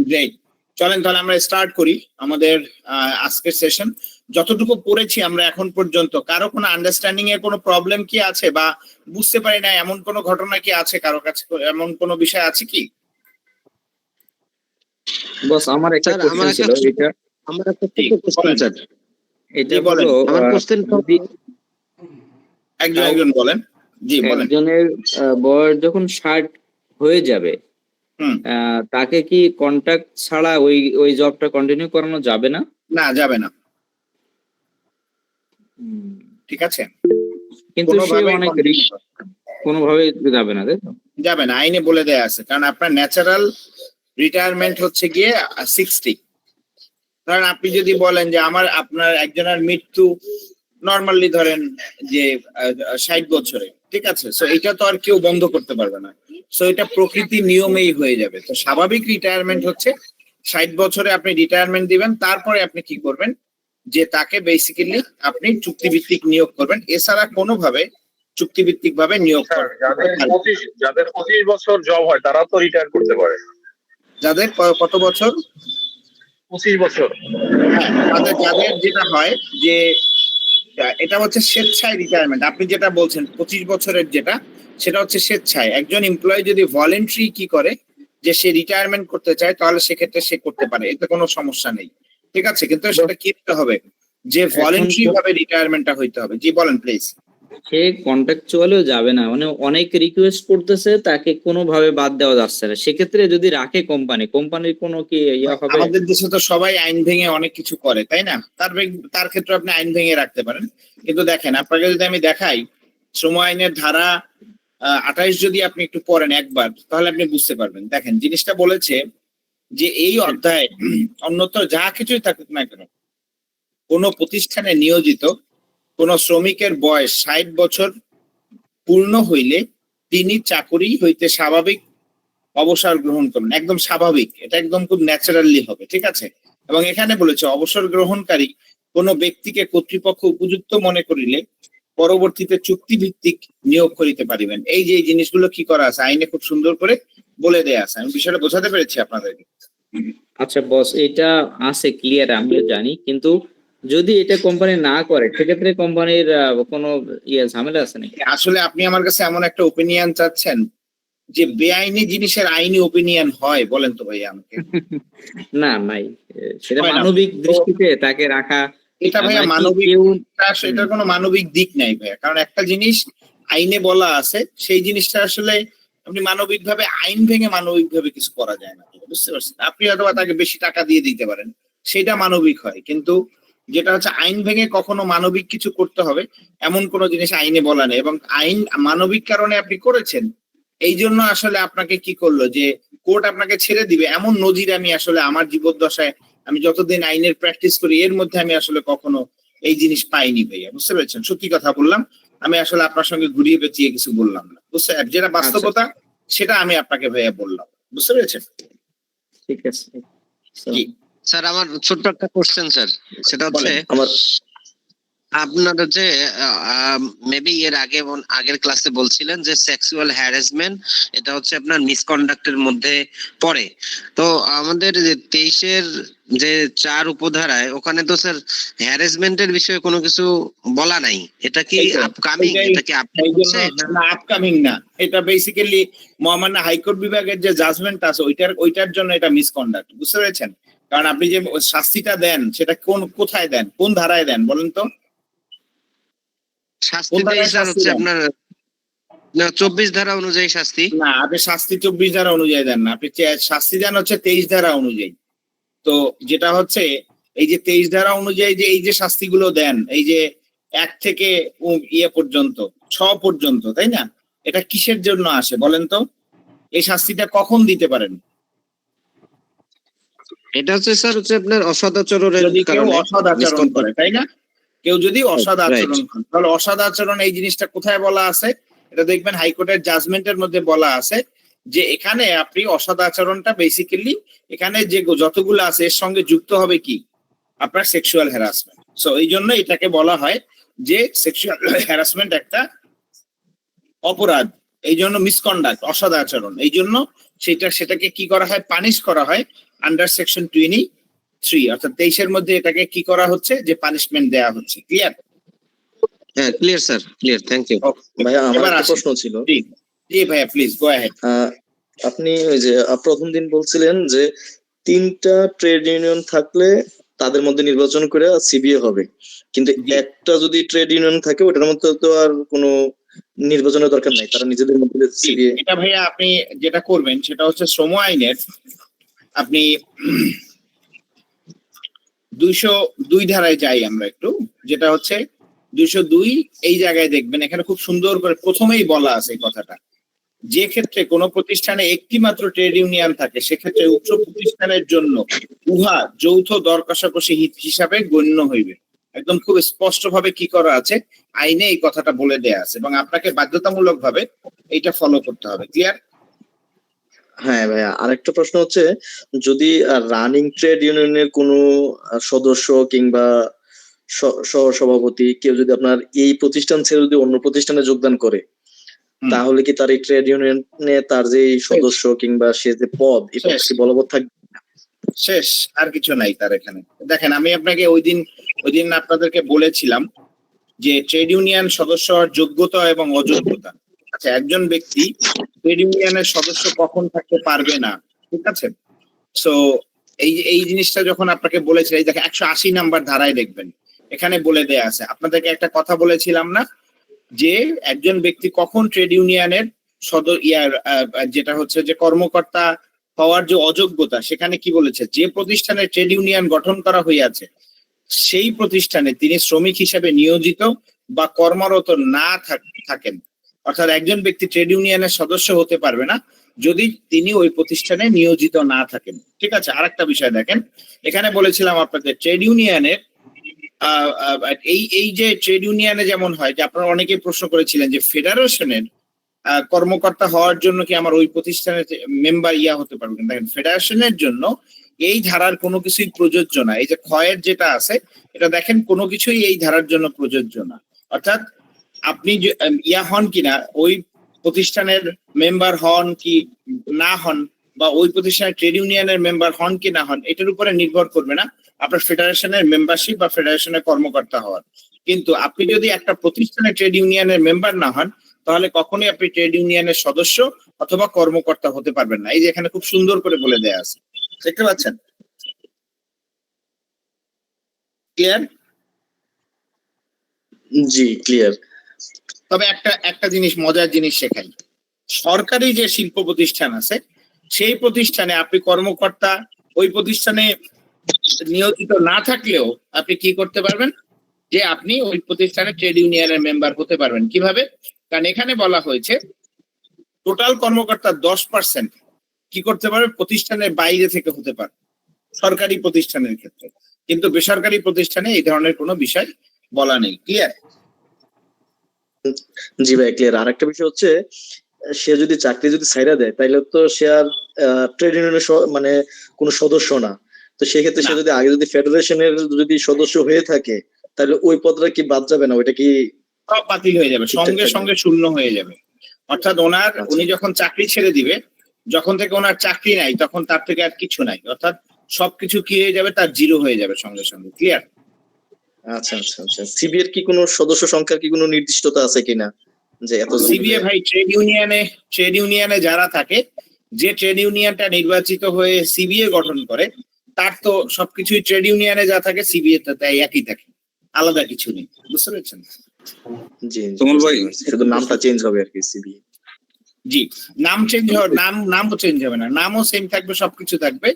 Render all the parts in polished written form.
Great, চলেন তাহলে আমরা স্টার্ট করি আমাদের আজকের সেশন। যতটুকু পড়েছি আমরা এখন পর্যন্ত, কারো কোনো আন্ডারস্ট্যান্ডিং এর কোনো প্রবলেম কি আছে বা বুঝতে পারি না এমন কোনো ঘটনা কি আছে কারো কাছে, এমন কোনো বিষয় আছে কি? বস আমার একটা কোশ্চেন ছিল, এটা হলো আমার কোশ্চেনটা একজন বলেন। জি বলেন। একজনের বয়স যখন 60 হয়ে যাবে, তাকে কি কন্ট্রাক্ট ছাড়া ওই জবটা কন্টিনিউ করানো যাবে না? না, যাবে না। ঠিক আছে, কিন্তু সে অনেক রিস্ক, কোনোভাবে যাবে না, তাই তো? যাবে না, আইনে বলে দেয়া আছে। কারণ আপনার ন্যাচারাল রিটায়ারমেন্ট হচ্ছে গিয়ে 60। ধরেন আপনি যদি বলেন যে আপনার একজনের মৃত্যু নর্মালি ধরেন যে 60 বছরে, ঠিক আছে, সো এটা তো আর কেউ বন্ধ করতে পারবে না। সো এটা প্রকৃতির নিয়মেই হয়ে যাবে। তো স্বাভাবিক রিটায়ারমেন্ট হচ্ছে 60 বছরে আপনি রিটায়ারমেন্ট দিবেন, তারপরে আপনি কি করবেন যে তাকে বেসিক্যালি আপনি চুক্তিভিত্তিক নিয়োগ করবেন। এছাড়া কোনোভাবে চুক্তিভিত্তিক ভাবে নিয়োগ করবেন। যাদের 25 বছর জব হয় তারা তো রিটায়ার করতে পারে। যাদের কত বছর? 25 বছর। হ্যাঁ, যাদের যেটা হয় যে এটা হচ্ছে স্বেচ্ছায় রিটায়ারমেন্ট। আপনি যেটা বলছেন 25 বছরের যেটা, সেটা হচ্ছে স্বেচ্ছায়। একজন এমপ্লয়ি যদি ভলেন্টারি কি করে যে সে রিটায়ারমেন্ট করতে চায়, তাহলে সেক্ষেত্রে সে করতে পারে, এতে কোনো সমস্যা নেই। ঠিক আছে, কিন্তু সেটা কি হতে হবে যে ভলেন্টারি ভাবে রিটায়ারমেন্টটা হইতে হবে। জি বলেন প্লিজ। সে কন্ট্রাকচুয়ালিও যাবে না, মানে অনেক রিকোয়েস্ট করতেছে, তাকে কোনোভাবে বাদ দেওয়া যাচ্ছে না। সেক্ষেত্রে যদি রাখে কোম্পানির কোনো কি ইয়া হবে? আমাদের দেশে তো সবাই আইন ভেঙে অনেক কিছু করে, তাই না? তার ক্ষেত্রে আপনি আইন ভেঙে রাখতে পারেন। কিন্তু দেখেন, আপনাকে যদি আমি দেখাই শ্রম আইনের ধারা 28 যদি আপনি একটু পড়েন একবার, তাহলে আপনি বুঝতে পারবেন। দেখেন, জিনিসটা বলেছে যে এই অধ্যায়ে অন্যত্র যা কিছুই থাকুক না কেন, কোন প্রতিষ্ঠানে নিয়োজিত কোন শ্রমিকের বয়স 60 বছর পূর্ণ হইলে তিনি চাকুরি হইতে স্বাভাবিক অবসর গ্রহণ করবেন। একদম স্বাভাবিক, এটা একদম খুব ন্যাচারালি হবে। ঠিক আছে, এবং এখানে বলেছে অবসর গ্রহণকারী কোনো ব্যক্তিকে কর্তৃপক্ষ উপযুক্ত মনে করিলে পরবর্তীতে চুক্তিভিত্তিক নিয়োগ করিতে পারিবেন। এই যে জিনিসগুলো কি করা আছে আইনে, খুব সুন্দর করে বলে দেয়া আছে। আমি বিষয়টা বোঝাতে পেরেছি আপনাদেরকে? আচ্ছা বস, এটা আছে ক্লিয়ার, আমিও জানি, কিন্তু যদি এটা কোম্পানি না করে সেক্ষেত্রে কোম্পানির কোনো ঝামেলা আছে নাকি? আসলে আপনি আমার কাছে এমন একটা ওপিনিয়ন চাচ্ছেন যে বেআইনি জিনিসের আইনি ওপিনিয়ন হয়? বলেন তো ভাই আমাকে। না নাই, সেটা মানবিক দৃষ্টিতে তাকে রাখা। এটা ভাইয়া মানবিক, এটার কোনো মানবিক দিক নাই ভাইয়া। কারণ একটা জিনিস আইনে বলা আছে, সেই জিনিসটা আসলে আপনি মানবিক ভাবে, আইন ভেঙে মানবিক ভাবে কিছু করা যায় না। বুঝতে পারছেন? আপনি হয়তো তাকে বেশি টাকা দিয়ে দিতে পারেন, সেটা মানবিক হয়। কিন্তু যেটা হচ্ছে আইন ভেঙে কখনো মানবিক কিছু করতে হবে এমন কোনো জিনিস আইনে বলা নেই। এবং আইন মানবিক কারণে আপনি করেছেন, এই জন্য আসলে আপনাকে কি করলো যে কোর্ট আপনাকে ছেড়ে দিবে, এমন নজির আমি আসলে আমার জীবদ্দশায়, আমি যতদিন আইনের প্র্যাকটিস করি, এর মধ্যে আমি আসলে কখনো এই জিনিস পাইনি ভাইয়া। বুঝতে পেরেছেন? সত্যি কথা বললাম, আমি আসলে আপনার সঙ্গে ঘুরিয়ে পেঁচিয়ে কিছু বললাম না। বুঝতে, যেটা বাস্তবতা সেটা আমি আপনাকে ভাইয়া বললাম। বুঝতে পেরেছেন? ঠিক আছে স্যার, আমার ছোট্ট একটা কোশ্চেন স্যার, সেটা হচ্ছে আপনারা যে মেবি এর আগের ক্লাসে বলছিলেন যে সেক্সুয়াল হ্যারাসমেন্ট এটা হচ্ছে আপনার মিসকন্ডাক্টের মধ্যে পড়ে। তো আমাদের 23-এর যে 4 উপধারায় ওখানে তো স্যার হ্যারাসমেন্টের বিষয়ে কোনো কিছু বলা নাই। এটা কি আপকামিং? এটা কি আপকামিং না, এটা বেসিক্যালি মহামান্য হাইকোর্ট বিভাগের যে জাজমেন্ট আছে ওইটার জন্য এটা মিসকন্ডাক্ট। বুঝতে পেরেছেন? কারণ আপনি যে শাস্তিটা দেন সেটা কোথায় দেন, কোন ধারায় দেন বলেন তো? শাস্তি হচ্ছে আপনার 24 ধারা অনুযায়ী শাস্তি। না, আপনি শাস্তি 24 ধারা অনুযায়ী দেন না, আপনি শাস্তি দেন হচ্ছে 23 ধারা অনুযায়ী। তো যেটা হচ্ছে এই যে 23 ধারা অনুযায়ী যে এই যে শাস্তিগুলো দেন, এই যে 1 থেকে পর্যন্ত 6 পর্যন্ত, তাই না? এটা কিসের জন্য আসে বলেন তো? এই শাস্তিটা কখন দিতে পারেন? এটা হচ্ছে স্যার হচ্ছে আপনার অসদাচরণের কারণে, অসদাচরণ করে, তাই না? কেউ যদি অসদাচরণ করে, তাহলে অসদাচরণ এই জিনিসটা কোথায় বলা আছে? এটা দেখবেন হাইকোর্টের জাজমেন্টের মধ্যে বলা আছে যে এখানে আপনি অসদাচরণটা বেসিক্যালি এখানে যে যতগুলো আছে এর সঙ্গে যুক্ত হবে কি আপনার সেক্সুয়াল হ্যারাসমেন্ট। সো এই জন্য এটাকে বলা হয় যে সেক্সুয়াল হ্যারাসমেন্ট একটা অপরাধ, এই জন্য মিসকন্ডাক্ট, অসদাচরণ। এই জন্য সেটাকে কি করা হয়, পানিশ করা হয় আন্ডার সেকশন 23 অর্থাৎ 23-এর মধ্যে এটাকে কি করা হচ্ছে যে পানিশমেন্ট দেওয়া হচ্ছে। ক্লিয়ার? হ্যাঁ, clear sir, clear, thank you. ভাইয়া আমার এবার একটা আসি। প্রশ্ন ছিল। জি জি ভাইয়া, প্লিজ গো অ্যাহেড। আপনি ওই যে প্রথম দিন বলছিলেন যে 3টা ট্রেড ইউনিয়ন থাকলে তাদের মধ্যে নির্বাচন করে সিবিএ হবে, কিন্তু জি। একটা যদি ট্রেড ইউনিয়ন থাকে ওটার মধ্যে তো আর কোনো নির্বাচনের দরকার নাই, তারা নিজেদের মধ্যে সিবিএ। এটা ভাইয়া আপনি যেটা করবেন সেটা হচ্ছে শ্রম আইনের আপনি 202 ধারায় যাই আমরা একটু, যেটা হচ্ছে 202 এই জায়গায় দেখবেন এখানে খুব সুন্দর করে প্রথমেই বলা আছে এই কথাটা, যে ক্ষেত্রে কোনো প্রতিষ্ঠানে একটি মাত্র ট্রেড ইউনিয়ন থাকে সেক্ষেত্রে উক্ত প্রতিষ্ঠানের জন্য উহা যৌথ দর কষাকষি হিত হিসাবে গণ্য হইবে। একদম খুব স্পষ্ট ভাবে কি করা আছে আইনে, এই কথাটা বলে দেয়া আছে এবং আপনাকে বাধ্যতামূলক ভাবে এইটা ফলো করতে হবে। ক্লিয়ার? হ্যাঁ ভাইয়া, আরেকটা প্রশ্ন হচ্ছে, যদি রানিং ট্রেড ইউনিয়নের কোনো সদস্য কিংবা সহ সভাপতি কেউ যদি আপনার এই প্রতিষ্ঠান ছেড়ে যদি অন্য প্রতিষ্ঠানে যোগদান করে, তাহলে কি তার এই ট্রেড ইউনিয়নে তার যে সদস্য কিংবা সে যে পদ, এই পদ কি বলবৎ থাকবে? শেষ, আর কিছু নাই তার এখানে। দেখেন আমি আপনাকে ওই দিন আপনাদেরকে বলেছিলাম যে ট্রেড ইউনিয়ন সদস্য হওয়ার যোগ্যতা এবং অযোগ্যতা। আচ্ছা, একজন ব্যক্তি ট্রেড ইউনিয়নের সদস্য কখন থাকতে পারবে না, ঠিক আছে? সো এই জিনিসটা যখন আপনাকে বলেছিল, এই দেখে 180 নাম্বার ধারায় দেখবেন এখানে বলে দেয়া আছে। আপনাদেরকে একটা কথা বলেছিলাম না যে একজন ব্যক্তি কখন ট্রেড ইউনিয়নের যেটা হচ্ছে যে কর্মকর্তা হওয়ার যে অযোগ্যতা, সেখানে কি বলেছে, যে প্রতিষ্ঠানে ট্রেড ইউনিয়ন গঠন করা হইয়াছে সেই প্রতিষ্ঠানে তিনি শ্রমিক হিসেবে নিয়োজিত বা কর্মরত না থাকেন। অর্থাৎ একজন ব্যক্তি ট্রেড ইউনিয়নের সদস্য হতে পারবে না যদি তিনি ওই প্রতিষ্ঠানে নিয়োজিত না থাকেন। ঠিক আছে? আরেকটা বিষয় দেখেন, এখানে বলেছিলাম আপনাদের ট্রেড ইউনিয়নের এই যে ট্রেড ইউনিয়নে যেমন হয় যে আপনারা অনেকেই প্রশ্ন করেছিলেন যে ফেডারেশনের কর্মকর্তা হওয়ার জন্য কি আমার ওই প্রতিষ্ঠানের মেম্বার হতে পারবেন। দেখেন, ফেডারেশনের জন্য এই ধারার কোনো কিছুই প্রযোজ্য না। এই যে ক্ষয়ের যেটা আছে এটা দেখেন কোনো কিছুই এই ধারার জন্য প্রযোজ্য না। অর্থাৎ আপনি হন কিনা, ওই প্রতিষ্ঠানের মেম্বার হন কি না হন, বা ওই প্রতিষ্ঠানের ট্রেড ইউনিয়নের মেম্বার হন কি না হন, এটার উপরে নির্ভর করবে না আপনার ফেডারেশনের মেম্বারশিপ বা ফেডারেশনের কর্মকর্তা হওয়ার। কিন্তু আপনি যদি একটা প্রতিষ্ঠানের ট্রেড ইউনিয়নের মেম্বার না হন তাহলে কখনোই আপনি ট্রেড ইউনিয়নের সদস্য অথবা কর্মকর্তা হতে পারবেন না। এই যে এখানে খুব সুন্দর করে বলে দেয়া আছে, দেখতে পাচ্ছেন? ক্লিয়ার? জি ক্লিয়ার। তবে একটা জিনিস, মজার জিনিস শেখাই, সরকারি যে শিল্প প্রতিষ্ঠান আছে সেই প্রতিষ্ঠানে আপনি কর্মকর্তা ওই প্রতিষ্ঠানে নিয়োজিত না থাকলেও আপনি কি করতে পারবেন, যে আপনি ওই প্রতিষ্ঠানে ট্রেড ইউনিয়নের মেম্বার হতে পারবেন। কিভাবে? কারণ এখানে বলা হয়েছে টোটাল কর্মকর্তা 10% কি করতে পারবে, প্রতিষ্ঠানের বাইরে থেকে হতে পারে সরকারি প্রতিষ্ঠানের ক্ষেত্রে, কিন্তু বেসরকারি প্রতিষ্ঠানে এই ধরনের কোনো বিষয় বলা নেই। ক্লিয়ার? জি ভাই ক্লিয়ার। আরেকটা বিষয় হচ্ছে, সে যদি চাকরি যদি ছাইড়া দেয় তাহলে তো সে আর ট্রেড ইউনিয়নের মানে কোনো সদস্য না। তো সেক্ষেত্রে সে যদি আগে যদি ফেডারেশনের যদি সদস্য হয়ে থাকে তাহলে ওই পদটা কি বাদ যাবে না? ওইটা কি সব বাতিল হয়ে যাবে, সঙ্গে সঙ্গে শূন্য হয়ে যাবে। অর্থাৎ উনি যখন চাকরি ছেড়ে দিবে, যখন থেকে ওনার চাকরি নাই তখন তার থেকে আর কিছু নাই, অর্থাৎ সবকিছু কি হয়ে যাবে, তার জিরো হয়ে যাবে সঙ্গে সঙ্গে। ক্লিয়ার? আচ্ছা আচ্ছা আচ্ছা। সিবিএ এর কি কোনো সদস্য সংখ্যার কি কোনো নির্দিষ্টতা আছে কিনা যে এত? সিবিএ ভাই ট্রেড ইউনিয়নে যারা থাকে, যে ট্রেড ইউনিয়নটা নির্বাচিত হয়ে সিবিএ গঠন করে তার তো সবকিছুই ট্রেড ইউনিয়নে যা থাকে সিবিএ তে তাই একই থাকে, আলাদা কিছু নেই। বুঝতে পেরেছেন? জি তুমুল ভাই, শুধু নামটা চেঞ্জ হবে আর কি সিবিএ। জি, নাম চেঞ্জ হবে, নামও চেঞ্জ হবে না, নামও সেম থাকবে, সবকিছু থাকবে,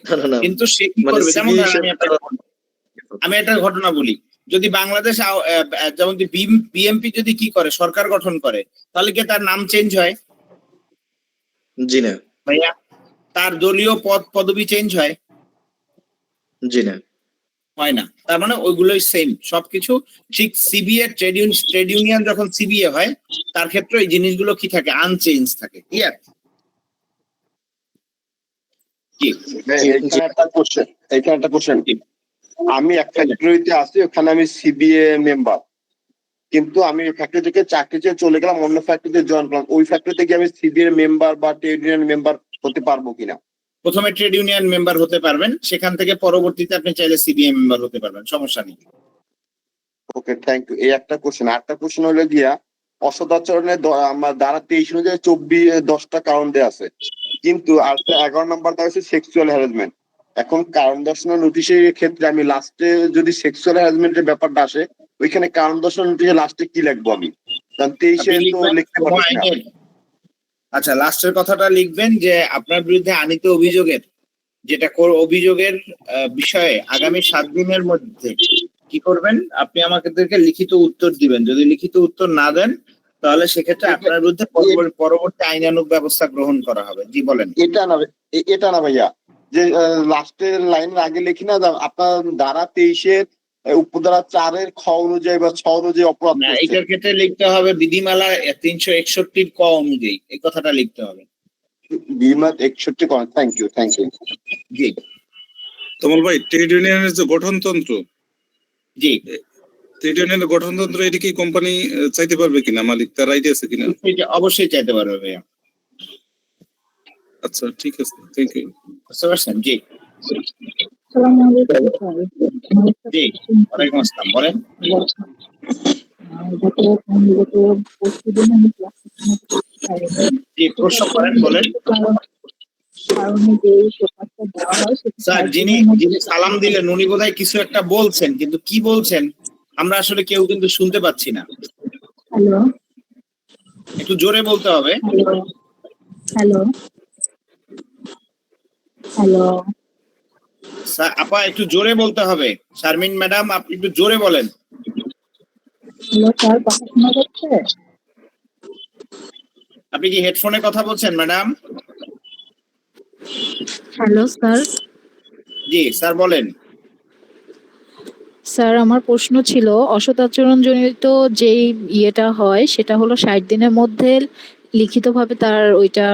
কিন্তু সে কি করবে, যেমন আমি একটা ঘটনা বলি, যদি বাংলাদেশ যেমন বিএমপি যদি কি করে, সরকার গঠন করে, তাহলে কি তার নাম চেঞ্জ হয়? জি না ভাইয়া, তার দলীয় পদবি চেঞ্জ হয়? জি না, হয় না। তার মানে ওইগুলোই সেম সবকিছু। ঠিক সিবিএ ট্রেড ইউনিয়ন যখন সিবিএ হয় তার ক্ষেত্রে এই জিনিসগুলো কি থাকে, আনচেঞ্জ থাকে। ক্লিয়ার? এখানে একটা কোশ্চেন, আমি এক ফ্যাক্টরিতে আছি, ওখানে আমি সিবিএ মেম্বার, কিন্তু আমি ওই ফ্যাক্টরি থেকে চাকরি চেয়ে চলে গেলাম, অন্য ফ্যাক্টরিতে জয়েন করলাম, ওই ফ্যাক্টরিতে গিয়ে আমি সিবিএ মেম্বার বা ট্রেড ইউনিয়ন মেম্বার হতে পারবো কিনা? প্রথমে ট্রেড ইউনিয়ন মেম্বার হতে পারবেন, সেখান থেকে পরবর্তীতে আপনি চাইলে সিবিএম মেম্বার হতে পারবেন, সমস্যা নেই। ওকে, থ্যাংক ইউ। এই একটা কোশ্চেন। আরেকটা কোশ্চেন হলো গিয়া অসদাচরণের আমার দ্বারা 23 অনুযায়ী 10টা কারণ দেওয়া আছে, কিন্তু আর 11 নাম্বার দেওয়া হচ্ছে সেক্সুয়াল হ্যারাসমেন্ট। এখন কারণ দর্শানোর নোটিশের ক্ষেত্রে আমি লাস্টে যদি সেক্সুয়াল হ্যারাসমেন্টের ব্যাপারটা আসে, ওইখানে কারণ দর্শানোর নোটিশে লাস্টে কি লিখবো আমি? কারণ 23 আপনি তো লিখবেন লিখতে শ্রম পারছি না। আইনের, আচ্ছা লাস্টের কথাটা লিখবেন যে আপনার বিরুদ্ধে আনীত অভিযোগের অভিযোগের বিষয়ে আগামী 7 দিনের মধ্যে কি করবেন, আপনি আমাদেরকে লিখিত উত্তর দিবেন। যদি লিখিত উত্তর না দেন তাহলে সেক্ষেত্রে আপনার বিরুদ্ধে পরবর্তী আইনানুগ ব্যবস্থা গ্রহণ করা হবে। জি বলেন। এটা না ভাইয়া, যে লাস্টের লাইনের আগে লিখি না আপনার ধারা 23-এর উপধারা 4-এর খ অনুযায়ী বা 6 অনুযায়ী অপরাধ না, করছে। এটার ক্ষেত্রে লিখতে হবে বিধিমালা 361 ক অনুযায়ী, এই কথাটা লিখতে হবে। বিমাত 61 ক। Thank you. জি তমল ভাই, ট্রেড ইউনিয়নের যে গঠনতন্ত্র, জি ট্রেড ইউনিয়নের গঠনতন্ত্র এটা কি কোম্পানি চাইতে পারবে কিনা, মালিক তার রাইট আছে কিনা? অবশ্যই চাইতে পারবে ভাইয়া। আচ্ছা, ঠিক আছে, থ্যাংক ইউ। বুঝতে পারছেন? জি জি, ওয়ালাইকুম আসসালাম, বলেন। জি, প্রশ্ন করেন, বলেন। স্যার, যিনি সালাম দিলেন উনি বোধহয় কিছু একটা বলছেন, কিন্তু কি বলছেন আমরা আসলে কেউ কিন্তু শুনতে পাচ্ছি না। হ্যালো, একটু জোরে বলতে হবে। হ্যালো, হ্যালো, স্যার আপা একটু জোরে বলতে হবে। শারমিন ম্যাডাম, আপনি একটু জোরে বলেন। হ্যালো স্যার, কথা শোনা যাচ্ছে? আপনি কি হেডফোনে কথা বলছেন ম্যাডাম? Hello sir. জি স্যার বলেন। স্যার, আমার প্রশ্ন ছিল অসদাচরণ জনিত যেই ইয়েটা হয় সেটা হলো 60 দিনের মধ্যে লিখিতভাবে তার ওইটা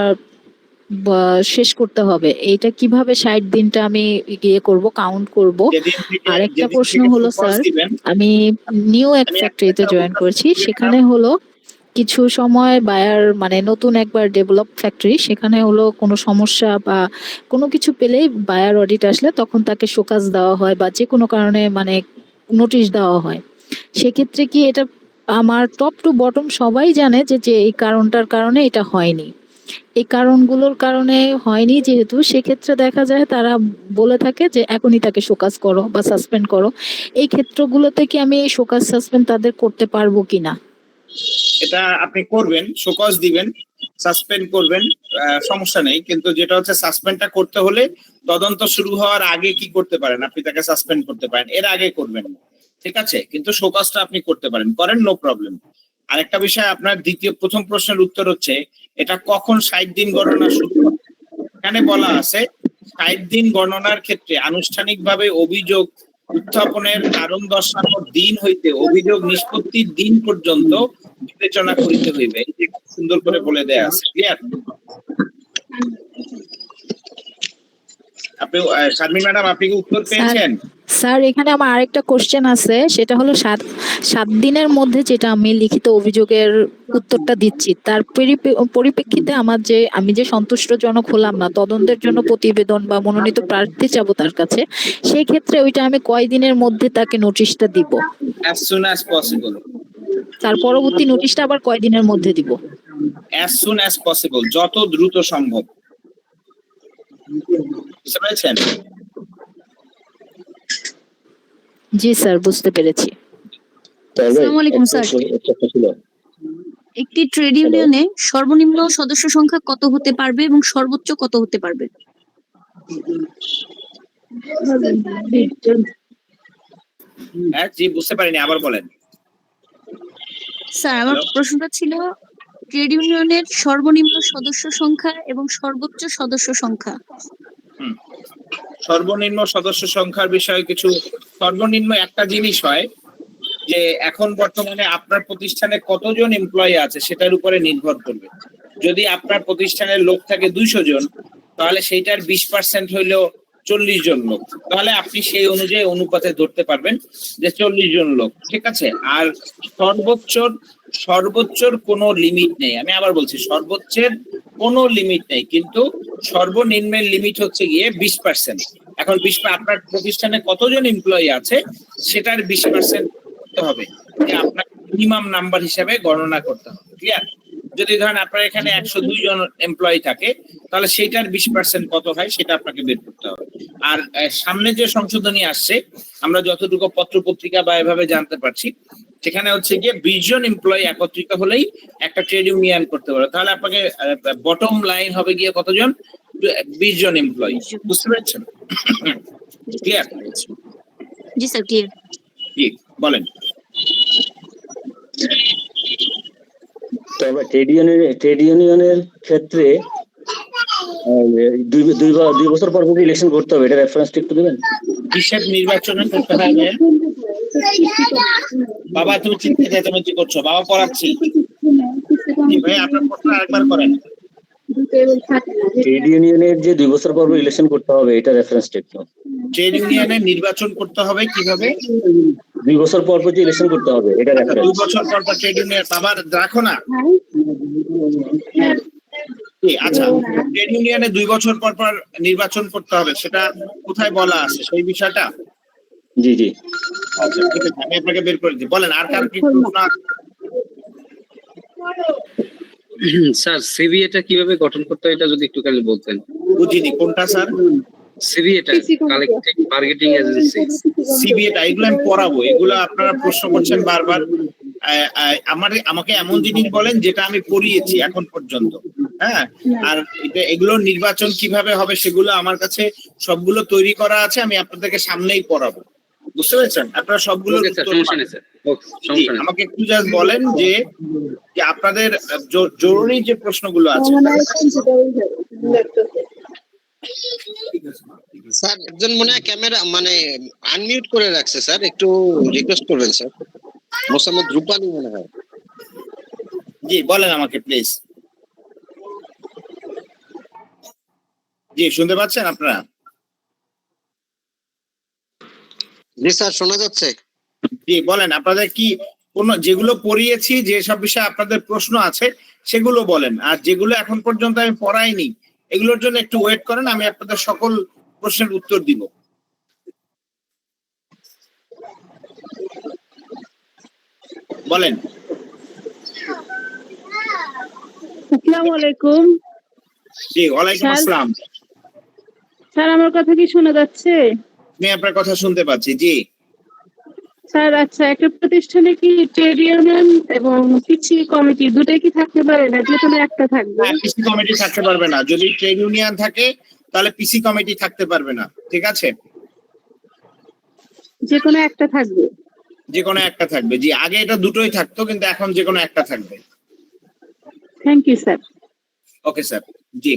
শেষ করতে হবে। এইটা কিভাবে 60 দিনটা আমি ইয়ে করব, কাউন্ট করব? আর একটা প্রশ্ন হলো স্যার, আমি নিউ এক ফ্যাক্টরিতে জয়েন করেছি, সেখানে হলো কিছু সময় বায়ার মানে নতুন একবার ডেভেলপ ফ্যাক্টরি, সেখানে হলো কোনো সমস্যা বা কোনো কিছু পেলেই বায়ার অডিট আসলে তখন তাকে শোকাজ দেওয়া হয় বা যে কোনো কারণে মানে নোটিশ দেওয়া হয়। সেক্ষেত্রে কি এটা আমার টপ টু বটম সবাই জানে যে যে এই কারণটার কারণে এটা হয়নি, এই কারণগুলোর কারণে হয়নি যেহেতু, সেক্ষেত্রে দেখা যায় তারা বলে থাকে যে এখনই তাকে শোকাজ করো বা সাসপেন্ড করো। এই ক্ষেত্রগুলোতে কি আমি শোকাজ সাসপেন্ড তাদের করতে পারবো কিনা? এটা আপনি করবেন, শোকজ দিবেন, সাসপেন্ড করবেন, সমস্যা নেই। কিন্তু যেটা হচ্ছে সাসপেন্ডটা করতে হলে তদন্ত শুরু হওয়ার আগে কি করতে পারেন, আপনি তাকে সাসপেন্ড করতে পারেন, এর আগে করবেন না, ঠিক আছে? কিন্তু শোকজটা আপনি করতে পারেন, করেন, নো প্রবলেম। আরেকটা বিষয়, আপনার প্রথম প্রশ্নের উত্তর হচ্ছে এটা কখন 60 দিন গণনা শুরু হবে। এখানে বলা আছে 60 দিন গণনার ক্ষেত্রে আনুষ্ঠানিকভাবে অভিযোগ উত্থাপনের কারণ দর্শানোর দিন হইতে অভিযোগ নিষ্পত্তির দিন পর্যন্ত বিবেচনা করিতে হইবে। সুন্দর করে বলে দেয়া আছে, ক্লিয়ার? আপনি শারমিন ম্যাডাম, আপনি কি উত্তর পেয়েছেন? স্যার, এখানে আমার আরেকটা কোশ্চেন আছে, সেটা হলো 7 দিনের মধ্যে যেটা আমি লিখিত অভিযোগের উত্তরটা দিচ্ছি, তার পরিপ্রেক্ষিতে আমি যে সন্তুষ্টজনক হলাম না, তদন্তের জন্য প্রতিবেদন বা মনোনীত প্রার্থী চাবো তার কাছে, সেই ক্ষেত্রে ওইটা আমি কয় দিনের মধ্যে তাকে নোটিশটা দিব? as soon as possible। তার পরবর্তী নোটিশটা আবার কয় দিনের মধ্যে দিব? as soon as possible, যত দ্রুত সম্ভব। বুঝতে পেরেছেন? জি স্যার, বুঝতে পেরেছি। আসসালামু আলাইকুম স্যার। একটি ট্রেড ইউনিয়নে সর্বনিম্ন সদস্য সংখ্যা কত হতে পারবে এবং সর্বোচ্চ কত হতে পারবে? হ্যাঁ জি, বুঝতে পারিনি, আবার বলেন। স্যার, আমার প্রশ্নটা ছিল ট্রেড ইউনিয়নের সর্বনিম্ন সদস্য সংখ্যা এবং সর্বোচ্চ সদস্য সংখ্যা। সর্বনিম্ন সদস্য সংখ্যার বিষয়ে কিছু, সর্বনিম্ন একটা জিনিস হয় যে এখন বর্তমানে আপনার প্রতিষ্ঠানে কতজন এমপ্লয়ি আছে সেটার উপরে নির্ভর করবে। যদি আপনার প্রতিষ্ঠানের লোক থাকে 200 জন, তাহলে সেইটার 20% হইলেও 40 জন লোক, তাহলে আপনি সেই অনুযায়ী অনুপাতে ধরতে পারবেন যে 40 জন লোক, ঠিক আছে? আর সর্বোচ্চর কোনো লিমিট নেই। আমি আবার বলছি, সর্বোচ্চের কোনো লিমিট নেই, কিন্তু সর্বনিম্নের লিমিট হচ্ছে গিয়ে 20%। এখন আপনার প্রতিষ্ঠানে কতজন এমপ্লয়ি আছে সেটার 20% করতে হবে, যে আপনার মিনিমাম নাম্বার হিসাবে গণনা করতে হবে। ক্লিয়ার? যদি ধরেন আপনার এখানে 102 জন এমপ্লয়ি থাকে, তাহলে সেইটার 20% কত হয় সেটা আপনাকে বের করতে হবে। আর সামনে যে সংশোধনী আসছে, আমরা যতটুকু পত্র পত্রিকা বা এভাবে জানতে পারছি, সেখানে হচ্ছে গিয়ে 20 জন এমপ্লয়ি একত্রিত হলেই একটা ট্রেড ইউনিয়ন করতে পারে। তাহলে আপনাকে বটম লাইন হবে গিয়ে কতজন? 20 জন এমপ্লয়ি। বুঝতে পেরেছেন? ক্লিয়ার? জি স্যার, ক্লিয়ার। জি, বলেন। তবে ট্রেড ইউনিয়নের ক্ষেত্রে দুই বছর পর ইলেকশন করতে হবে, এটা রেফারেন্সটা একটু দেবেন? হিসাব নির্বাচনে করতে হবে। বাবা তুমি চিন্তা চেঁচামেচি করছো, বাবা পড়াচ্ছি। ভাই আপনার প্রশ্ন আরেকবার করেন। ট্রেড ইউনিয়নের যে 2 বছর পর ইলেকশন করতে হবে, এটা রেফারেন্সটা একটু। ট্রেড ইউনিয়নের নির্বাচন করতে হবে কিভাবে? 2 বছর পর যে ইলেকশন করতে হবে, এটা 2 রেফারেন্স। বছর পর ট্রেড ইউনিয়ন বাবা রাখো না। আচ্ছা, ট্রেড ইউনিয়নে 2 বছর পর নির্বাচন করতে হবে, সেটা কোথায় বলা আছে সেই বিষয়টা? জি জি। আচ্ছা ঠিক আছে, আমি আপনাকে বের করে দিই। বলেন আর কার কি প্রশ্ন আছে? স্যার সিভি এটা কিভাবে গঠন করতে হয় এটা যদি একটু খালি বলতেন। বুঝিনি কোনটা স্যার? সিভি এটা কালেক্টিভ বার্গেনিং এজেন্সি। সিবি এটা, এগুলো আমি পড়াবো। এগুলো আপনারা প্রশ্ন করছেন বারবার। আমাকে এমন জিনিস বলেন যেটা আমি পড়িয়েছি এখন পর্যন্ত। হ্যাঁ, আর এগুলো নির্বাচন কিভাবে হবে সেগুলো আমার কাছে সবগুলো তৈরি করা আছে, আমি আপনাদেরকে সামনেই পড়াবো। বুঝতে পেরেছেন? আপনারা সবগুলো আমাকে একটু জাস্ট বলেন যে আপনাদের জরুরি যে প্রশ্নগুলো আছে। স্যার একজন মনে হয় ক্যামেরা মানে আনমিউট করে রাখছে স্যার, একটু রিকোয়েস্ট করবেন স্যার। মোসাম্মদ রূপালী মনে হয়। জি বলেন আমাকে প্লিজ। জি শুনতে পাচ্ছেন আপনারা? জি স্যার শোনা যাচ্ছে। জি বলেন, আপনাদের কি কোন যেগুলো পড়িয়েছি যে সব বিষয়ে আপনাদের প্রশ্ন আছে সেগুলো বলেন, আর যেগুলো এখন পর্যন্ত আমি পড়াইনি এগুলোর জন্য একটু ওয়েট করেন, আমি আপনাদের সকল প্রশ্নের উত্তর দিব। বলেন। আসসালামু আলাইকুম। জি ওয়ালাইকুম আসসালাম। স্যার আমার কথা কি শোনা যাচ্ছে? আমি আপনার কথা শুনতে পাচ্ছি। জি স্যার আচ্ছা, একটা প্রতিষ্ঠানে কি ট্রেড ইউনিয়ন এবং পিসি কমিটি দুটোই কি থাকতে পারে, না যে কোনো একটা থাকবে? পিসি কমিটি থাকতে পারবে না। যদি ট্রেড ইউনিয়ন থাকে তাহলে পিসি কমিটি থাকতে পারবে না। ঠিক আছে, যে কোনো একটা থাকবে। যে কোনো একটা থাকবে। জি আগে এটা দুটোই থাকতো, কিন্তু এখন যে কোনো একটা থাকবে। Thank you sir. Okay sir. জি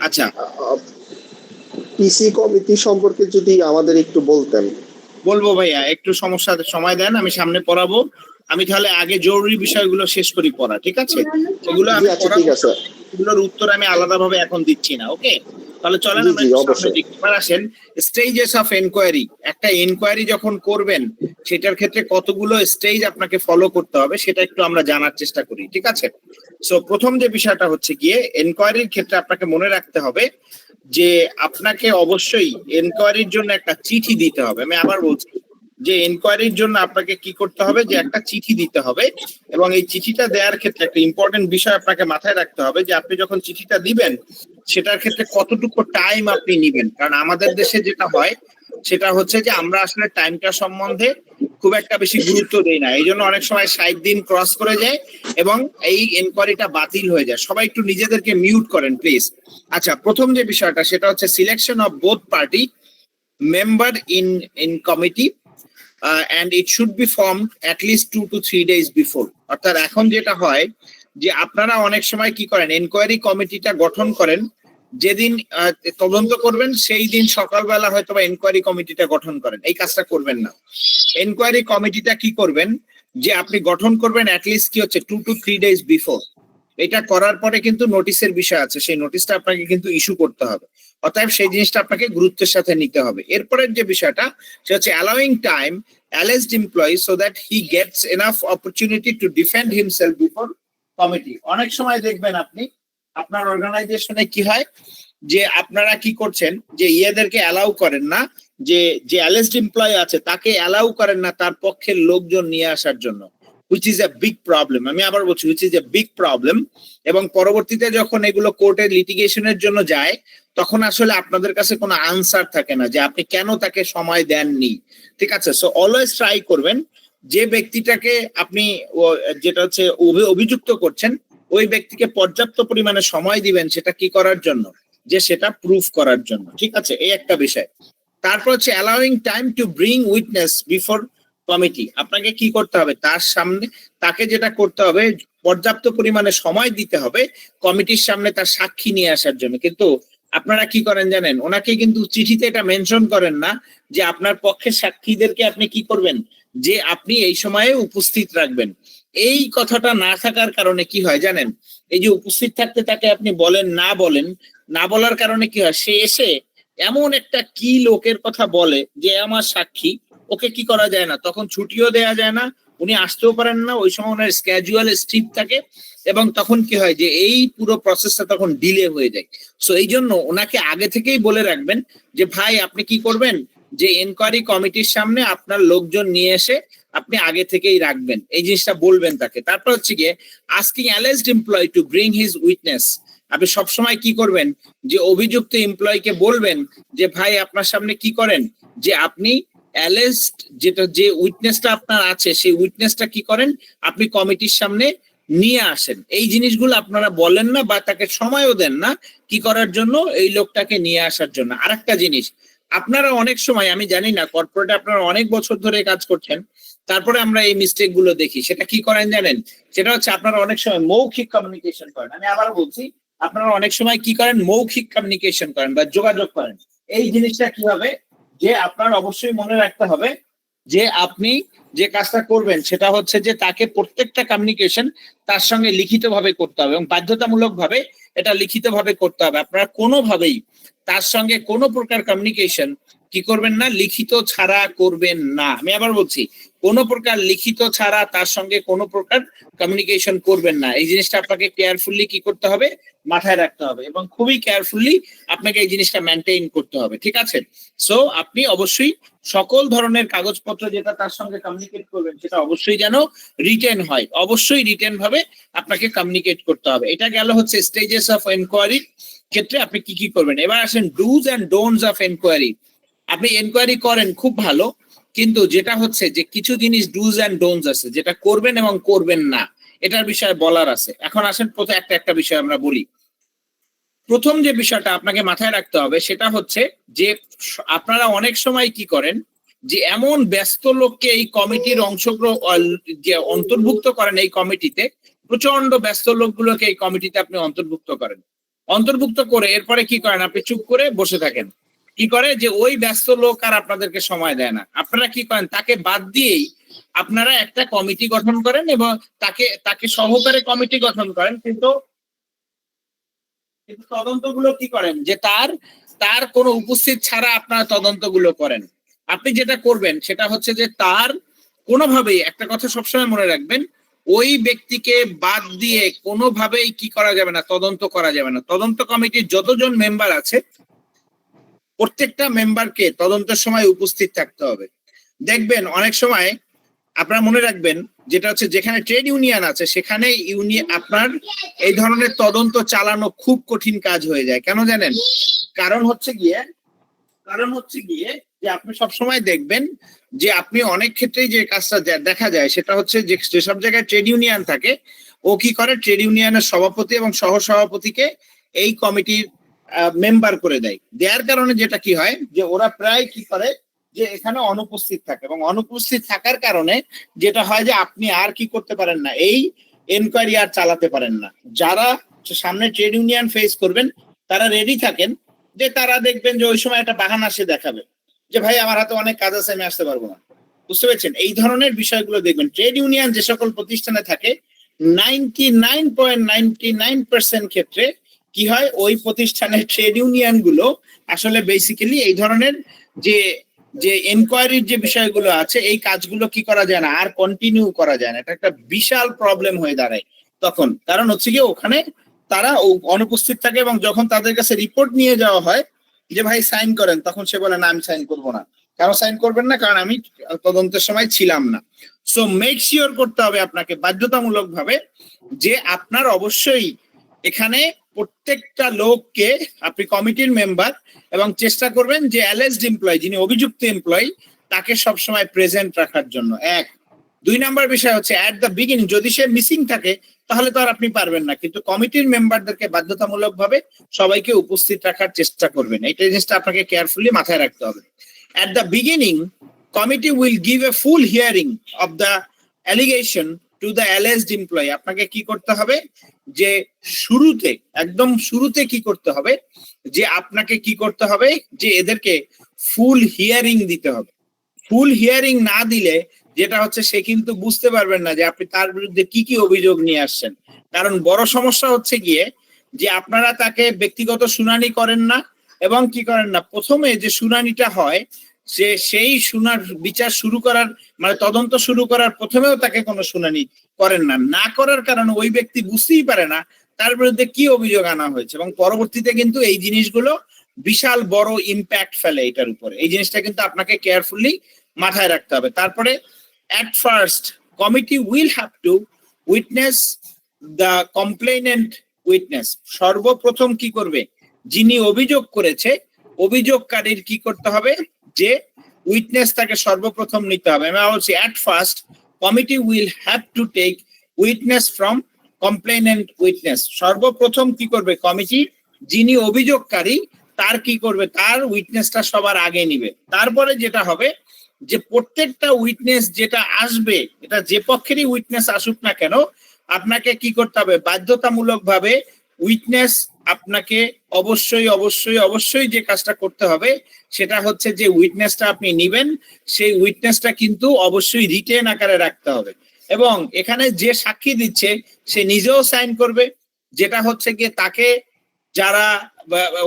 আচ্ছা, পিসি কমিটি সম্পর্কে যদি আমাদের একটু বলতেন। বলবো ভাইয়া, একটু সময় দেন, আমি সামনে পড়াবো। আমি তাহলে আগে জরুরি বিষয়গুলো শেষ করি পড়া, ঠিক আছে? সেগুলো আমি এগুলোর উত্তর আমি আলাদাভাবে এখন দিচ্ছি না। ওকে, তাহলে চলেন আমরা সামনে দিকে আসেন। Stages of enquiry. একটা এনকোয়ারি যখন করবেন সেটার ক্ষেত্রে কতগুলো স্টেজ আপনাকে ফলো করতে হবে সেটা একটু আমরা জানার চেষ্টা করি, ঠিক আছে? সো প্রথম যে বিষয়টা হচ্ছে গিয়ে এনকোয়ারির ক্ষেত্রে আপনাকে মনে রাখতে হবে যে আপনাকে অবশ্যই এনকোয়ারির জন্য একটা চিঠি দিতে হবে। আমি আবার বলছি যে এনকোয়ারির জন্য আপনাকে কি করতে হবে, যে একটা চিঠি দিতে হবে। এবং এই চিঠিটা দেওয়ার ক্ষেত্রে একটা ইম্পর্টেন্ট বিষয় আপনাকে মাথায় রাখতে হবে যে আপনি যখন চিঠিটা দিবেন সেটার ক্ষেত্রে কতটুকু টাইম আপনি নিবেন। কারণ আমাদের দেশে যেটা হয় সেটা হচ্ছে যে আমরা আসলে টাইমটা সম্বন্ধে খুব একটা বেশি গুরুত্ব দেই না, এই জন্য অনেক সময় 60 দিন ক্রস করে যায় এবং এই এনকোয়ারিটা বাতিল হয়ে যায়। সবাই একটু নিজেদেরকে মিউট করেন প্লিজ। আচ্ছা, প্রথম যে বিষয়টা সেটা হচ্ছে selection of both party member in committee and it should be formed at least 2 to 3 days before। অর্থাৎ এখন যেটা হয় যে আপনারা অনেক সময় কি করেন, এনকোয়ারি কমিটিটা গঠন করেন যেদিন তদন্ত করবেন সেই দিন সকালবেলা হয়তো বা এনকোয়ারি কমিটিটা গঠন করেন। এই কাজটা করবেন না। এনকোয়ারি কমিটিটা কি করবেন যে আপনি গঠন করবেন অ্যাটলিস্ট কি হচ্ছে 2 to 3 days বিফোর। এটা করার পরে কিন্তু নোটিশের বিষয় আছে, সেই নোটিশটা আপনাকে কিন্তু ইস্যু করতে হবে। অতএব সেই জিনিসটা আপনাকে গুরুত্বের সাথে নিতে হবে। এরপরের যে বিষয়টা সেটা হচ্ছে allowing time alleged employee so that he gets enough opportunity to defend himself before committee. অনেক সময় দেখবেন আপনি আপনার অর্গানাইজেশনে কি হয় যে আপনারা কি করছেন যে ইয়েদেরকে অ্যালাউ করেন না, যে alleged employee আছে তাকে অ্যালাউ করেন না তার পক্ষের লোকজন নিয়ে আসার জন্য, which is a big problem. আমি আবার বলছি which is a big problem। এবং পরবর্তীতে যখন এগুলো কোর্টে লিটিগেশনের জন্য যায় তখন আসলে আপনাদের কাছে কোনো আনসার থাকে না যে আপনি কেন তাকে সময় দেননি। ঠিক আছে, সো অলওয়েজ ট্রাই করবেন যে ব্যক্তিটাকে আপনি যেটা হচ্ছে অভিযুক্ত করছেন ওই ব্যক্তিকে পর্যাপ্ত পরিমাণে সময় দিবেন সেটা কি করার জন্য, যে সেটা প্রুফ করার জন্য। ঠিক আছে, এই একটা বিষয়। তারপর হচ্ছে allowing time to bring witness before committee. আপনাকে কি করতে হবে, তার সামনে তাকে যেটা করতে হবে পর্যাপ্ত পরিমাণে সময় দিতে হবে কমিটির সামনে তার সাক্ষী নিয়ে আসার জন্য। কিন্তু আপনারা কি করেন জানেন, ওনাকে কিন্তু চিঠিতে এটা মেনশন করেন না যে আপনার পক্ষের সাক্ষীদেরকে আপনি কি করবেন, যে আপনি এই সময়ে উপস্থিত রাখবেন। এই কথাটা না থাকার কারণে কি হয় জানেন, এই যে উপস্থিত থাকতে তাকে আপনি বলেন না বলার কারণে কি হয়, সে এসে এমন একটা কি লোকের কথা বলে যে আমার সাক্ষী, ওকে কি করা যায় না, তখন ছুটিও দেয়া যায় না, উনি আসতেও পারেন না, ওই সময় ওনার স্ক্যাজুয়াল স্ট্রিপ থাকে এবং তখন কি হয় যে এই পুরো প্রসেসটা তখন ডিলে হয়ে যায়। সো এই জন্য ওনাকে আগে থেকেই বলে রাখবেন যে ভাই আপনি কি করবেন, যে এনকোয়ারি কমিটির সামনে আপনার লোকজন নিয়ে এসে আপনি আগে থেকেই রাখবেন, এই জিনিসটা বলবেন তাকে। তারপর হচ্ছে গিয়ে asking alleged employee to bring his witness. আপনি সবসময় কি করবেন, যে অভিযুক্ত এমপ্লয়িকে বলবেন যে ভাই আপনার সামনে কি করেন, যে আপনি অ্যালেজড যে উইটনেসটা আপনার আছে সেই উইটনেসটা কি করেন আপনি কমিটির সামনে নিয়ে আসেন। এই জিনিসগুলো আপনারা বলেন না বা তাকে সময়ও দেন না কি করার জন্য, এই লোকটাকে নিয়ে আসার জন্য। আরেকটা জিনিস, আপনারা অনেক সময়, আমি জানি না কর্পোরেটে আপনারা অনেক বছর ধরে কাজ করছেন, তারপরে আমরা এই মিস্টেক গুলো দেখি। সেটা কি করেন জানেন, সেটা হচ্ছে আপনারা অনেক সময় মৌখিক কমিউনিকেশন করেন। আমি আবার বলছি, আপনারা অনেক সময় কি করেন, মৌখিক কমিউনিকেশন করেন বা যোগাযোগ করেন। এই জিনিসটা কি হবে, যে আপনার অবশ্যই মনে রাখতে হবে যে আপনি যে কাজটা করবেন সেটা হচ্ছে যে তাকে প্রত্যেকটা কমিউনিকেশন তার সঙ্গে লিখিতভাবে করতে হবে এবং বাধ্যতামূলক ভাবে এটা লিখিতভাবে করতে হবে। আপনারা কোনোভাবেই তার সঙ্গে কোনো প্রকার কমিউনিকেশন কি করবেন না, লিখিত ছাড়া করবেন না। আমি আবার বলছি, কোনো প্রকার লিখিত ছাড়া তার সঙ্গে কোনো প্রকার কমিউনিকেশন করবেন না। এই জিনিসটা আপনাকে কেয়ারফুলি কি করতে হবে, মাথায় রাখতে হবে এবং খুবই কেয়ারফুলি আপনাকে এই জিনিসটা মেনটেইন করতে হবে। ঠিক আছে, সো আপনি অবশ্যই সকল ধরনের কাগজপত্র যেটা তার সঙ্গে কমিউনিকেট করবেন সেটা অবশ্যই যেন রিটেন হয়, অবশ্যই রিটেন ভাবে আপনাকে কমিউনিকেট করতে হবে। এটা গেল হচ্ছে স্টেজেস অফ এনকোয়ারি ক্ষেত্রে আপনি কি কি করবেন। এবার আসেন dos and don'ts of enquiry. আপনি এনকোয়ারি করেন খুব ভালো, কিন্তু যেটা হচ্ছে যে কিছু জিনিস ডুজ এন্ড ডোন্টস আছে যেটা করবেন এবং করবেন না, এটার বিষয়ে বলার আছে। এখন আসেন প্রথমে একটা বিষয় আমরা বলি। প্রথম যে বিষয়টা আপনাকে মাথায় রাখতে হবে সেটা হচ্ছে যে আপনারা অনেক সময় কি করেন, যে এমন ব্যস্ত লোককে এই কমিটির যে অন্তর্ভুক্ত করেন এই কমিটিতে, প্রচন্ড ব্যস্ত লোকগুলোকে এই কমিটিতে আপনি অন্তর্ভুক্ত করেন। অন্তর্ভুক্ত করে এরপরে কি করেন, আপনি চুপ করে বসে থাকেন। কি করে, যে ওই ব্যস্ত লোক আর আপনাদেরকে সময় দেয় না। আপনারা কি করেন, তাকে বাদ দিয়েই আপনারা একটা কমিটি গঠন করেন এবং তাকে সহকারে কমিটি গঠন করেন, কিন্তু তদন্তগুলো কি করেন, যে তার কোনো উপস্থিত ছাড়া আপনারা তদন্তগুলো করেন। আপনি যেটা করবেন সেটা হচ্ছে যে তার কোনোভাবেই, একটা কথা সবসময় মনে রাখবেন, ওই ব্যক্তিকে বাদ দিয়ে কোনোভাবেই কি করা যাবে না, তদন্ত করা যাবে না। তদন্ত কমিটির যতজন মেম্বার আছে প্রত্যেকটা মেম্বারকে তদন্তের সময় উপস্থিত থাকতে হবে। দেখবেন অনেক সময় আপনারা মনে রাখবেন, যেটা হচ্ছে যেখানে ট্রেড ইউনিয়ন আছে সেখানে আপনার এই ধরনের তদন্ত চালানো খুব কঠিন কাজ হয়ে যায়। কেন জানেন, কারণ হচ্ছে গিয়ে যে আপনি সবসময় দেখবেন যে আপনি অনেক ক্ষেত্রেই যে কাজটা দেখা যায় সেটা হচ্ছে যে যেসব জায়গায় ট্রেড ইউনিয়ন থাকে ও কি করে, ট্রেড ইউনিয়নের সভাপতি এবং সহসভাপতিকে এই কমিটির মেম্বার করে দেওয়ার কারণে যেটা কি হয়, যে ওরা প্রায় কি করে, যে এখানে অনুপস্থিত থাকে এবং অনুপস্থিত থাকার কারণে যেটা হয় যে আপনি আর কি করতে পারেন না, এই এনকোয়ারি আর চালাতে পারেন না। যারা সামনে ট্রেড ইউনিয়ন ফেস করবেন তারা রেডি থাকেন, যে তারা দেখবেন যে ওই সময় একটা বাহানা সে দেখাবে যে ভাই আমার হাতে অনেক কাজ আছে, আমি আসতে পারবো না। বুঝতে পেরেছেন, এই ধরনের বিষয়গুলো দেখবেন। ট্রেড ইউনিয়ন যে সকল প্রতিষ্ঠানে থাকে 99.99% ক্ষেত্রে কি হয়, ওই প্রতিষ্ঠানের ট্রেড ইউনিয়ন গুলো আসলে বেসিক্যালি এই ধরনের যে যে এনকোয়ারির যে বিষয়গুলো আছে এই কাজগুলো কি করা যায় না, আর কন্টিনিউ করা যায় না। এটা একটা বিশাল প্রবলেম হয়ে দাঁড়ায় তখন, কারণ হচ্ছে কি ওখানে তারা অনুপস্থিত থাকে এবং যখন তাদের কাছে রিপোর্ট নিয়ে যাওয়া হয় যে ভাই সাইন করেন, তখন সে বলে না আমি সাইন করবো না। কেন সাইন করবেন না? কারণ আমি তদন্তের সময় ছিলাম না। সো মেক শিওর করতে হবে আপনাকে বাধ্যতামূলক ভাবে যে আপনার অবশ্যই এখানে প্রত্যেকটা লোককে, আপনি কমিটির মেম্বার, এবং চেষ্টা করবেন যে অ্যালেজড এমপ্লয়ি, যিনি অভিযুক্ত এমপ্লয়ি, তাকে সবসময় প্রেজেন্ট রাখার জন্য। 1 2 নাম্বার বিষয় হচ্ছে অ্যাট দ্য বিগিনিং যদি সে মিসিং থাকে তাহলে তো আর আপনি পারবেন না, কিন্তু কমিটির মেম্বারদেরকে বাধ্যতামূলক ভাবে সবাইকে উপস্থিত রাখার চেষ্টা করবেন। এইটা জিনিসটা আপনাকে কেয়ারফুলি মাথায় রাখতে হবে। At the beginning, committee will give a full hearing of the allegation to the alleged employee. আপনাকে কি করতে হবে যে শুরুতে, একদম শুরুতে কি করতে হবে যে আপনাকে কি করতে হবে যে এদেরকে ফুল হিয়ারিং দিতে হবে। ফুল হিয়ারিং না দিলে যেটা হচ্ছে সে কিন্তু বুঝতে পারবেন না যে আপনি তার বিরুদ্ধে কি কি অভিযোগ নিয়ে আসছেন। কারণ বড় সমস্যা হচ্ছে গিয়ে যে আপনারা তাকে ব্যক্তিগত শুনানি করেন না এবং কি করেন না, প্রথমে যে শুনানিটা হয় যে সেই বিচার শুরু করার মানে তদন্ত শুরু করার প্রথমেও তাকে কোনো শুনানি করেন না। না করার কারণে ওই ব্যক্তি বুঝতেই পারে না তার বিরুদ্ধে কি অভিযোগ আনা হয়েছে, এবং পরবর্তীতে কিন্তু এই জিনিসগুলো বিশাল বড় ইম্প্যাক্ট ফেলে এটার উপরে। এই জিনিসটা কিন্তু আপনাকে কেয়ারফুলি মাথায় রাখতে হবে। তারপরে at first committee will have to witness the complainant witness. সর্বপ্রথম কি করবে, যিনি অভিযোগ করেছে অভিযোগকারীর কি করতে হবে যে উইটনেস তাকে সর্বপ্রথম নিতে হবে। আমি বলছি at first committee will have to take witness from complainant witness. সর্বপ্রথম কি করবে কমিটি, যিনি অভিযোগকারী তার কি করবে, তার উইটনেসটা সবার আগে নিবে। তারপরে যেটা হবে যে প্রত্যেকটা উইটনেস যেটা আসবে, এটা যে পক্ষেরই উইটনেস আসুক না কেন, আপনাকে কি করতে হবে বাধ্যতামূলক ভাবে উইটনেস আপনাকে অবশ্যই অবশ্যই অবশ্যই যে কাজটা করতে হবে সেটা হচ্ছে যে উইটনেসটা আপনি নিবেন, সেই উইটনেসটা কিন্তু অবশ্যই রিটেন আকারে রাখতে হবে। এবং এখানে যে সাক্ষী দিচ্ছে সে নিজেও সাইন করবে, যেটা হচ্ছে গিয়ে তাকে যারা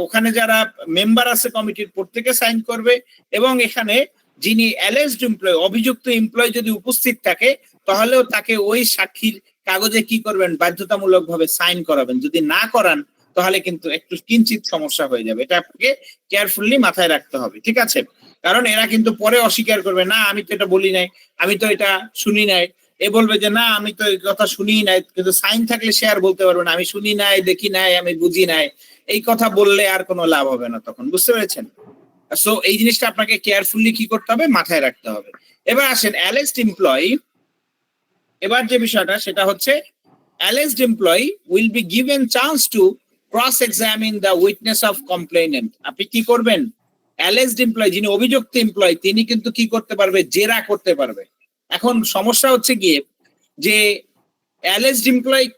ওখানে যারা মেম্বার আছে কমিটির প্রত্যেকে সাইন করবে। এবং এখানে যিনি অ্যালেজড এমপ্লয়ি, অভিযুক্ত এমপ্লয়ি যদি উপস্থিত থাকে তাহলেও তাকে ওই সাক্ষীর কাগজে কি করবেন বাধ্যতামূলক ভাবে সাইন করাবেন। যদি না করান তাহলে কিন্তু একটু কিঞ্চিত সমস্যা হয়ে যাবে। এটা আপনাকে কেয়ারফুলি মাথায় রাখতে হবে, ঠিক আছে? কারণ এরা কিন্তু পরে অস্বীকার করবে, না আমি তো এটা বলি নাই, আমি তো এটা শুনি নাই। এ বলবে যে না আমি তো এই কথা শুনি নাই, কিন্তু সাইন থাকলে সে আর বলতে পারবে না আমি শুনি নাই, দেখি নাই, আমি বুঝি নাই। এই কথা বললে আর কোনো লাভ হবে না তখন, বুঝতে পেরেছেন? সো এই জিনিসটা আপনাকে কেয়ারফুলি কি করতে হবে মাথায় রাখতে হবে। এবার আসেন অ্যালেজড এমপ্লয়ি। এবার যে বিষয়টা সেটা হচ্ছে alleged employee will be given chance to cross-examine the witness of complainant. আপনি কি করবেন, alleged employee যিনি অভিযুক্ত এমপ্লয়ি তিনি কিন্তু কি করতে পারবে, জেরা করতে পারবে। এখন সমস্যা হচ্ছে গিয়ে যে alleged employee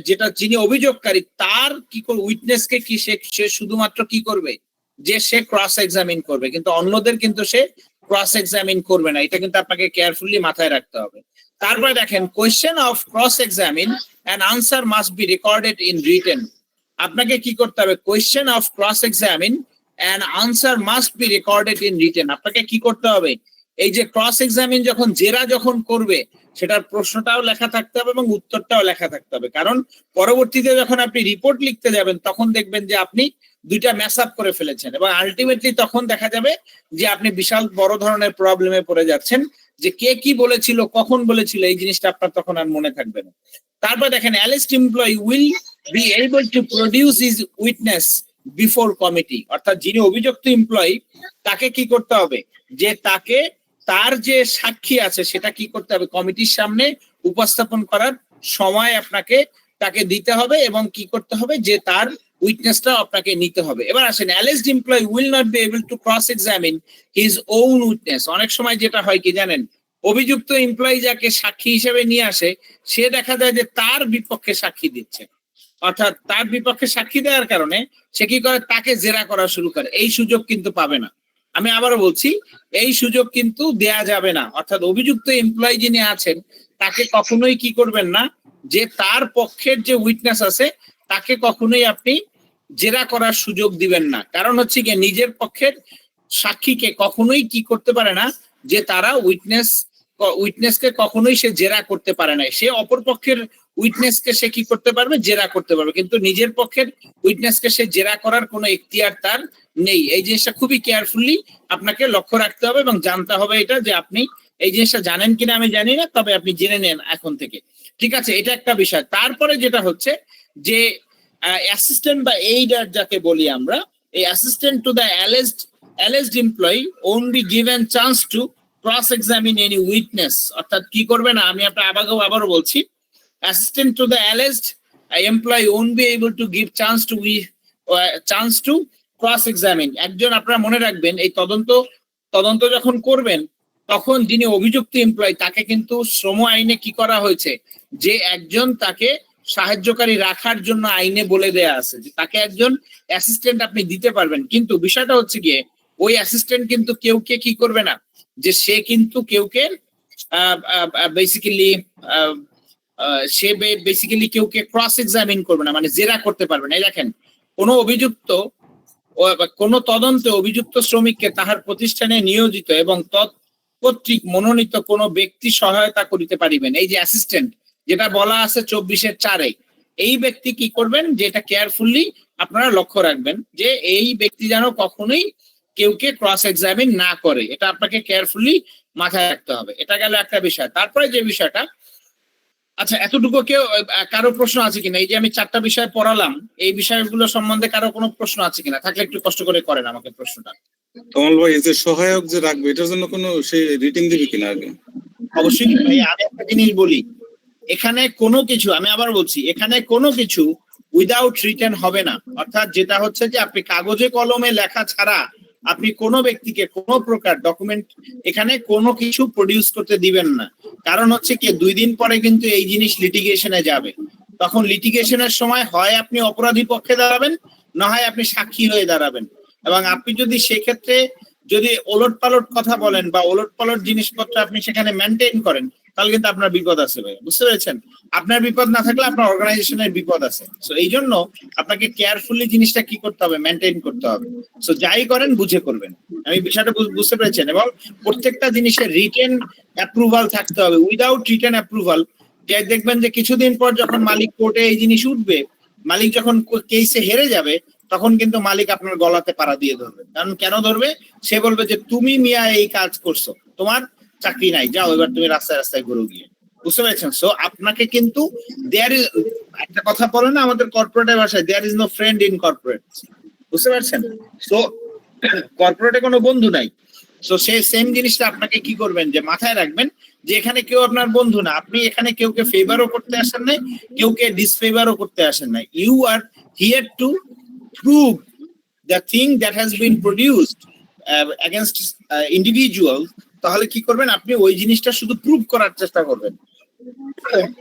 যেটা যিনি অভিযোগকারী তার কি উইটনেসকে কি সে শুধুমাত্র কি করবে যে সে ক্রস এক্সামিন করবে, কিন্তু অন্যদের কিন্তু সে ক্রস এক্সামিন করবে না। এটা কিন্তু আপনাকে কেয়ারফুলি মাথায় রাখতে হবে। তারপরে দেখেন question of cross examine and answer must be recorded in written. আপনাকে কি করতে হবে, question of cross examine and answer must be recorded in written. আপনাকে কি করতে হবে, এই যে ক্রস এক্সামিন যখন জেরা যখন করবে সেটার প্রশ্নটাও লেখা থাকতে হবে এবং উত্তরটাও লেখা থাকতে হবে। কারণ পরবর্তীতে যখন আপনি রিপোর্ট লিখতে যাবেন তখন দেখবেন যে আপনি দুইটা ম্যাচ আপ করে ফেলেছেন এবং আলটিমেটলি তখন দেখা যাবে যে আপনি বিশাল বড় ধরনের প্রবলেমে পড়ে যাচ্ছেন যে কে কি বলেছিল, কখন বলেছিল, এই জিনিসটা আপনার তখন আর মনে থাকবে না। তারপর দেখেন alleged employee will be able to produce his witness before committee. অর্থাৎ যিনি অভিযুক্ত এমপ্লয়ি তাকে কি করতে হবে যে তাকে তার যে সাক্ষী আছে সেটা কি করতে হবে কমিটির সামনে উপস্থাপন করার সময় আপনাকে তাকে দিতে হবে এবং কি করতে হবে যে তার উইটনেসটা আপনাকে নিতে হবে। এবার আসেন alleged employee will not be able to cross examine his own witness. অনেক সময় যেটা হয় কি জানেন, অভিযুক্ত এমপ্লয়ি যাকে সাক্ষী হিসেবে নিয়ে আসে সে দেখা যায় যে তার বিপক্ষে সাক্ষী দিচ্ছে, অর্থাৎ তার বিপক্ষে সাক্ষী দেওয়ার কারণে সে কি করে তাকে জেরা করা শুরু করে। এই সুযোগ কিন্তু পাবে না। আমি আবারও বলছি এই সুযোগ কিন্তু দেয়া যাবে না। অর্থাৎ অভিযুক্ত এমপ্লয়ি যিনি আছেন তাকে কখনোই কি করবেন না যে তার পক্ষের যে উইটনেস আছে তাকে কখনোই আপনি জেরা করার সুযোগ দিবেন না। কারণ হচ্ছে গিয়ে নিজের পক্ষের সাক্ষীকে কখনোই কি করতে পারে না, যে তারা উইটনেসকে কখনোই সে জেরা করতে পারে না। সে অপর পক্ষের উইটনেসকে সে কি করতে পারবে, জেরা করতে পারবে, কিন্তু নিজের পক্ষের উইটনেসকে সে জেরা করার কোনো এখতিয়ার তার নেই। এই জিনিসটা খুবই কেয়ারফুলি আপনাকে লক্ষ্য রাখতে হবে এবং জানতে হবে এটা, যে আপনি এই জিনিসটা জানেন কিনা আমি জানি না, তবে আপনি জেনে নেন এখন থেকে, ঠিক আছে? এটা একটা বিষয়। তারপরে যেটা হচ্ছে যে অ্যাসিস্ট্যান্ট বা এইডার যাকে বলি আমরা, এই assistant to the alleged employee only given chance to cross examine any witness, অর্থাৎ কি করবে না, আমি আবারও বলছি, assistant to the alleged employee won't be able to give chance to cross examine। একজন, আপনারা মনে রাখবেন, এই তদন্ত যখন করবেন তখন যিনি অভিযুক্ত এমপ্লয়ি তাকে কিন্তু শ্রম আইনে কি করা হয়েছে, যে একজন তাকে সাহায্যকারী রাখার জন্য আইনে বলে দেয়া আছে যে তাকে একজন অ্যাসিস্ট্যান্ট আপনি দিতে পারবেন। কিন্তু বিষয়টা হচ্ছে গিয়ে ওই অ্যাসিস্ট্যান্ট কিন্তু কেউকে কি করবে না, যে সে কিন্তু কেউকে বেসিক্যালি কেউকে ক্রস এক্সামিন করবে না, মানে জেরা করতে পারবে না। এই দেখেন, কোনো তদন্তে অভিযুক্ত শ্রমিককে তাহার প্রতিষ্ঠানে নিয়োজিত এবং তৎকর্তৃক মনোনীত কোনো ব্যক্তি সহায়তা করিতে পারিবেন। এই যে অ্যাসিস্ট্যান্ট যেটা বলা আছে 24-4-এ, এই ব্যক্তি কি করবেন, যে এটা কেয়ারফুলি আপনারা লক্ষ্য রাখবেন, যে এই ব্যক্তি যেন কখনোই কেউকে ক্রস এক্সামিন না করে, এটা আপনাকে কেয়ারফুলি মাথায় রাখতে হবে। এটা গেল একটা বিষয়। তারপরে যে বিষয়টা, আচ্ছা এতটুকু কারো প্রশ্ন আছে কিনা? এই যে আমি 4টা বিষয় পড়ালাম, এই বিষয়গুলো সম্বন্ধে কারো কোনো প্রশ্ন আছে কিনা? থাকলে একটু কষ্ট করে করেন আমাকে প্রশ্নটা। কমল ভাই, এই যে সহায়ক যে রাখবে, এটার জন্য কোনো সে রিটিং দিবে কিনা আগে? অবশ্যই ভাই, আমি একটা জিনিস বলি, এখানে কোনো কিছু, আমি আবার বলছি, এখানে কোনো কিছু উইদাউট রিটেন হবে না। অর্থাৎ যেটা হচ্ছে যে আপনি কাগজে কলমে লেখা ছাড়া আপনি কোনো ব্যক্তিকে কোনো প্রকার ডকুমেন্ট এখানে কোনো কিছু প্রডিউস করতে দিবেন না। কারণ হচ্ছে কি, 2 দিন পরে কিন্তু এই জিনিস লিটিগেশনে যাবে। তখন লিটিগেশনের সময় হয় আপনি অপরাধী পক্ষে দাঁড়াবেন, না হয় আপনি সাক্ষী হয়ে দাঁড়াবেন। এবং আপনি যদি সেক্ষেত্রে যদি ওলট পালট কথা বলেন বা ওলট পালট জিনিসপত্র আপনি সেখানে মেনটেন করেন, তাহলে কিন্তু আপনার বিপদ আছে ভাই, বুঝতে পেরেছেন? আপনার বিপদ না থাকলে আপনার অর্গানাইজেশনের বিপদ আছে। সো এই জন্য আপনাকে কেয়ারফুলি জিনিসটা কি করতে হবে, মেনটেন করতে হবে। সো যাই করেন বুঝে করবেন, আমি বিষয়টা বুঝতে পেরেছেন? এবং প্রত্যেকটা জিনিসের রিটেন অ্যাপ্রুভাল থাকতে হবে। উইদাউট রিটেন অ্যাপ্রুভাল দেখবেন যে কিছুদিন পর যখন মালিক কোর্টে এই জিনিস উঠবে, মালিক যখন কেসে হেরে যাবে, তখন কিন্তু মালিক আপনার গলাতে পাড়া দিয়ে ধরবে। কারণ কেন ধরবে? সে বলবে যে তুমি মিয়া এই কাজ করছো, তোমার চাকরি নাই, যাও এবার তুমি রাস্তায় রাস্তায় ঘুরো গিয়ে, বুঝতে পেরেছেন? সো আপনাকে কিন্তু একটা কথা বলে না আমাদের কর্পোরেটের ভাষায়, there is no friend in corporate, বুঝতে পারছেন? সো কর্পোরেটে কোনো বন্ধু নাই। সো সেই সেম জিনিসটা আপনাকে কি করবেন, যে মাথায় রাখবেন যে এখানে কেউ আপনার বন্ধু না। আপনি এখানে কেউকে ফেভারও করতে আসেন নাই, কেউকে ডিসফেভারও করতে আসেন নাই। You are here to prove the thing that has been produced against individual। তাহলে কি করবেন, আপনি ওই জিনিসটা শুধু প্রুভ করার চেষ্টা করবেন,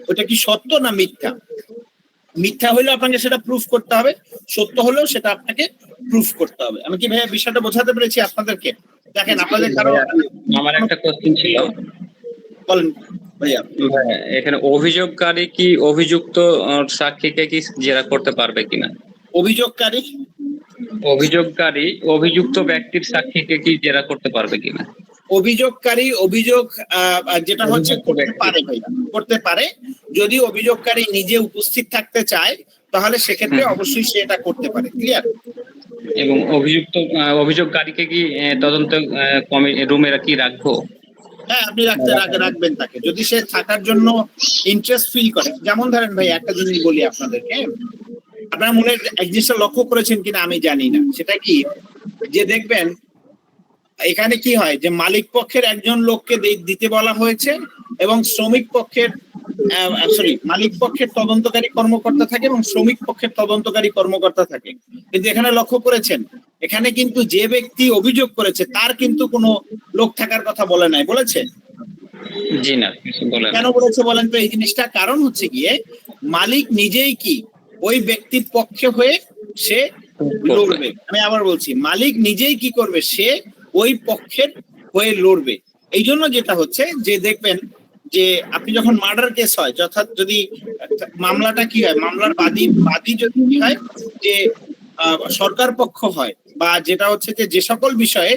ওটা কি সত্য না মিথ্যা। মিথ্যা হলেও আপনাকে সেটা প্রুফ করতে হবে, সত্য হলেও সেটা আপনাকে প্রুফ করতে হবে। আমি কি ভাইয়া বিষয়টা বোঝাতে পেরেছি আপনাদেরকে? দেখেন, আপনাদের কারো আমার একটা কোশ্চেন ছিল, বলেন ভাইয়া। এখানে অভিযোগকারী কি অভিযুক্ত সাক্ষীকে কি জেরা করতে পারবে কিনা? অভিযোগকারী অভিযুক্ত ব্যক্তির সাক্ষীকে কি জেরা করতে পারবে কিনা? অভিযোগকারী অভিযোগ যেটা হচ্ছে করতে পারে ভাইয়া, করতে পারে। যদি অভিযোগকারী নিজে উপস্থিত থাকতে চায় তাহলে সেক্ষেত্রে অবশ্যই সে এটা করতে পারে। ক্লিয়ার? এবং অভিযোগকারীকে কি তদন্ত রুমে কি রাখবো? হ্যাঁ, আপনি রাখবেন তাকে, যদি সে থাকার জন্য ইন্টারেস্ট ফিল করে। যেমন ধরেন ভাই, একটা জিনিস বলি আপনাদেরকে, আপনারা মনে এক জিনিসটা লক্ষ্য করেছেন কিনা আমি জানি না, সেটা কি, যে দেখবেন এখানে কি হয়, যে মালিক পক্ষের একজন লোককে দিতে বলা হয়েছে এবং শ্রমিক পক্ষের মালিক পক্ষের তদন্তকারী কর্মকর্তা থাকে এবং শ্রমিক পক্ষের তদন্তকারী কর্মকর্তা থাকে। কিন্তু এখানে লক্ষ্য করেছেন, এখানে কিন্তু যে ব্যক্তি অভিযোগ করেছে তার কিন্তু কোনো লোক থাকার কথা বলে নাই, বলেছে? জি না, কেন বলেছে বলেন তো এই জিনিসটা? কারণ হচ্ছে গিয়ে মালিক নিজেই কি ওই ব্যক্তির পক্ষে হয়ে সে লড়বে। আমি আবার বলছি, মালিক নিজেই কি করবে, সে ওই পক্ষের হয়ে লড়বে। এই জন্য যেটা হচ্ছে যে দেখবেন যে আপনি যখন মার্ডার কেস হয়, অর্থাৎ যদি মামলাটা কি হয়, মামলার বাদী যদি কি হয় যে সরকার পক্ষ হয়, বা যেটা হচ্ছে যে সকল বিষয়ে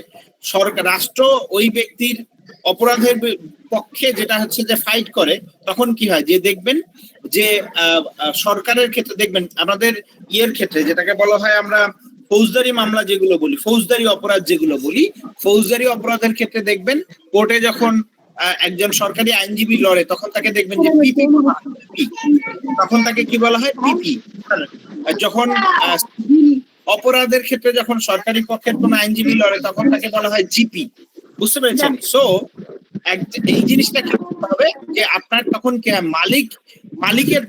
সরকার রাষ্ট্র ওই ব্যক্তির অপরাধের পক্ষে যেটা হচ্ছে যে ফাইট করে, তখন কি হয় যে দেখবেন যে সরকারের ক্ষেত্রে দেখবেন আমাদের ইয়ের ক্ষেত্রে যেটাকে বলা হয় আমরা ফৌজদারি মামলা যেগুলো বলি, ফৌজদারি অপরাধ যেগুলো বলি, ফৌজদারি অপরাধের ক্ষেত্রে দেখবেন কোর্টে যখন একজন সরকারি আইনজীবী লড়ে তখন তাকে দেখবেন যে পিপি, তখন তাকে কি বলা হয় পিপি। যখন অপরাধের ক্ষেত্রে যখন সরকারি পক্ষের কোন আইনজীবী লড়ে তখন তাকে বলা হয় জিপি। বুঝতে পেরেছেন? সো এই জিনিসটা কি করতে হবে যে আপনার তখন কি হয়,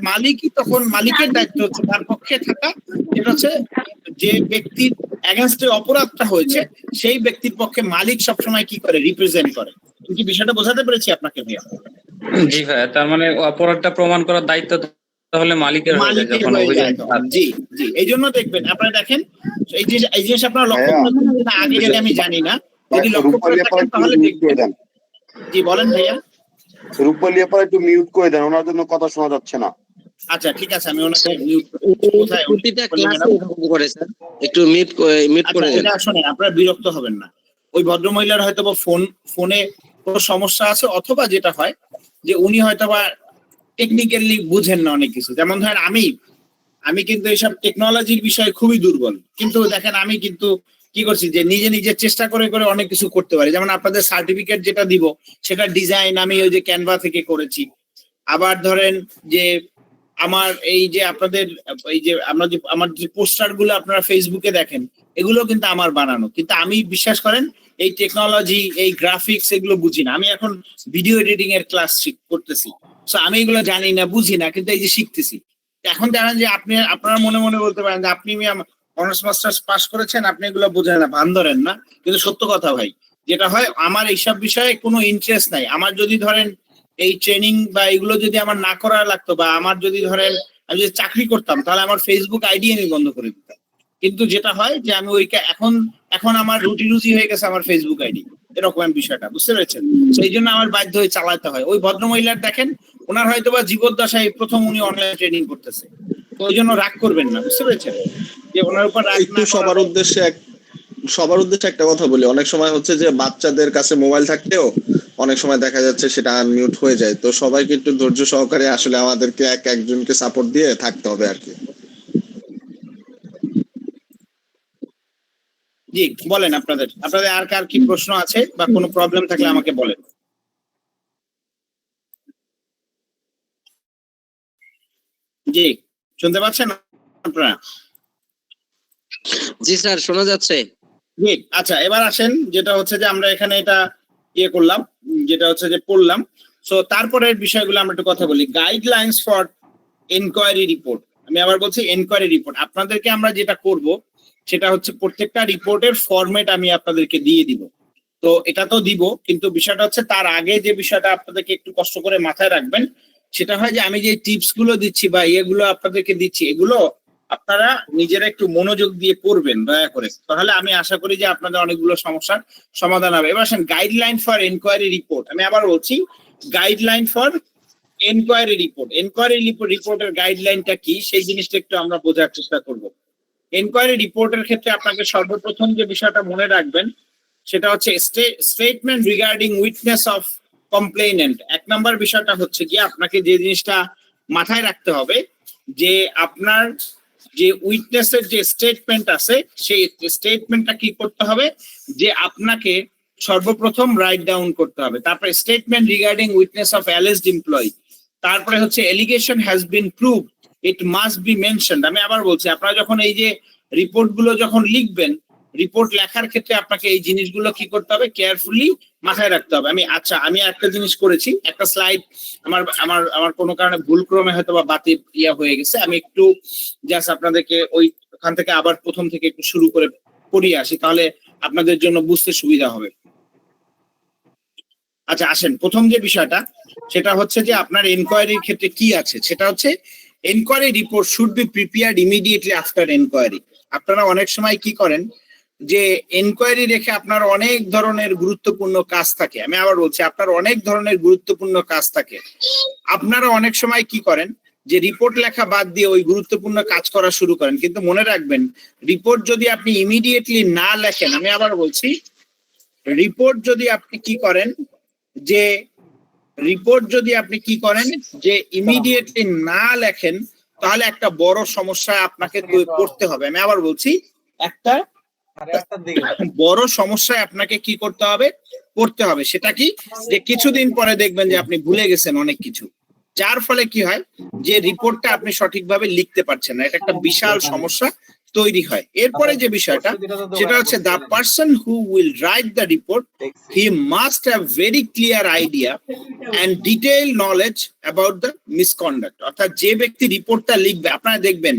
মালিকই তখন মালিকের দায়িত্ব হচ্ছে তার পক্ষে থাকা, এটা হচ্ছে যে ব্যক্তির এগেনস্টে অপরাধটা হয়েছে সেই ব্যক্তির পক্ষে মালিক সবসময় কি করে, রিপ্রেজেন্ট করে। কি বিষয়টা বোঝাতে পেরেছি আপনাকে ভাইয়া? জি ভাইয়া, তার মানে অপরাধটা প্রমাণ করার দায়িত্ব তাহলে মালিকের হয়ে যায় যখন অভিযোগ। জি জি, এই জন্য দেখবেন আপনারা দেখেন এই জিনিস আপনারা লক্ষ্য করেছেন কিনা আগে গেলে আমি জানি না, যদি লক্ষ্য করে থাকেন তাহলে দেখবেন। জি বলেন ভাইয়া। রূপালী আপা একটু মিউট করে দেন, ওনার জন্য কথা শোনা যাচ্ছে না। আচ্ছা ঠিক আছে, আমি ওনাকে মিউট কোথায় প্রতিটা ক্লাসে এরকম করে স্যার, একটু মিউট করে দেন। এটা শুনেন, আপনারা বিরক্ত হবেন না। ওই ভদ্রমহিলার হয়তো বা ফোনে কোনো সমস্যা আছে, অথবা যেটা হয় যে উনি হয়তো বা টেকনিক্যালি বুঝেন না অনেক কিছু। যেমন ধরেন আমি কিন্তু এইসব টেকনোলজির বিষয়ে খুবই দুর্বল, কিন্তু দেখেন আমি কিন্তু কি করছি যে নিজে চেষ্টা করে অনেক কিছু করতে পারি। যেমন আপনাদের সার্টিফিকেট যেটা দিব সেটা ডিজাইন আমি ওই যে ক্যানভা থেকে করেছি। আবার ধরেন যে আমার এই যে আপনাদের এই যে আমার যে পোস্টার গুলো আপনারা ফেসবুকে দেখেন, এগুলো কিন্তু আমার বানানো। কিন্তু আমি বিশ্বাস করেন এই টেকনোলজি, এই গ্রাফিক্স এগুলো বুঝি না। আমি এখন ভিডিও এডিটিং এর ক্লাস করতেছি, সো আমি এগুলো জানি না, বুঝি না, কিন্তু এই যে শিখতেছি। এখন দেখেন যে আপনারা মনে বলতে পারেন যে আপনি অনার্স মাস্টার্স পাস করেছেন, আপনি এগুলো বোঝেন না, ভান ধরেন না, কিন্তু সত্য কথা ভাই, যেটা হয় আমার এইসব বিষয়ে কোনো ইন্টারেস্ট নাই। আমার যদি ধরেন এই ট্রেনিং বা এগুলো যদি আমার না করা লাগতো, বা আমার যদি ধরেন আমি যদি চাকরি করতাম, তাহলে আমার ফেসবুক আইডি আমি বন্ধ করে দিতাম। কিন্তু যেটা হয় যে আমি এখন আমার রুজি হয়ে গেছে আমার ফেসবুক আইডি, এরকম বিষয়টা, বুঝতে পেরেছেন? সেই জন্য আমার বাধ্য হয়ে চালাতে হয়। ওই ভদ্রমহিলার দেখেন ওনার হয়তো বা জীবদ্দশায় প্রথম উনি অনলাইন ট্রেনিং করতেছে, তো ওই জন্য রাগ করবেন না, বুঝতে পেরেছেন? যে ওনার উপর রাগ একটু সবার উদ্দেশ্যে একটা কথা বলি। অনেক সময় হচ্ছে যে বাচ্চাদের কাছে মোবাইল থাকতেও অনেক সময় দেখা যাচ্ছে সেটা আনমিউট হয়ে যায়। তো সবাইকে একটু ধৈর্য সহকারে আসলে আমাদেরকে একজনকে সাপোর্ট দিয়ে থাকতে হবে আর কি। জি বলেন, আপনাদের আর কার কি প্রশ্ন আছে বা কোনো প্রবলেম থাকলে আমাকে বলেন। জি শুনতে পাচ্ছেন আপনারা? জি স্যার, শোনা যাচ্ছে। জি আচ্ছা, এবার আসেন যেটা হচ্ছে যে আমরা এখানে এটা ইয়ে করলাম, যেটা হচ্ছে যে পড়লাম। সো তারপরের বিষয়গুলো আমরা একটু কথা বলি। Guidelines for enquiry report. আমি আবার বলছি এনকোয়ারি রিপোর্ট আপনাদেরকে আমরা যেটা করব সেটা হচ্ছে প্রত্যেকটা রিপোর্টের ফরম্যাট আমি আপনাদেরকে দিয়ে দিব। তো এটা তো দিব, কিন্তু বিষয়টা হচ্ছে তার আগে যে বিষয়টা আপনাদেরকে একটু কষ্ট করে মাথায় রাখবেন সেটা হয় যে আমি যে টিপস গুলো দিচ্ছি বা এগুলো আপনাদেরকে দিচ্ছি, এগুলো আপনারা নিজেরা একটু মনোযোগ দিয়ে পড়বেন দয়া করে, তাহলে আমি আশা করি যে আপনাদের অনেকগুলো সমস্যার সমাধান হবে। এবার আসেন গাইডলাইন ফর এনকোয়ারি রিপোর্ট। আমি আবার বলছি guideline for enquiry report. Enquiry রিপোর্টের গাইডলাইনটা কি সেই জিনিসটা একটু আমরা বোঝার চেষ্টা করব। এনকোয়ারি রিপোর্টের ক্ষেত্রে আপনাকে সর্বপ্রথম যে বিষয়টা মনে রাখবেন সেটা হচ্ছে স্টেটমেন্ট রিগার্ডিং উইটনেস অফ কমপ্লেইনেন্ট। এক নাম্বার বিষয়টা হচ্ছে কি আপনাকে যে জিনিসটা মাথায় রাখতে হবে যে আপনার যে উইটনেসের যে স্টেটমেন্ট আছে সেই স্টেটমেন্টটা কি করতে হবে যে আপনাকে সর্বপ্রথম রাইট ডাউন করতে হবে। তারপরে statement regarding witness of alleged employee. তারপরে হচ্ছে allegation has been proved, it must be mentioned. আমি আবার বলছি, আপনারা যখন এই যে রিপোর্ট গুলো যখন লিখবেন, রিপোর্ট লেখার ক্ষেত্রে আপনাকে এই জিনিসগুলো কি করতে হবে, কেয়ারফুলি মাথায় রাখতে হবে। আমি একটা জিনিস করেছি, একটা স্লাইড আমার কোনো কারণে ভুলক্রমে হয়তো বা বাতিল হয়ে গেছে। আমি একটু জাস্ট আপনাদেরকে ওইখান থেকে আবার প্রথম থেকে একটু শুরু করে পড়িয়ে আসি, তাহলে আপনাদের জন্য বুঝতে সুবিধা হবে। আচ্ছা আসেন, প্রথম যে বিষয়টা সেটা হচ্ছে যে আপনার এনকোয়ারির ক্ষেত্রে কি আছে, সেটা হচ্ছে enquiry report should be prepared immediately after enquiry. আপনারা অনেক সময় কি করেন যে এনকোয়ারি রেখে আপনার অনেক ধরনের গুরুত্বপূর্ণ কাজ থাকে। আমি আবার বলছি, আপনার অনেক ধরনের গুরুত্বপূর্ণ কাজ থাকে। আপনারা অনেক সময় কি করেন যে রিপোর্ট লেখা বাদ দিয়ে ওই গুরুত্বপূর্ণ কাজ করা শুরু করেন, কিন্তু মনে রাখবেন রিপোর্ট যদি আপনি ইমিডিয়েটলি না লেখেন, আমি আবার বলছি রিপোর্ট যদি আপনি কি করেন যে ইমিডিয়েটলি না লেখেন, তাহলে একটা বড় সমস্যায় আপনাকে পড়তে হবে। আমি আবার বলছি একটা বড় সমস্যায় আপনাকে কি করতে হবে, পড়তে হবে। সেটা কি, যে কিছুদিন পরে দেখবেন যে আপনি ভুলে গেছেন অনেক কিছু, যার ফলে কি হয় যে রিপোর্টটা আপনি সঠিকভাবে লিখতে পারছেন না। এটা একটা বিশাল সমস্যা তৈরি হয়। এরপরে যে বিষয়টা সেটা হচ্ছে the person who will write the report he must have very clear idea and detail knowledge about the misconduct. অর্থাৎ যে ব্যক্তি রিপোর্টটা লিখবে, আপনারা দেখবেন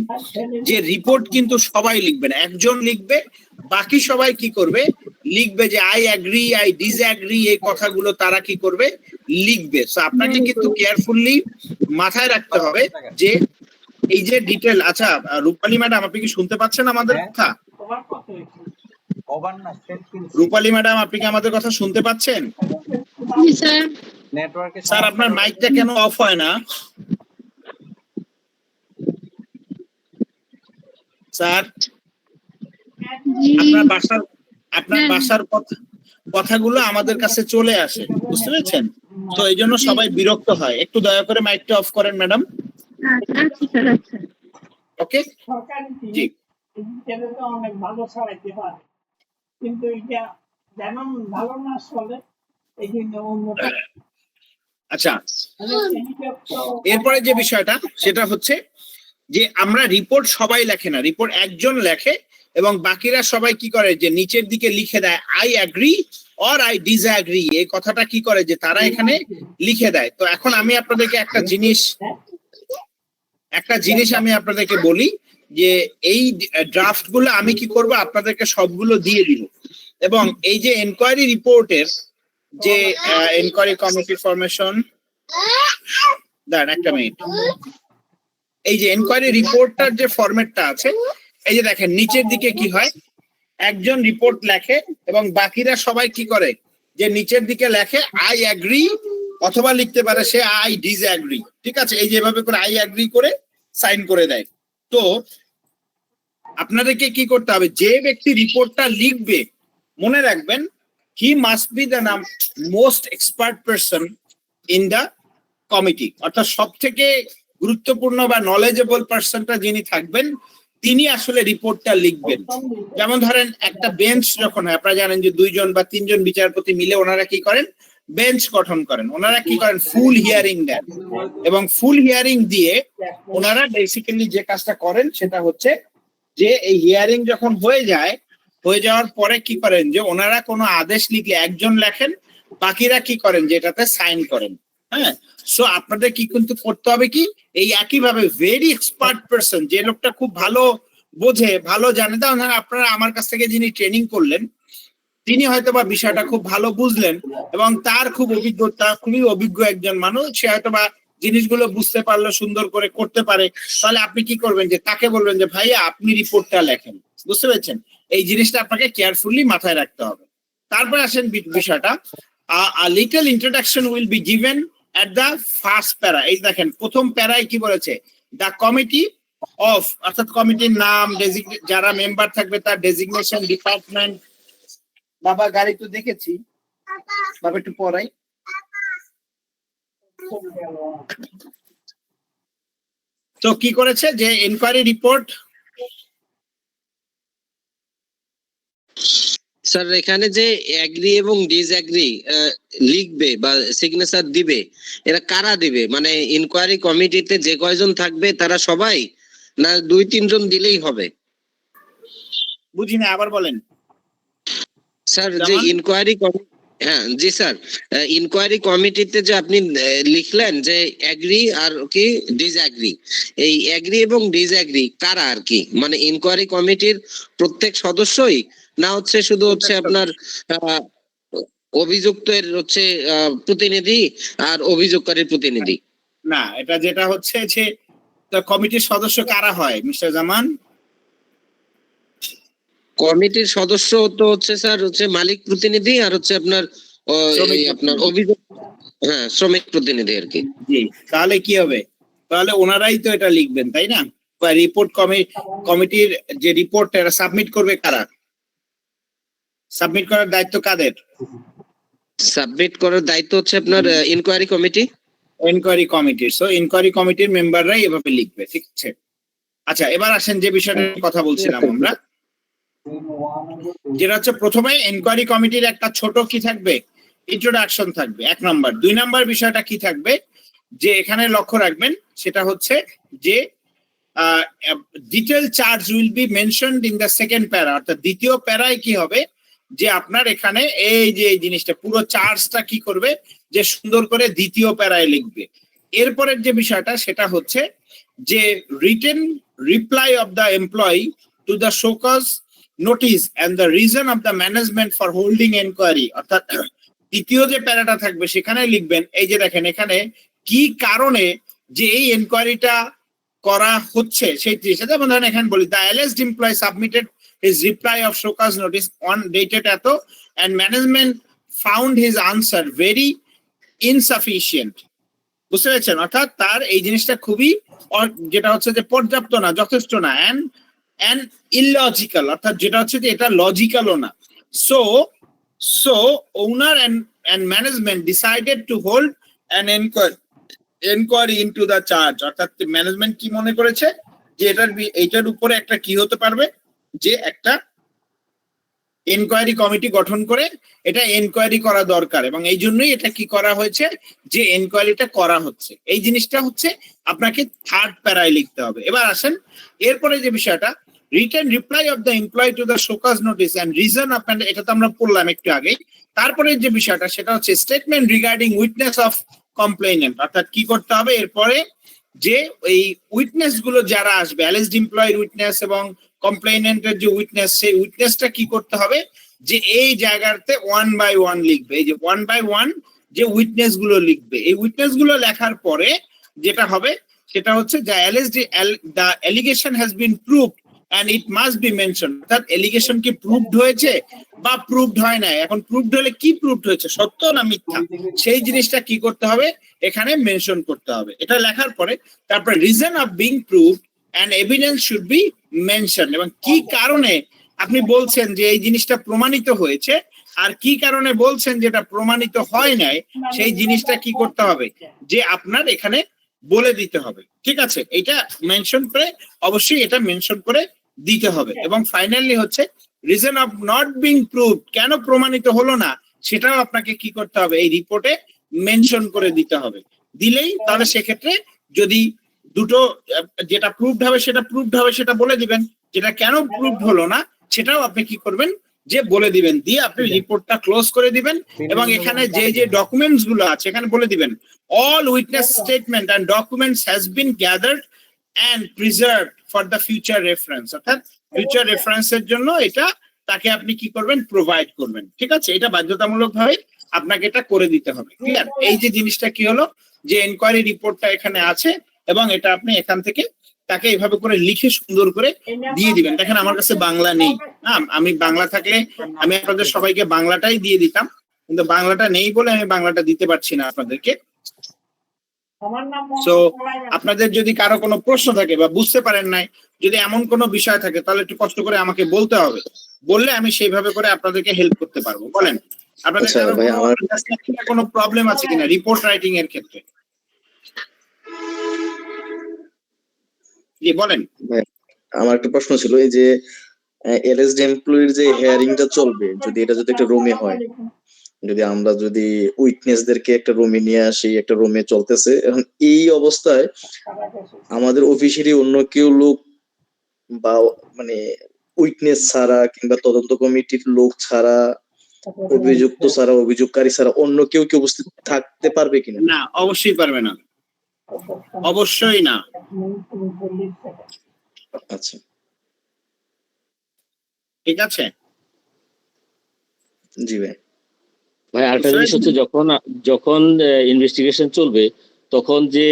যে রিপোর্ট কিন্তু সবাই লিখবেন, একজন লিখবে, বাকি সবাই কি করবে, লিখবে যে আই অ্যাগ্রি, আই ডিসঅ্যাগ্রি, এই কথাগুলো তারা কি করবে, লিখবে। সো আপনাকে কিন্তু কেয়ারফুলি মাথায় রাখতে হবে যে এই যে ডিটেল। আচ্ছা রূপালী ম্যাডাম, আপনি কি শুনতে পাচ্ছেন আমাদের কথা? রূপালী ম্যাডাম, আপনি কি আমাদের কথা শুনতে পাচ্ছেন? স্যার আপনার মাইকটা কেন অফ হয় না? স্যার আপনার বাসার কথাগুলো আমাদের কাছে চলে আসে, বুঝতে পেরেছেন? তো এই জন্য সবাই বিরক্ত হয়। একটু দয়া করে মাইকটা অফ করেন ম্যাডাম। ওকে, জি। অনেক ভালো ছড়াইতে পারে, কিন্তু এটা যেমন ভালো না চলে এই জন্য উন্নত। আচ্ছা, এরপরে যে বিষয়টা সেটা হচ্ছে যে আমরা রিপোর্ট সবাই লেখে না, রিপোর্ট একজন লেখে এবং বাকিরা সবাই কি করে যে নিচের দিকে লিখে দেয় I agree or I disagree, এই কথাটা কি করে যে তারা এখানে লিখে দেয়। তো এখন আমি আপনাদেরকে একটা জিনিস আমি আপনাদেরকে বলি যে এই ড্রাফট গুলো আমি কি করব, আপনাদেরকে সবগুলো দিয়ে দিব। এবং এই যে এনকোয়ারি রিপোর্টের যে এনকোয়ারি কমিটি ফরমেশন, দাঁড়ান একটা মিনিট, এই যে এনকোয়ারি রিপোর্টটার যে ফরম্যাটটা আছে, এই যে দেখেন নিচের দিকে কি হয়, একজন রিপোর্ট লেখে এবং বাকিরা সবাই কি করে যে নিচের দিকে লেখে আই অ্যাগ্রি, অথবা লিখতে পারে সে আই ডিসঅ্যাগ্রি। ঠিক আছে, এই যেভাবে করে আই অ্যাগ্রি করে সাইন করে দেয়। তো আপনাদেরকে কি করতে হবে, যে ব্যক্তি রিপোর্টটা লিখবে মনে রাখবেন he must be the most expert person in the committee. অর্থাৎ সব থেকে গুরুত্বপূর্ণ বা নলেজেবল পারসনটা যিনি থাকবেন তিনি আসলে রিপোর্টটা লিখবেন। যেমন ধরেন একটা বেঞ্চ যখন হয়, আপনারা জানেন যে 2 জন বা 3 জন বিচারপতি মিলে ওনারা কি করেন, বেঞ্চ গঠন করেন। ওনারা কি করেন, ফুল হিয়ারিং দেন এবং ফুল হিয়ারিং দিয়ে ওনারা বেসিক্যালি যে কাজটা করেন সেটা হচ্ছে যে এই হিয়ারিং যখন হয়ে যাওয়ার পরে কি করেন যে ওনারা কোনো আদেশ লিখলে একজন লেখেন, বাকিরা কি করেন যে এটাতে সাইন করেন। হ্যাঁ, সো আপনাদের কি কিন্তু করতে হবে কি, এই একইভাবে ভেরি এক্সপার্ট পারসন, যে লোকটা খুব ভালো বোঝে, ভালো জানে, তাও আপনারা আমার কাছ থেকে যিনি ট্রেনিং করলেন তিনি হয়তো বা বিষয়টা খুব ভালো বুঝলেন এবং তার খুবই অভিজ্ঞ একজন মানুষ, সে হয়তো বা জিনিসগুলো বুঝতে পারলো, সুন্দর করে করতে পারে। তাহলে আপনি কি করবেন যে তাকে বলবেন যে ভাইয়া আপনি রিপোর্টটা লেখেন। বুঝতে পেরেছেন? এই জিনিসটা আপনাকে কেয়ারফুলি মাথায় রাখতে হবে। তারপরে আসেন বিষয়টা, a little introduction will be given at the first para. এই দেখেন প্রথম প্যারায় কি বলেছে, the committee of, অর্থাৎ কমিটির নাম, যারা মেম্বার থাকবে তার ডেজিগনেশন, ডিপার্টমেন্ট। বাবা গাড়ি তো দেখেছি, বাবা একটু পড়াই। তো কি করেছে যে ইনকোয়ারি রিপোর্ট, স্যার এখানে যে অ্যাগ্রি এবং ডিসঅ্যাগ্রি লিখবে বা সিগনেচার দিবে, এরা কারা দিবে? মানে ইনকোয়ারি কমিটিতে যে কয়জন থাকবে তারা সবাই, না 2-3 জন দিলেই হবে? বুঝি না, আবার বলেন। স্যার যে ইনকোয়ারি, হ্যাঁ জি স্যার, ইনকোয়ারি কমিটিতে যে আপনি লিখলেন যে অ্যাগ্রি আর কি ডিসঅ্যাগ্রি, এই অ্যাগ্রি এবং ডিসঅ্যাগ্রি কারা আর কি? মানে ইনকোয়ারি কমিটির প্রত্যেক সদস্যই, না হচ্ছে শুধু হচ্ছে আপনার অভিযুক্তের হচ্ছে প্রতিনিধি আর অভিযোগকারীর প্রতিনিধি? না, এটা যেটা হচ্ছে যে কমিটির সদস্য কারা হয় মিস্টার জামান? কমিটির সদস্য তো হচ্ছে স্যার হচ্ছে মালিক প্রতিনিধি আর হচ্ছে আপনার শ্রমিক আপনার অভিযোগ, হ্যাঁ শ্রমিক প্রতিনিধি আর কি। জি, তাহলে কি হবে? তাহলে ওনারাই তো এটা লিখবেন, তাই না? রিপোর্ট কমিটির যে রিপোর্ট এটা সাবমিট করবে কারা? সাবমিট করার দায়িত্ব কাদের? সাবমিট করার দায়িত্ব হচ্ছে আপনার ইনকোয়ারি কমিটি। এনকোয়ারি কমিটির। সো এনকোয়ারি কমিটির মেম্বাররাই এভাবে লিখবে, ঠিক আছে? আচ্ছা, এবার আসেন যে বিষয়টা নিয়ে কথা বলছিলাম আমরা, যেটা হচ্ছে প্রথমে এনকোয়ারি কমিটির একটা ছোট কি থাকবে, ইন্ট্রোডাকশন থাকবে 1 নম্বর। 2 নম্বর বিষয়টা কি থাকবে, যে এখানে লক্ষ্য রাখবেন সেটা হচ্ছে যে detail charge will be mentioned in the second প্যারা, অর্থাৎ দ্বিতীয় প্যারায় কি হবে যে আপনার এখানে এই যে এই জিনিসটা পুরো চার্জটা কি করবে যে সুন্দর করে দ্বিতীয় প্যারায় লিখবে। এরপরের যে বিষয়টা সেটা হচ্ছে যে written reply of the employee to the show cause notice and the reason of the management for holding enquiry, অর্থাৎ দ্বিতীয় যে প্যারাটা থাকবে সেখানে লিখবেন এই যে দেখেন এখানে কি কারণে যে এই এনকোয়ারিটা করা হচ্ছে সেই জিনিসটা। যেমন ধরেন এখানে বলি the alleged employee submitted his reply of show cause notice on dated এত and management found his answer very insufficient, বুঝতে পেরেছেন? অর্থাৎ তার এই জিনিসটা খুবই যেটা হচ্ছে যে পর্যাপ্ত না, যথেষ্ট না, and illogical, অর্থাৎ যেটা হচ্ছে যে এটা লজিক্যালও না। so owner and management decided to hold an inquiry into the charge, অর্থাৎ ম্যানেজমেন্ট কি মনে করেছে যে এটার উপরে একটা কি হতে পারবে, যে একটা এনকোয়ারি কমিটি গঠন করে এটা এনকোয়ারি করা দরকার, এবং এই জন্যই এটা কি করা হয়েছে যে এনকোয়ারিটা করা হচ্ছে। এই জিনিসটা হচ্ছে আপনাকে থার্ড প্যারায় লিখতে হবে। এবার আসেন এরপরে যে বিষয়টা, written reply of the employee to the show cause notice and reason of, এটা তো আমরা পড়লাম একটু আগে। তারপরে যে বিষয়টা সেটা হচ্ছে স্টেটমেন্ট রিগার্ডিং উইটনেস অফ কমপ্লেইনেন্ট, অর্থাৎ কি করতে হবে এরপরে যে এই উইটনেস গুলো যারা আসবে, অ্যালেজড এমপ্লয়ির উইটনেস এবং কমপ্লেইনেন্টের যে উইটনেস, সেই উইটনেসটা কি করতে হবে যে এই জায়গাতে 1 by 1 লিখবে। এই যে 1 by 1 যে উইটনেস গুলো লিখবে, এই উইটনেস গুলো লেখার পরে যেটা হবে সেটা হচ্ছে the allegation has been proved and it must be mentioned, অর্থাৎ এলিগেশন কি প্রুভড হয়েছে বা প্রুভড হয় না। এখন প্রুভড হলে কি প্রুভড হয়েছে, সত্য না মিথ্যা, সেই জিনিসটা কি করতে হবে এখানে মেনশন করতে হবে। এটা লেখার পরে তারপর reason of being proved and evidence should be mentioned, এবং কি কারণে আপনি বলছেন যে এই জিনিসটা প্রমাণিত হয়েছে আর কি কারণে বলছেন যেটা প্রমাণিত হয় নাই, সেই জিনিসটা কি করতে হবে যে আপনার এখানে বলে দিতে হবে, ঠিক আছে? এটা মেনশন করে অবশ্যই এটা মেনশন করে দিতে হবে। এবং ফাইনালি হচ্ছে reason of not being proved, কেন প্রমাণিত হলো না সেটাও আপনাকে কি করতে হবে এই রিপোর্টে মেনশন করে দিতে হবে। দিলেই তাহলে সেক্ষেত্রে যদি দুটো যেটা প্রুভড হবে সেটা বলে দিবেন, যেটা কেন প্রুভড হলো না সেটাও আপনি কি করবেন যে বলে দিবেন, দিয়ে আপনি রিপোর্টটা ক্লোজ করে দিবেন। এবং এখানে যে যে ডকুমেন্টস গুলো আছে এখানে বলে দিবেন all witness statement and documents has been gathered and preserved for the future reference, অর্থাৎ ফিউচার রেফারেন্সের জন্য এটা তাকে আপনি কি করবেন প্রোভাইড করবেন, ঠিক আছে? এটা বাধ্যতামূলক ভাবে আপনাকে এটা করে দিতে হবে, ক্লিয়ার? এই যে জিনিসটা কি হলো যে এনকোয়ারি রিপোর্টটা এখানে আছে এবং এটা আপনি এখান থেকে তাকে এইভাবে করে লিখে সুন্দর করে দিয়ে দিবেন। দেখেন আমার কাছে বাংলা নেই, হ্যাঁ, আমি বাংলা থাকলে আমি আপনাদের সবাইকে বাংলাটাই দিয়ে দিতাম, কিন্তু বাংলাটা নেই বলে আমি বাংলাটা দিতে পারছি না আপনাদেরকে। সো আপনাদের যদি কারো কোনো প্রশ্ন থাকে বা বুঝতে পারেন নাই, যদি এমন কোনো বিষয় থাকে তাহলে একটু কষ্ট করে আমাকে বলতে হবে, বললে আমি সেইভাবে করে আপনাদেরকে হেল্প করতে পারবো। বলেন আপনাদের কোনো প্রবলেম আছে কিনা রিপোর্ট রাইটিং এর ক্ষেত্রে? জি বলেন। আমার একটা প্রশ্ন ছিল, এই যে এলএসডি এমপ্লয়ির যে হিয়ারিংটা চলবে, যদি এটা যদি একটা রুমে হয়, যদি আমরা যদি উইটনেসদেরকে একটা রুমে নিয়ে আসি, একটা রুমে চলতেছে, এখন এই অবস্থায় আমাদের অফিসেরই অন্য কেউ লোক বা মানে উইটনেস ছাড়া কিংবা তদন্ত কমিটির লোক ছাড়া, অভিযুক্ত ছাড়া, অভিযোগকারী ছাড়া অন্য কেউ কি উপস্থিত থাকতে পারবে কিনা? না, অবশ্যই পারবে না, অবশ্যই না। আচ্ছা, ঠিক আছে। জি ভাই। ভাই আরেকটা জিনিস হচ্ছে, যখন ইনভেস্টিগেশন চলবে তখন যে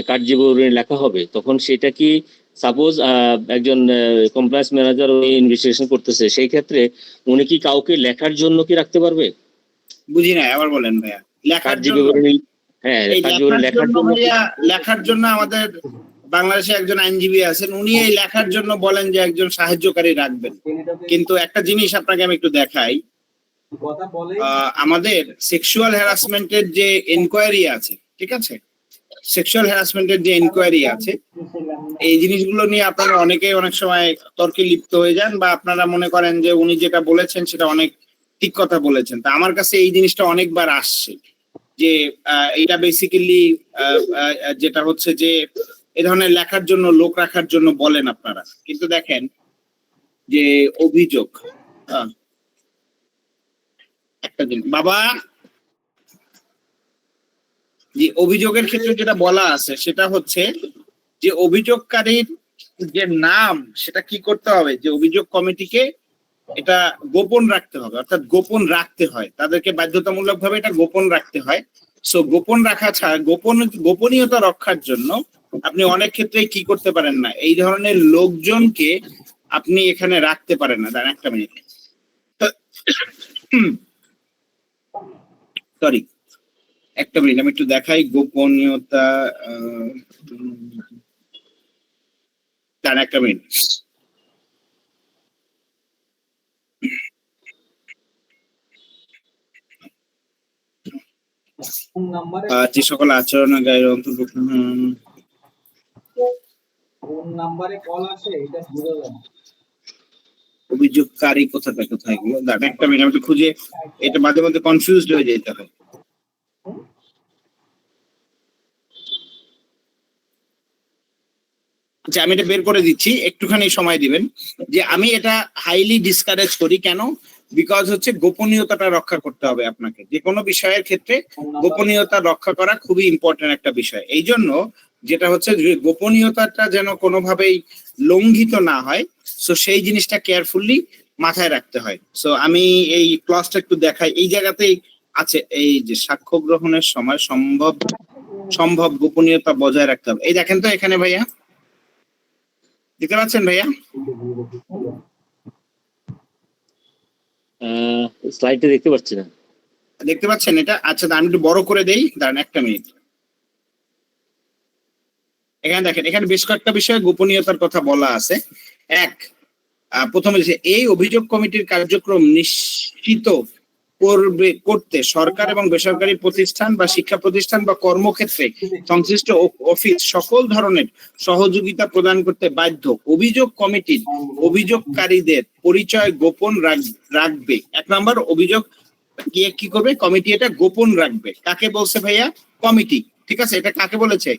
কার্যবিবরণী লেখা হবে, তখন সেটা কি সাপোজ একজন কমপ্লায়েন্স ম্যানেজার ওই ইনভেস্টিগেশন করতেছে, সেই ক্ষেত্রে উনি কি কাউকে লেখার জন্য কি রাখতে পারবে? বুঝি না, আবার বলেন ভাইয়া। লেখার কার্য জন্য? বিবরণী, হ্যাঁ এই কার্য বিবরণী লেখার জন্য ভাইয়া, লেখার জন্য আমাদের বাংলাদেশে একজন আইনজীবী আছেন, উনি এই লেখার জন্য বলেন যে একজন সাহায্যকারী রাখবেন। কিন্তু একটা জিনিস আপনাকে আমি একটু দেখাই, আমাদের সেক্সুয়াল হ্যারাসমেন্টের যে এনকোয়ারি আছে, ঠিক আছে, সেক্সুয়াল হ্যারাসমেন্টের যে এনকোয়ারি আছে, এই জিনিসগুলো নিয়ে আপনারা অনেকেই অনেক সময় তর্কে লিপ্ত হয়ে যান, বা আপনারা মনে করেন যে উনি যেটা বলেছেন সেটা অনেক ঠিক কথা বলেছেন। তা আমার কাছে এই জিনিসটা অনেকবার আসছে যে এটা বেসিক্যালি যেটা হচ্ছে যে এই ধরনের লেখার জন্য, লোক রাখার জন্য বলেন আপনারা, কিন্তু দেখেন যে অভিযোগ, একটা জিনিস বাবা, যে অভিযোগের ক্ষেত্রে যেটা বলা আছে সেটা হচ্ছে যে অভিযোগকারীর যে নাম সেটা কি করতে হবে, যে অভিযোগ কমিটিকে এটা গোপন রাখতে হবে, অর্থাৎ গোপন রাখতে হয়, তাদেরকে বাধ্যতামূলক ভাবে এটা গোপন রাখতে হয়। সো গোপন রাখা ছাড়া, গোপনীয়তা রক্ষার জন্য আপনি অনেক ক্ষেত্রে কি করতে পারেন না, এই ধরনের লোকজনকে আপনি এখানে রাখতে পারেন না। দাঁড়ান একটা মিনিট, সরি একটা মিনিট, আমি একটু দেখাই গোপনীয়তা, দাঁড়ান একটা মিনিট। যে সকল আচরণ গায়ের অন্তর্ভুক্ত অভিযোগকারী কোথায় কোথায় গেল, দাঁড়ান একটা মিনিট, আমি একটু খুঁজে, এটা মাঝে মধ্যে কনফিউজড হয়ে যেতে হয়। আচ্ছা, আমি এটা বের করে দিচ্ছি, একটুখানি সময় দিবেন। যে আমি এটা হাইলি ডিসকারেজ করি, কেন? বিকজ হচ্ছে গোপনীয়তাটা রক্ষা করতে হবে আপনাকে, যে কোনো বিষয়ের ক্ষেত্রে গোপনীয়তা রক্ষা করা খুবই ইম্পর্টেন্ট একটা বিষয়। এই জন্য যেটা হচ্ছে যে গোপনীয়তাটা যেন কোনোভাবেই লঙ্ঘিত না হয়, সো সেই জিনিসটা কেয়ারফুলি মাথায় রাখতে হয়। সো আমি এই ক্লজটা একটু দেখাই, এই জায়গাতেই আছে, এই যে সাক্ষ্য গ্রহণের সময় সম্ভব গোপনীয়তা বজায় রাখতে হবে। এই দেখেন তো এখানে ভাইয়া, দেখতে পাচ্ছেন ভাইয়া? স্লাইডটা দেখতে পাচ্ছি না। দেখতে পাচ্ছেন এটা? আচ্ছা, আমি একটু বড় করে দেই, দাঁড়ান একটা মিনিট। এখানে দেখেন, এখানে বেশ কয়েকটা বিষয়ে গোপনীয়তার কথা বলা আছে। প্রথমে এই অভিযোগ কমিটির কার্যক্রম নিশ্চিত করতে সরকার এবং বেসরকারি প্রতিষ্ঠান বা শিক্ষা প্রতিষ্ঠান বা কর্মক্ষেত্রে সংশ্লিষ্ট অফিস সকল ধরনের সহযোগিতা প্রদান করতে বাধ্য। অভিযোগ কমিটির অভিযোগকারীদের পরিচয় গোপন রাখবে। 1 নম্বর, অভিযোগ কি করবে? কমিটি এটা গোপন রাখবে। কাকে বলছে ভাইয়া? কমিটি, ঠিক আছে? এটা কাকে বলেছে?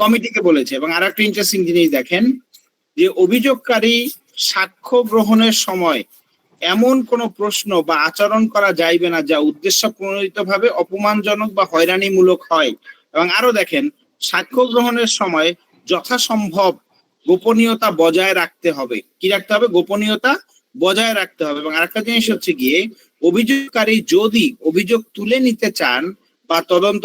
কমিটিকে বলেছে। এবং আর একটা ইন্টারেস্টিং জিনিস দেখেন, যে অভিযোগকারী সাক্ষ্য গ্রহণের সময় এমন কোন প্রশ্ন বা আচরণ করা যাইবে না যা উদ্দেশ্য প্রণোদিত ভাবে অপমানজনক বা হয়রানিমূলক হয়। এবং আরো দেখেন, সাক্ষ্য গ্রহণের সময় যথাসম্ভব গোপনীয়তা বজায় রাখতে হবে। কি রাখতে হবে? গোপনীয়তা বজায় রাখতে হবে। এবং আরেকটা জিনিস হচ্ছে গিয়ে, অভিযোগকারী যদি অভিযোগ তুলে নিতে চান বা তদন্ত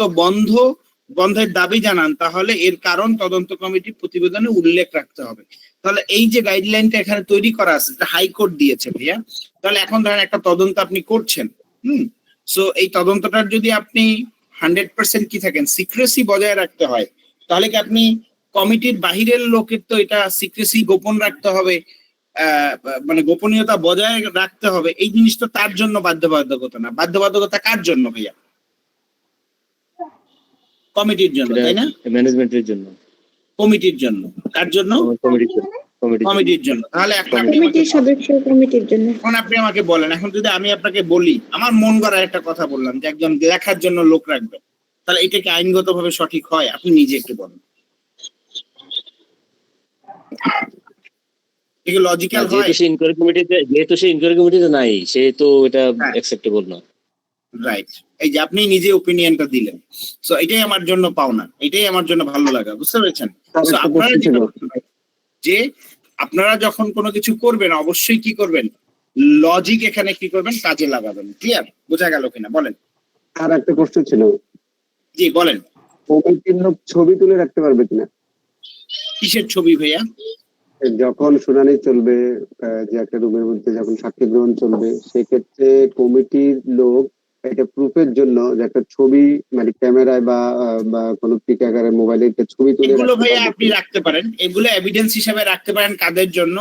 বন্ধের দাবি জানান, তাহলে এর কারণ তদন্ত কমিটি প্রতিবেদনে উল্লেখ রাখতে হবে। তাহলে এই যে গাইডলাইনটা এখানে তৈরি করা আছে, হাইকোর্ট দিয়েছে ভাইয়া। তাহলে এখন ধরেন একটা তদন্ত আপনি করছেন, সো এই তদন্তটার যদি আপনি 100% কি থাকেন, সিক্রেসি বজায় রাখতে হয়, তাহলে কি আপনি কমিটির বাহিরের লোকের তো এটা সিক্রেসি গোপন রাখতে হবে, মানে গোপনীয়তা বজায় রাখতে হবে, এই জিনিস তো তার জন্য বাধ্যবাধকতা না। বাধ্যবাধকতা কার জন্য ভাইয়া? কমিটির জন্য, তাই না? ম্যানেজমেন্টের জন্য, কমিটির জন্য। কার জন্য? কমিটির জন্য। তাহলে কমিটির সদস্য কমিটির জন্য। এখন আপনি আমাকে বলেন, এখন যদি আমি আপনাকে বলি, আমার মন গড়া একটা কথা বললাম যে একজন লেখার জন্য লোক রাখবে, তাহলে এটা কি আইনগতভাবে সঠিক হয়? আপনি নিজে একটু বলেন, এটা লজিক্যাল হয়? যেহেতু সে ইনকোয়ারি কমিটিতে নাই, সে তো এটা অ্যাকসেপ্টেবল না। রাইট, এই যে আপনি নিজে ওপিনিয়নটা দিলেন, সো এটাই আমার জন্য পাওনা, এটাই আমার জন্য ভালো লাগা, বুঝতে পেরেছেন? সো আপনারা যে আপনারা যখন কোনো কিছু করবেন, অবশ্যই কি করবেন? লজিক এখানে কি করবেন? কাজে লাগাবেন। ক্লিয়ার? বোঝা গেল কিনা বলেন? আর একটা প্রশ্ন ছিল। জি বলেন। কমিটির লোক ছবি তুলে রাখতে পারবে কিনা? কিসের ছবি ভাইয়া? যখন শুনানি চলবে, যে একটা রুমের মধ্যে যখন সাক্ষী গ্রহণ চলবে, সেক্ষেত্রে কমিটির লোক একটা প্রুফের জন্য যে একটা ছবি, মানে ক্যামেরায় বা কোনো পিক আকারে মোবাইলে একটা ছবি তুলে এগুলো রাখতে ভাইয়া পারবে আপনি কিনা? রাখতে পারেন, এগুলো এভিডেন্স হিসেবে রাখতে পারেন। কাদের জন্য?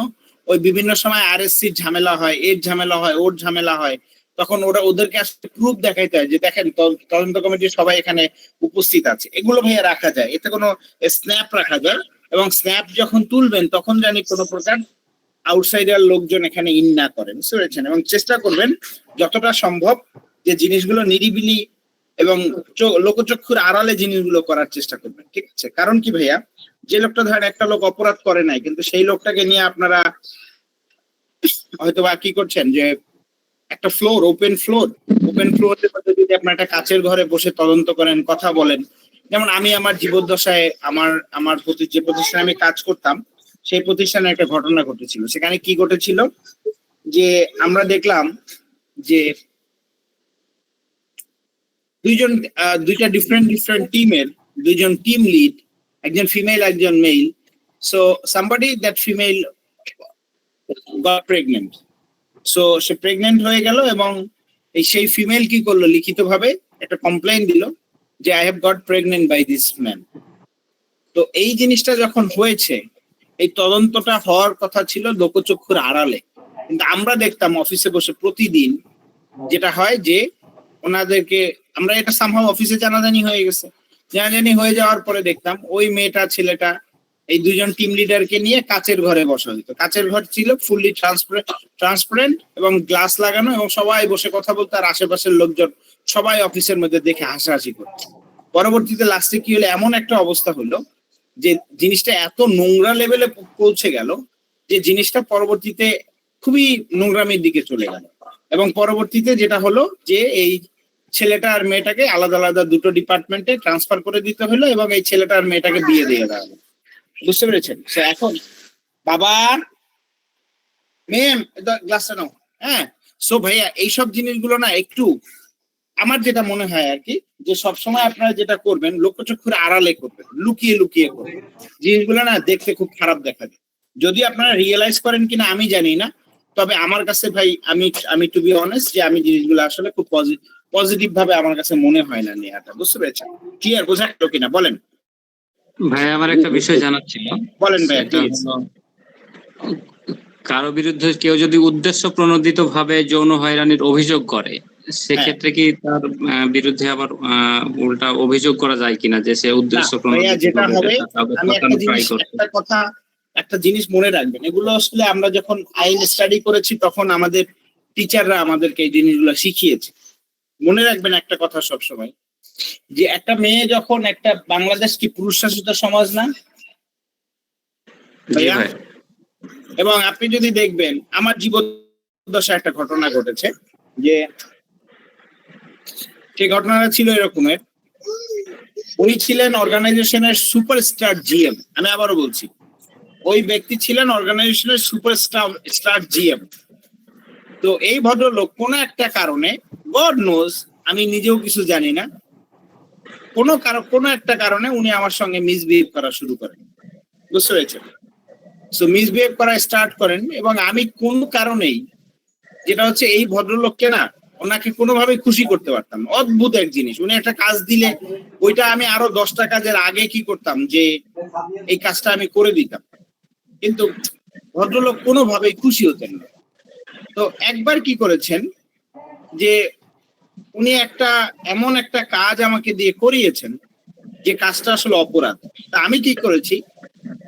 ওই বিভিন্ন সময় আরএসসির ঝামেলা হয়, এর ঝামেলা হয়, ওর ঝামেলা হয়, তখন ওদেরকে আসলে প্রুফ দেখাইতে হয় যে দেখেন তদন্ত কমিটির সবাই এখানে উপস্থিত আছে। এগুলো ভাইয়া রাখা যায়, এতে কোনো স্ন্যাপ রাখা যায়, এবং স্ন্যাপ যখন তুলবেন তখন জানি কোনো প্রকার আউটসাইডার লোকজন এখানে ইন না করেন, বুঝতে পেরেছেন? এবং চেষ্টা করবেন যতটা সম্ভব যে জিনিসগুলো নিরিবিলি এবং লোকচক্ষুর আড়ালে জিনিসগুলো করার চেষ্টা করবেন, ঠিক আছে? কারণ কি ভাইয়া, যে লোকটা ধরেন একটা লোক অপরাধ করে নাই, কিন্তু সেই লোকটাকে নিয়ে আপনারা হয়তো বা কি করছেন যে একটা ওপেন ফ্লোর যদি আপনার একটা কাচের ঘরে বসে তদন্ত করেন, কথা বলেন। যেমন আমি আমার জীবদ্দশায় আমার যে প্রতিষ্ঠানে আমি কাজ করতাম, সেই প্রতিষ্ঠানে একটা ঘটনা ঘটেছিল। সেখানে কি ঘটেছিল যে আমরা দেখলাম যে দুইটা ডিফারেন্ট টিমের দুইজন টিম লিড, একজন ফিমেল একজন male. So somebody that female got pregnant. So সে প্রেগনেন্ট হয়ে গেল এবং সেই ফিমেল কি করলো, লিখিতভাবে একটা কমপ্লেইন দিল যে I have got pregnant by this man. তো এই জিনিসটা যখন হয়েছে, এই তদন্তটা হওয়ার কথা ছিল লোকচক্ষুর আড়ালে, কিন্তু আমরা দেখতাম অফিসে বসে প্রতিদিন যেটা হয় যে ওনাদেরকে আমরা এটা সামহাও অফিসে জানাজানি হয়ে গেছে, জানাজানি হয়ে যাওয়ার পরে দেখতাম ওই ছেলেটা এই দুজন টিম লিডারকে নিয়ে কাচের ঘরে বসা হইতো। কাচের ঘর ছিল ফুললি ট্রান্সপারেন্ট এবং গ্লাস লাগানো, এবং সবাই বসে কথা বলতো, আর আশেপাশের লোকজন সবাই অফিসের মধ্যে দেখে হাসাহাসি করতো। পরবর্তীতে লাস্টে কি হলো, এমন একটা অবস্থা হলো যে জিনিসটা এত নোংরা লেভেলে পৌঁছে গেল যে জিনিসটা পরবর্তীতে খুবই নোংরামির দিকে চলে গেল, এবং পরবর্তীতে যেটা হলো যে এই ছেলেটা আর মেয়েটাকে আলাদা আলাদা দুটো ডিপার্টমেন্টে ট্রান্সফার করে দিতে হলো, এবং এই ছেলেটা আর মেয়েটাকে বিয়ে দিয়ে দেওয়া হলো, বুঝতে পেরেছেন? এখন বাবা ম্যাম গ্লাসটা নাও। হ্যাঁ, সো ভাইয়া এইসব জিনিসগুলো না একটু আমার যেটা মনে হয় আর কি, যে সবসময় আপনারা যেটা করবেন লোকচক্ষুর আড়ালে করবেন, লুকিয়ে লুকিয়ে করবেন। জিনিসগুলো না দেখতে খুব খারাপ দেখা যায়। যদি আপনারা রিয়েলাইজ করেন কিনা আমি জানি না, তবে আমার কাছে ভাই আমি টু বি অনেস্ট যে আমি জিনিসগুলো আসলে খুব পজিটিভ ভাবে আমার কাছে মনে হয় না নেওয়াটা, বুঝতে পেরেছেন? ক্লিয়ার বোঝা গেল কিনা বলেন? ভাই আমার একটা বিষয় জানার ছিল। বলেন ভাই। সেটা হলো, কারো বিরুদ্ধে কেউ যদি উদ্দেশ্য প্রণোদিত ভাবে যৌন হয়রানির অভিযোগ করে, সেক্ষেত্রে কি তার বিরুদ্ধে আবার উল্টা অভিযোগ করা যায় কিনা যে সে উদ্দেশ্য প্রণোদিত যেটা হবে, আমি ট্রাই করছে? একটা জিনিস মনে রাখবেন, এগুলো আসলে আমরা যখন আইন স্টাডি করেছি তখন আমাদের টিচাররা আমাদেরকে এই জিনিসগুলো শিখিয়েছে। মনে রাখবেন একটা কথা সবসময়, যে একটা মেয়ে যখন একটা বাংলাদেশ কি পুরুষ শাসিত সমাজ না ভাইয়া? এবং আপনি যদি দেখবেন আমার জীবদ্দশায় একটা ঘটনা ঘটেছে, যে সেই ঘটনাটা ছিল এরকমের, উনি ছিলেন অর্গানাইজেশনের সুপারস্টার জিএম। আমি আবারও বলছি, ওই ব্যক্তি ছিলেন অর্গানাইজেশনের সুপারস্টার জিএম। তো এই ভদ্রলোক কোনো একটা কারণে, গড নোজ, আমি নিজেও কিছু জানি না, কোনো একটা কারণে উনি আমার সঙ্গে মিসবিহেভ করা শুরু করেন, বুঝতে পেরেছেন? সো মিসবিহেভ করা স্টার্ট করেন, এবং আমি কোন কারণেই, যেটা হচ্ছে এই ভদ্রলোককে না, ওনাকে কোনোভাবে খুশি করতে পারতাম। অদ্ভুত এক জিনিস, উনি একটা কাজ দিলে ওইটা আমি আরো 10টা কাজের আগে কি করতাম, যে এই কাজটা আমি করে দিতাম, কিন্তু ভদ্রলোক কোনোভাবেই খুশি হতেন না। তো একবার কি করেছেন, যে উনি এমন একটা কাজ আমাকে দিয়ে করিয়েছেন যে কাজটা আসলে অপরাধ। তা আমি কি করেছি,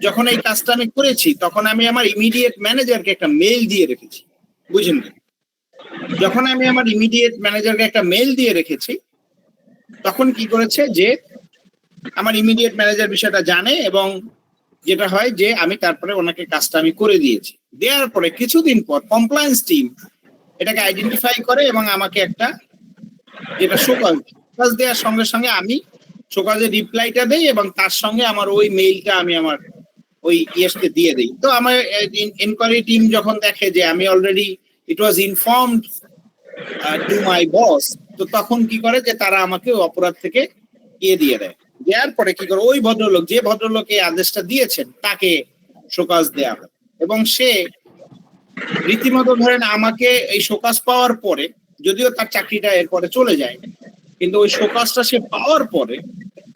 যখন এই কাজটা আমি করেছি তখন আমি আমার ইমিডিয়েট ম্যানেজারকে একটা মেইল দিয়ে রেখেছি, বুঝলেন? যখন আমি আমার ইমিডিয়েট ম্যানেজারকে একটা মেইল দিয়ে রেখেছি, তখন কি করেছে যে আমার ইমিডিয়েট ম্যানেজার বিষয়টা জানে, এবং যেটা হয় যে আমি তারপরে ওনাকে কাজটা আমি করে দিয়েছি। দেওয়ার পরে কিছুদিন পর কমপ্লায়েন্স টিম এটাকে আইডেন্টিফাই করে এবং আমাকে একটা যেটা শোকজ দেওয়ার সঙ্গে সঙ্গে আমি শোকজের রিপ্লাইটা দেই, এবং তার সঙ্গে আমার ওই মেইলটা আমি আমার ওই ইয়েসকে দিয়ে দিই। তো আমার ইনকোয়ারি টিম যখন দেখে যে আমি already it was informed to my boss, তো তখন কি করে যে তারা আমাকে অপরাধ থেকে দিয়ে দেয়। দেওয়ার পরে কি করে, ওই ভদ্রলোক, যে ভদ্রলোক এই আদেশটা দিয়েছেন তাকে শোকজ দেওয়া হয়। এবং সে রীতিমতো ধরেন আমাকে এই শোকাজ পাওয়ার পরে, যদিও তার চাকরিটা এরপরে চলে যায়, কিন্তু ওই শোকাজটা সে পাওয়ার পরে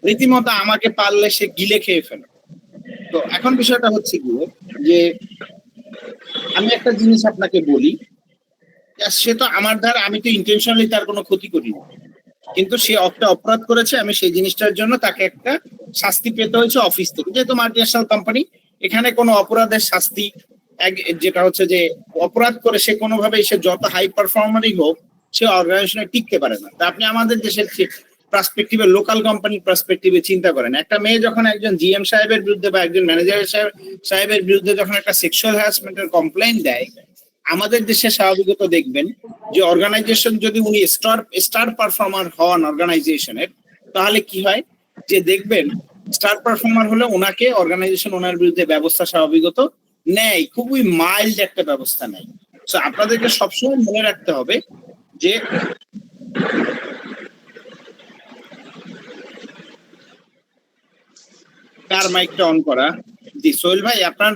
রীতিমতো আমাকে পারলে সে গিলে খেয়ে ফেলে। তো এখন বিষয়টা হচ্ছে গিয়ে যে আমি একটা জিনিস আপনাকে বলি, সে তো আমার দ্বারা, আমি তো ইন্টেনশনালি তার কোনো ক্ষতি করিনি, কিন্তু সে একটা অপরাধ করেছে, আমি সেই জিনিসটার জন্য তাকে একটা শাস্তি পেতে হয়েছে অফিস থেকে। যেহেতু মাল্টিন্যাশনাল কোম্পানি, এখানে কোনো অপরাধের শাস্তি যেটা হচ্ছে যে অপরাধ করে সে কোনোভাবে সে যত হাই পারফর্মারই হোক সে অর্গানাইজেশনে টিকতে পারে না। তা আপনি আমাদের দেশের পার্সপেক্টিভে, লোকাল কোম্পানির পার্সপেক্টিভে চিন্তা করেন, একটা মেয়ে যখন একজন জিএম সাহেবের বিরুদ্ধে বা একজন ম্যানেজার সাহেবের বিরুদ্ধে যখন একটা সেক্সুয়াল হ্যারাসমেন্টের কমপ্লেইন দেয়, আমাদের দেশে স্বাভাবিকত দেখবেন যে অর্গানাইজেশন যদি উনি স্টার পারফর্মার হন অর্গানাইজেশনের, তাহলে কি হয় যে দেখবেন স্টার পারফর্মার হলে ওনাকে অর্গানাইজেশন ওনার বিরুদ্ধে ব্যবস্থা স্বাভাবিকত নেয়, খুবই মাইল্ড একটা ব্যবস্থা নেয়। তো আপনাদেরকে সবসময় মনে রাখতে হবে যে কার মাইকটা অন করা। জি সোহেল ভাই, আপনার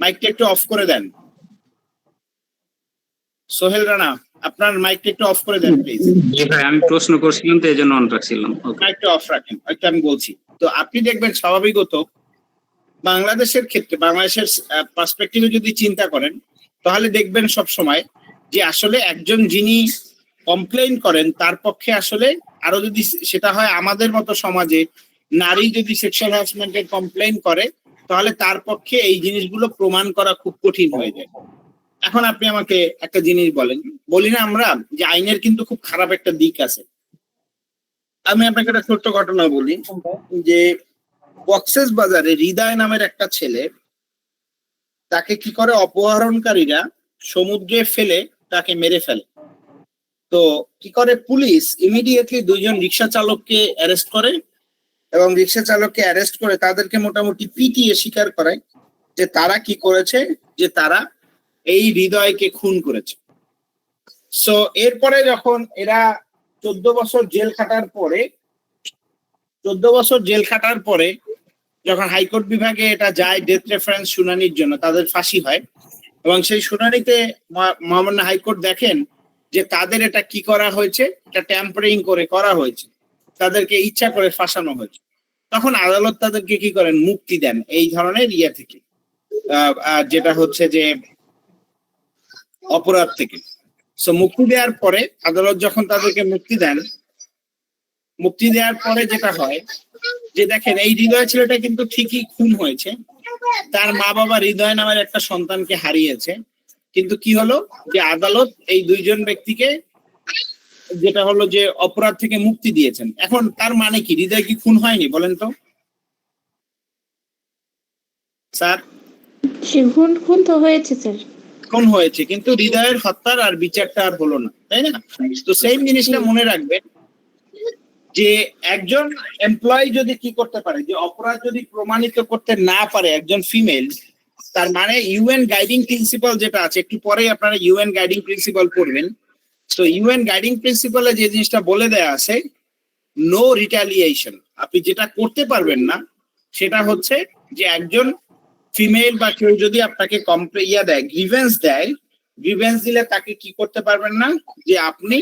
মাইকটা একটু অফ করে দেন। সোহেল রানা, আপনার মাইকটা একটু অফ করে দেন প্লিজ। জি ভাই, আমি প্রশ্ন করছিলাম তো এজন্য অন রাখছিলাম। মাইকটা অফ রাখেন, একটা আমি বলছি। তো আপনি দেখবেন স্বাভাবিকত বাংলাদেশের ক্ষেত্রে, বাংলাদেশের পার্সপেক্টিভে যদি চিন্তা করেন, তাহলে দেখবেন সব সময় যে আসলে একজন যিনি কমপ্লেইন করেন তার পক্ষে আসলে, আরো যদি সেটা হয় আমাদের মতো সমাজে নারী যদি সেক্সুয়াল হ্যারাসমেন্টের কমপ্লেইন করে, তাহলে তার পক্ষে এই জিনিসগুলো প্রমাণ করা খুব কঠিন হয়ে যায়। এখন আপনি আমাকে একটা জিনিস বলেন, বলি না আমরা যে আইনের কিন্তু খুব খারাপ একটা দিক আছে। আমি আপনাকে একটা ছোট্ট ঘটনা বলি যে কক্সেস বাজারে হৃদয় নামের একটা ছেলে, তাকে কি করে অপহরণকারীরা সমুদ্রে ফেলে তাকে মেরে ফেলে। তো কি করে পুলিশ ইমিডিয়েটলি দুইজন রিক্সা চালককে অ্যারেস্ট করে, এবং রিক্সা চালককে অ্যারেস্ট করে তাদেরকে মোটামুটি পিটিয়ে স্বীকার করায় যে তারা কি করেছে, যে তারা এই হৃদয়কে খুন করেছে। সো এরপরে যখন এরা 14 বছর জেল খাটার পরে যখন হাইকোর্ট বিভাগে এটা যায় ডেথ রেফারেন্স শুনানির জন্য, তাদের ফাঁসি হয়, এবং সেই শুনানিতে মহামান্য হাইকোর্ট দেখেন যে তাদের এটা কি করা হয়েছে, এটা ট্যাম্পারিং করে করা হয়েছে, তাদেরকে ইচ্ছা করে ফাঁসানো হয়েছে। তখন আদালত তাদেরকে কি করেন, মুক্তি দেন এই ধরনের থেকে, যেটা হচ্ছে যে অপরাধ থেকে। সো মুক্তি দেওয়ার পরে আদালত যখন তাদেরকে মুক্তি দেন, মুক্তি দেওয়ার পরে যেটা হয় যে দেখেন এই হৃদয় ছেলেটা কিন্তু ঠিকই খুন হয়েছে, তার মা বাবা হৃদয় নামের একটা সন্তানকে হারিয়েছে, কিন্তু কি হলো যে আদালত এই দুইজন ব্যক্তিকে যেটা হলো যে অপরাধ থেকে মুক্তি দিয়েছেন। এখন তার মানে কি, হৃদয় কি খুন হয়নি বলেন তো স্যার? খুন তো হয়েছে স্যার, খুন হয়েছে, কিন্তু হৃদয়ের হত্যার আর বিচারটা আর হলো না, তাই না? তো সেম জিনিসটা মনে রাখবেন যে একজন এমপ্লয়ি যদি কি করতে পারে, যে অপরাধ যদি প্রমাণিত করতে না পারে একজন ফিমেল, তার মানে ইউএন গাইডিং প্রিন্সিপাল যেটা আছে, একটু পরেই আপনারা ইউএন গাইডিং প্রিন্সিপাল পড়বেন। তো ইউএন গাইডিং প্রিন্সিপালে যে জিনিসটা বলে দেয়া আছে, নো রিটালিয়েশন। আপনি যেটা করতে পারবেন না সেটা হচ্ছে যে একজন ফিমেল বা কেউ যদি আপনাকে গ্রিভেন্স দেয়, গ্রিভেন্স দিলে তাকে কি করতে পারবেন না, যে আপনি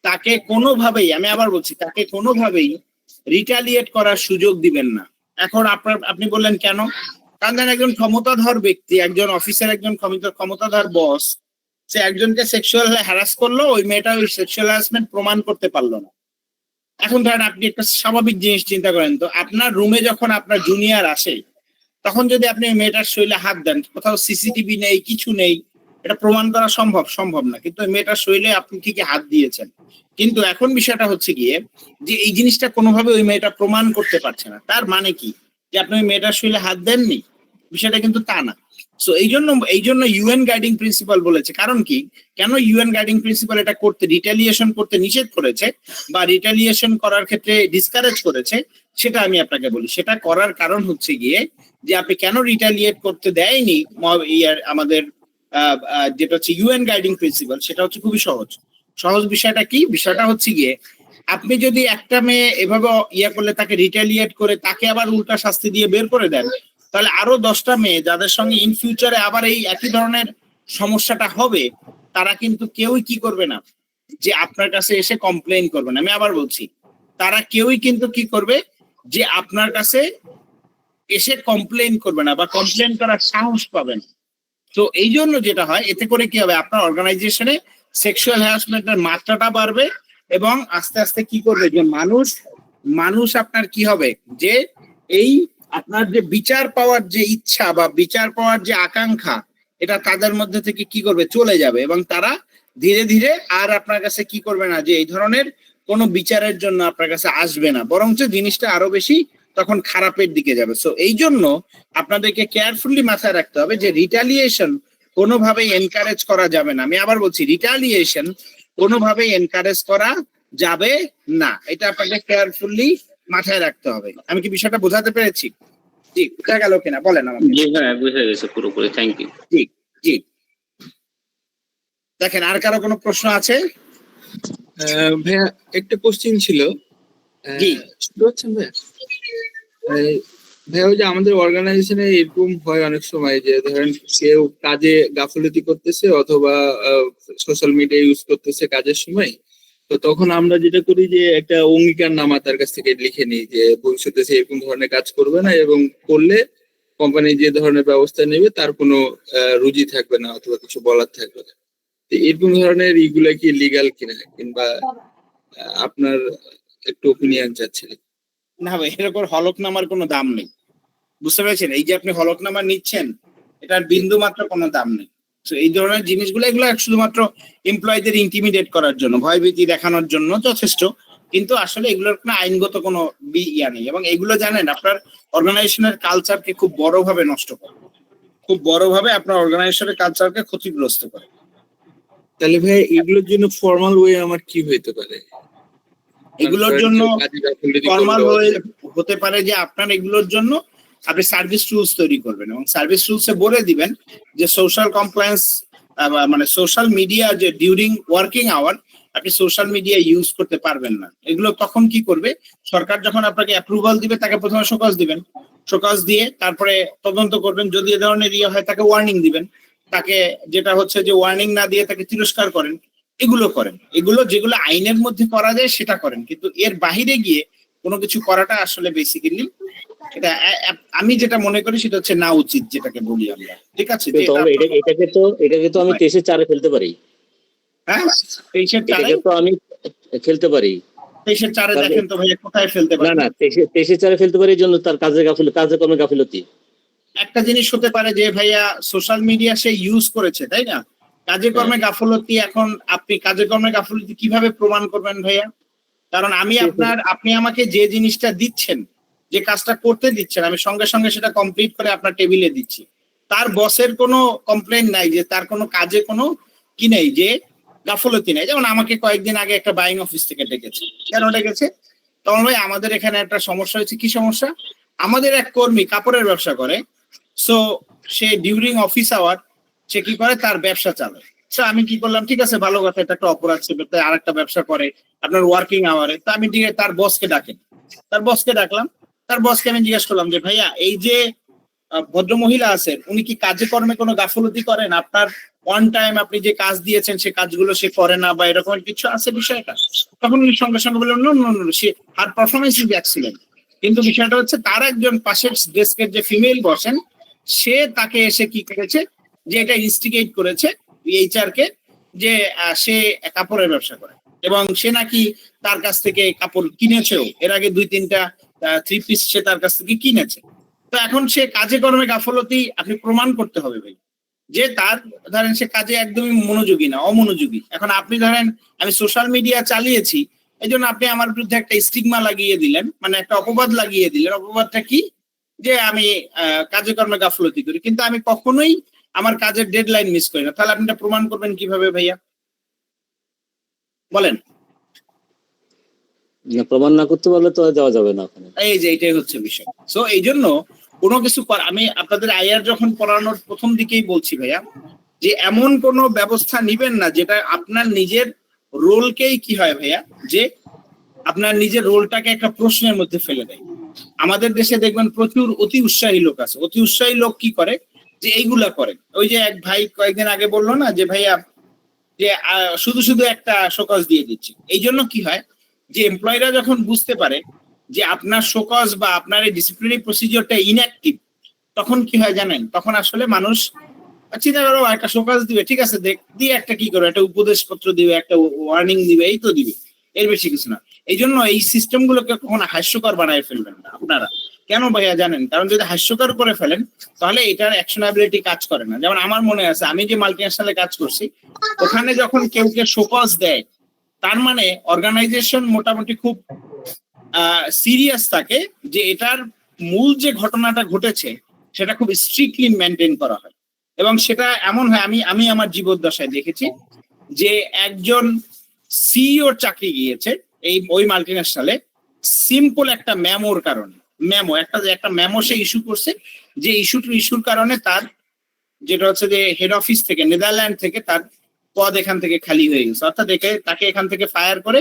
তাকে কোনোভাবেই, আমি আবার বলছি, তাকে কোনোভাবেই রিটালিয়েট করার সুযোগ দিবেন না। এখন আপনি বললেন কেন? কারণ একজন ক্ষমতাধর ব্যক্তি, একজন অফিসার, একজন ক্ষমতাধর বস, সে একজনকে সেক্সুয়াল হ্যারাস করলো, ওই মেয়েটা ওই সেক্সুয়াল হ্যারাসমেন্ট প্রমাণ করতে পারলো না। এখন ধরেন আপনি একটা স্বাভাবিক জিনিস চিন্তা করেন তো, আপনার রুমে যখন আপনার জুনিয়র আসে, তখন যদি আপনি মেয়েটার শরীরে হাত দেন, কোথাও সিসিটিভি নেই, কিছু নেই, এটা প্রমাণ করা সম্ভব না, কিন্তু মেয়েটার শরীরে আপনি ঠিকই হাত দিয়েছেন। কিন্তু এখন বিষয়টা হচ্ছে গিয়ে যে এই জিনিসটা কোনোভাবে ওই মেয়েটা প্রমাণ করতে পারছে না। তার মানে কি যে আপনি ওই মেয়েটার শরীরে হাত দেননি? বিষয়টা কিন্তু তা না। সো এই জন্য ইউএন গাইডিং প্রিন্সিপাল বলেছে। কারণ কি, কেন ইউএন গাইডিং প্রিন্সিপাল এটা করতে, রিটালিয়েশন করতে নিষেধ করেছে বা রিটালিয়েশন করার ক্ষেত্রে ডিসকারেজ করেছে, সেটা আমি আপনাকে বলি। সেটা করার কারণ হচ্ছে গিয়ে যে আপনি কেন রিটালিয়েট করতে দেয়নি আমাদের যেটা হচ্ছে ইউএন গাইডিং প্রিন্সিপাল, সেটা হচ্ছে খুবই সহজ বিষয়টা কি, বিষয়টা হচ্ছে গিয়ে আপনি যদি একটা মেয়ে এভাবে করলে তাকে রিটালিয়েট করে তাকে আবার উল্টা শাস্তি দিয়ে বের করে দেন, তাহলে আরো 10টা মেয়ে যাদের সঙ্গে ইন ফিউচারে আবার এই একই ধরনের সমস্যাটা হবে, তারা কিন্তু কেউই কি করবে না যে আপনার কাছে এসে কমপ্লেইন করবে না। আমি আবার বলছি, তারা কেউই কিন্তু কি করবে যে আপনার কাছে এসে কমপ্লেইন করবে না বা কমপ্লেইন করার সাহস পাবে না। তো এই জন্য যেটা হয়, এতে করে কি হবে, আপনার অর্গানাইজেশনে সেক্সুয়াল হ্যারাসমেন্টের মাত্রাটা বাড়বে এবং আস্তে আস্তে কি করবে যে মানুষ আপনার কি হবে যে এই আপনার যে বিচার পাওয়ার যে ইচ্ছা বা বিচার পাওয়ার যে আকাঙ্ক্ষা, এটা তাদের মধ্যে থেকে কি করবে চলে যাবে এবং তারা ধীরে ধীরে আর আপনার কাছে কি করবে না যে এই ধরনের কোনো বিচারের জন্য আপনার কাছে আসবে না, বরঞ্চ জিনিসটা আরো বেশি তখন খারাপের দিকে যাবে। সো এই জন্য আপনাদেরকে কেয়ারফুলি মাথায় রাখতে হবে যে রিটালিয়েশন কোনোভাবেই এনকারেজ করা যাবে না। আমি আবার বলছি, রিটালিয়েশন কোনোভাবেই এনকারেজ করা যাবে না, এটা আপনাকে কেয়ারফুলি মাথায় রাখতে হবে। আমি কি বিষয়টা বোঝাতে পেরেছি? জি, বুঝা গেল কিনা বলেন আমাকে। জি হ্যাঁ, বুঝে গেছে পুরোপুরি, থ্যাংক ইউ। জি জি, দেখেন আর কারো কোনো প্রশ্ন আছে? ভাইয়া একটা কোশ্চেন ছিল। জি, শুনতে পাচ্ছেন ভাইয়া? ভাইয়া, ওই যে আমাদের অর্গানাইজেশনে এরকম হয় অনেক সময় যে ধরেন কেউ কাজে গাফিলতি করতেছে অথবা সোশ্যাল মিডিয়া ইউজ করতেছে কাজের সময়, তো তখন আমরা যেটা করি যে একটা অঙ্গীকারনামা তার কাছ থেকে লিখে নিই যে ভবিষ্যতে সে এরকম ধরনের কাজ করবে না, এবং করলে কোম্পানি যে ধরনের ব্যবস্থা নেবে তার কোনো রুজি থাকবে না অথবা কিছু বলার থাকবে না। তো এরকম ধরনের ইগুলা কি লিগাল কিনা, কিংবা আপনার একটু ওপিনিয়ন চাচ্ছিলেন? না ভাই, এরকম হলফনামার কোনো দাম নেই, বুঝতে পেরেছেন? এই যে আপনি হলফনামা নিচ্ছেন, এটার বিন্দু মাত্র কোনো দাম নেই। তো এই ধরনের জিনিসগুলো এগুলো শুধুমাত্র এমপ্লয়ীদের ইন্টিমিডেট করার জন্য, ভয়ভীতি দেখানোর জন্য যথেষ্ট, কিন্তু আসলে এগুলোর কোনো আইনগত কোনো ইয়া নেই। এবং এগুলো জানেন আপনার অর্গানাইজেশনের কালচারকে খুব বড়ভাবে নষ্ট করে, খুব বড়ভাবে আপনার অর্গানাইজেশনের কালচারকে ক্ষতিগ্রস্ত করে। তাহলে ভাই এগুলোর জন্য ফর্মাল ওয়ে আমার কি হইতে পারে? এগুলোর জন্য ফর্মাল হতে পারে যে আপনার এগুলোর জন্য আপনি সার্ভিস রুলস তৈরি করবেন এবং সার্ভিস রুলসে বলে দিবেন যে সোশ্যাল কমপ্লায়েন্স মানে সোশ্যাল মিডিয়া যে ডিউরিং ওয়ার্কিং আওয়ার আপনি সোশ্যাল মিডিয়া ইউজ করতে পারবেন না। এগুলো তখন কি করবে, সরকার যখন আপনাকে অ্যাপ্রুভাল দিবে তাকে প্রথমে শোকজ দিবেন, শোকজ দিয়ে তারপরে তদন্ত করবেন, যদি এ ধরনের ইয়ে হয় তাকে ওয়ার্নিং দিবেন, তাকে যেটা হচ্ছে যে ওয়ার্নিং না দিয়ে তাকে তিরস্কার করেন। এগুলো করেন, এগুলো যেগুলো আইনের মধ্যে করা যায় সেটা করেন, কিন্তু এর বাহিরে গিয়ে কোনো কিছু করাটা আসলে বেসিক্যালি এটা আমি যেটা মনে করি সেটা হচ্ছে না উচিত, যেটাকে বলি আমরা। ঠিক আছে, এটাকে তো আমি 23-4 ফেলতে পারি। হ্যাঁ, 23-4 তো আমি খেলতে পারি। 23-4 দেখেন তো ভাইয়া কোথায় ফেলতে পারি? না 23-4 ফেলতে পারি, এই জন্য তার কাজে-কর্মে গাফিলতি। একটা জিনিস হতে পারে যে ভাইয়া সোশ্যাল মিডিয়া সে ইউজ করেছে, তাই না? কাজে কর্মে গাফলতি, এখন আপনি কাজে কর্মে গাফলতি কিভাবে প্রমাণ করবেন ভাইয়া? কারণ আপনি আমাকে যে জিনিসটা দিচ্ছেন, যে কাজটা করতে দিচ্ছেন, আমি সঙ্গে সঙ্গে সেটা কমপ্লিট করে আপনার টেবিলে দিচ্ছি। তার বসের কোনো কমপ্লেন নাই যে তার কোনো কাজে কোনো কি নেই, যে গাফলতি নাই। যেমন আমাকে কয়েকদিন আগে একটা বাইং অফিস থেকে ডেকেছে। কেন ডেকেছে? তখন ভাই আমাদের এখানে একটা সমস্যা হয়েছে। কি সমস্যা? আমাদের এক কর্মী কাপড়ের ব্যবসা করে, সো সে ডিউরিং অফিস আওয়ার সে কি করে, তার ব্যবসা চালায়। তো আমি কি করলাম, ঠিক আছে ভালো কথা, এটা একটা অপরাধ ছিল, তাই আরেকটা ব্যবসা করে আপনার ওয়ার্কিং আওয়ারে। তো আমি ঠিক তার বসকে ডাকলাম, তার বসকে আমি জিজ্ঞেস করলাম যে ভাইয়া, এই যে ভদ্র মহিলা আছেন উনি কি কাজে কর্মে কোনো গাফলতি করেন? আপনার ওয়ান টাইম আপনি যে কাজ দিয়েছেন সে কাজগুলো সে করে না বা এরকম কিছু আছে বিষয়টা? তখন উনি সঙ্গে সঙ্গে বললেন নো, সে হার পারফরমেন্স ইজ এক্সিলেন্ট। কিন্তু বিষয়টা হচ্ছে তার একজন পাশের ডেস্কের যে ফিমেল বসেন সে তাকে এসে কি করেছে, যে এটা ইনস্টিগেট করেছে এইচআর কে, যে সে কাপড়ের ব্যবসা করে এবং সে নাকি তার কাছ থেকে কাপড় কিনেছেও, এর আগে 2-3টা 3 পিস সে তার কাছ থেকে কিনেছে। তো এখন সে কাজে কর্মে গাফলতি আপনি প্রমাণ করতে হবে ভাই, যে তার ধরেন সে কাজে একদমই মনোযোগী না, অমনোযোগী। এখন আপনি ধরেন আমি সোশ্যাল মিডিয়া চালিয়েছি, এই জন্য আপনি আমার বিরুদ্ধে একটা স্টিগমা লাগিয়ে দিলেন, মানে একটা অপবাদ লাগিয়ে দিলেন। অপবাদটা কি? যে আমি কাজে কর্মে গাফলতি করি, কিন্তু আমি কখনোই আমার কাজের ডেডলাইন মিস করি না। তাহলে আপনি এটা প্রমাণ করবেন কিভাবে ভাইয়া বলেন? প্রমাণ না করতে পারলে তো যাওয়া যাবে না ওখানে। এই যে এটাই হচ্ছে বিষয়। সো এই জন্য কোনো কিছু আমি আপনাদের আইআর যখন পড়ানোর প্রথম দিকেই বলছি ভাইয়া, যে এমন কোনো ব্যবস্থা নিবেন না যেটা আপনার নিজের রোলকেই কি হয় ভাইয়া, যে আপনার নিজের রোলটাকে একটা প্রশ্নের মধ্যে ফেলে দেয়। আমাদের দেশে দেখবেন প্রচুর অতি উৎসাহী লোক আছে। অতি উৎসাহী লোক কি করে, যে এইগুলা করে। ওই যে এক ভাই কয়েকদিন আগে বললো না যে ভাইয়া যে শুধু শুধু একটা শোকজ দিয়ে দিচ্ছি। এই জন্য কি হয়, যে এমপ্লয়িরা যখন বুঝতে পারে যে আপনার শোকজ বা আপনার এই ডিসিপ্লিনারি প্রসিজিওরটা ইনঅ্যাক্টিভ, তখন কি হয় জানেন, তখন আসলে মানুষ চিন্তা করো একটা শোকজ দিবে, ঠিক আছে দিয়ে একটা কি করবে, একটা উপদেশপত্র দিবে, একটা ওয়ার্নিং দিবে, এই তো দিবে, এর বেশি কিছু না। এই জন্য এই সিস্টেম গুলোকে কখনো হাস্যকর বানায় ফেলবেন না আপনারা। কেন ভাইয়া জানেন, কারণ যদি হাস্যকর করে ফেলেন তাহলে এটার অ্যাকশনাবিলিটি কাজ করে না। যেমন আমার মনে আছে, আমি যে মাল্টিন্যাশনালে কাজ করছি, ওখানে যখন কেউ শোকজ দেয়, তার মানে অর্গানাইজেশন মোটামুটি খুব সিরিয়াস থাকে যে এটার মূল যে ঘটনাটা ঘটেছে সেটা খুব স্ট্রিক্টলি মেনটেন করা হয়। এবং সেটা এমন হয়, আমি আমার জীবদ্দশায় দেখেছি যে একজন সিইওর চাকরি গিয়েছে ওই মাল্টিন্যাশনালে, সিম্পল একটা মেমোর কারণে। একটা মেমো সে ইস্যু করছে, যে ইস্যুর কারণে তার যেটা হচ্ছে যে হেড অফিস থেকে, নেদারল্যান্ড থেকে তার পদ এখান থেকে খালি হয়ে গেছে। অর্থাৎ তাকে এখান থেকে ফায়ার করে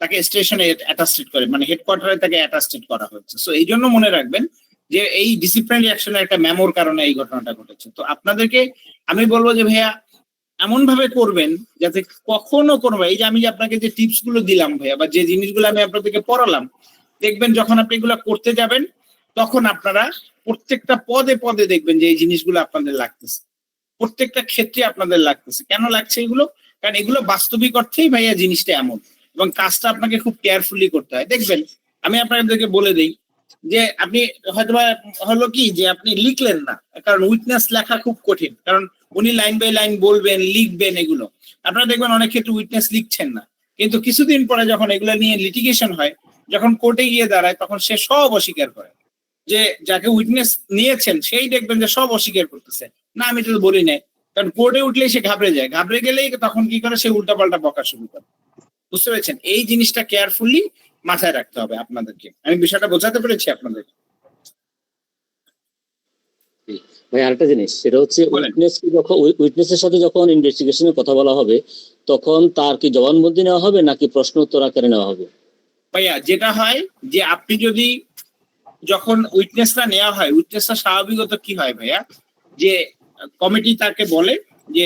তাকে স্টেশনে অ্যাটাস্টেড করে, মানে হেডকোয়ার্টারে তাকে অ্যাটাস্টেড করা হচ্ছে। সো এই জন্য মনে রাখবেন যে এই ডিসিপ্লিনারি অ্যাকশনের একটা মেমোর কারণে এই ঘটনাটা ঘটেছে। তো আপনাদেরকে আমি বলবো যে ভাইয়া এমন ভাবে করবেন যাতে কখনো কোনো, এই যে আমি যে আপনাকে যে টিপস গুলো দিলাম ভাইয়া, বা যে জিনিসগুলো আমি আপনাদেরকে পড়ালাম, দেখবেন যখন আপনি এগুলো করতে যাবেন তখন আপনারা প্রত্যেকটা পদে পদে দেখবেন যে এই জিনিসগুলো আপনাদের লাগতেছে, প্রত্যেকটা ক্ষেত্রে আপনাদের লাগতেছে। কেন লাগছে এগুলো? কারণ এগুলো বাস্তবিক অর্থেই ভাইয়া জিনিসটা এমন, এবং কাজটা আপনাকে খুব কেয়ারফুলি করতে হয়। দেখবেন আমি আপনাদেরকে বলে দিই যে আপনি হয়তো হলো কি যে আপনি লিখলেন না, কারণ উইটনেস লেখা খুব কঠিন, কারণ উনি লাইন বাই লাইন বলবেন, লিখবেন, এগুলো আপনারা দেখবেন অনেক ক্ষেত্রে উইটনেস লিখছেন না, কিন্তু কিছুদিন পরে যখন এগুলো নিয়ে লিটিগেশন হয়, যখন কোর্টে গিয়ে দাঁড়ায়, তখন সে সব অস্বীকার করে। যে যাকে উইটনেস নিয়েছেন সেই দেখবেন যে সব অস্বীকার করতেছে, না আমি তো বলি নাই। কারণ কোর্টে উঠলেই সে ঘাবড়ে যায়, ঘাবড়ে গেলেই তখন কি করে, সে উল্টাপাল্টা বকা শুরু করে। বুঝতে পেরেছেন? এই জিনিসটা কেয়ারফুলি মাথায় রাখতে হবে আপনাদেরকে। আমি বিষয়টা বোঝাতে পেরেছি আপনাদের? ভাই আরেকটা জিনিস, সেটা হচ্ছে উইটনেসের সাথে যখন ইনভেস্টিগেশনের কথা বলা হবে, তখন তার কি জবানবন্দি নেওয়া হবে নাকি প্রশ্ন উত্তর আকারে নেওয়া হবে? ভাইয়া যেটা হয় যে আপনি যদি যখন উইটনেসটা নেওয়া হয়, উইটনেসটা স্বাভাবিকত কি হয় ভাইয়া, যে কমিটি তাকে বলে যে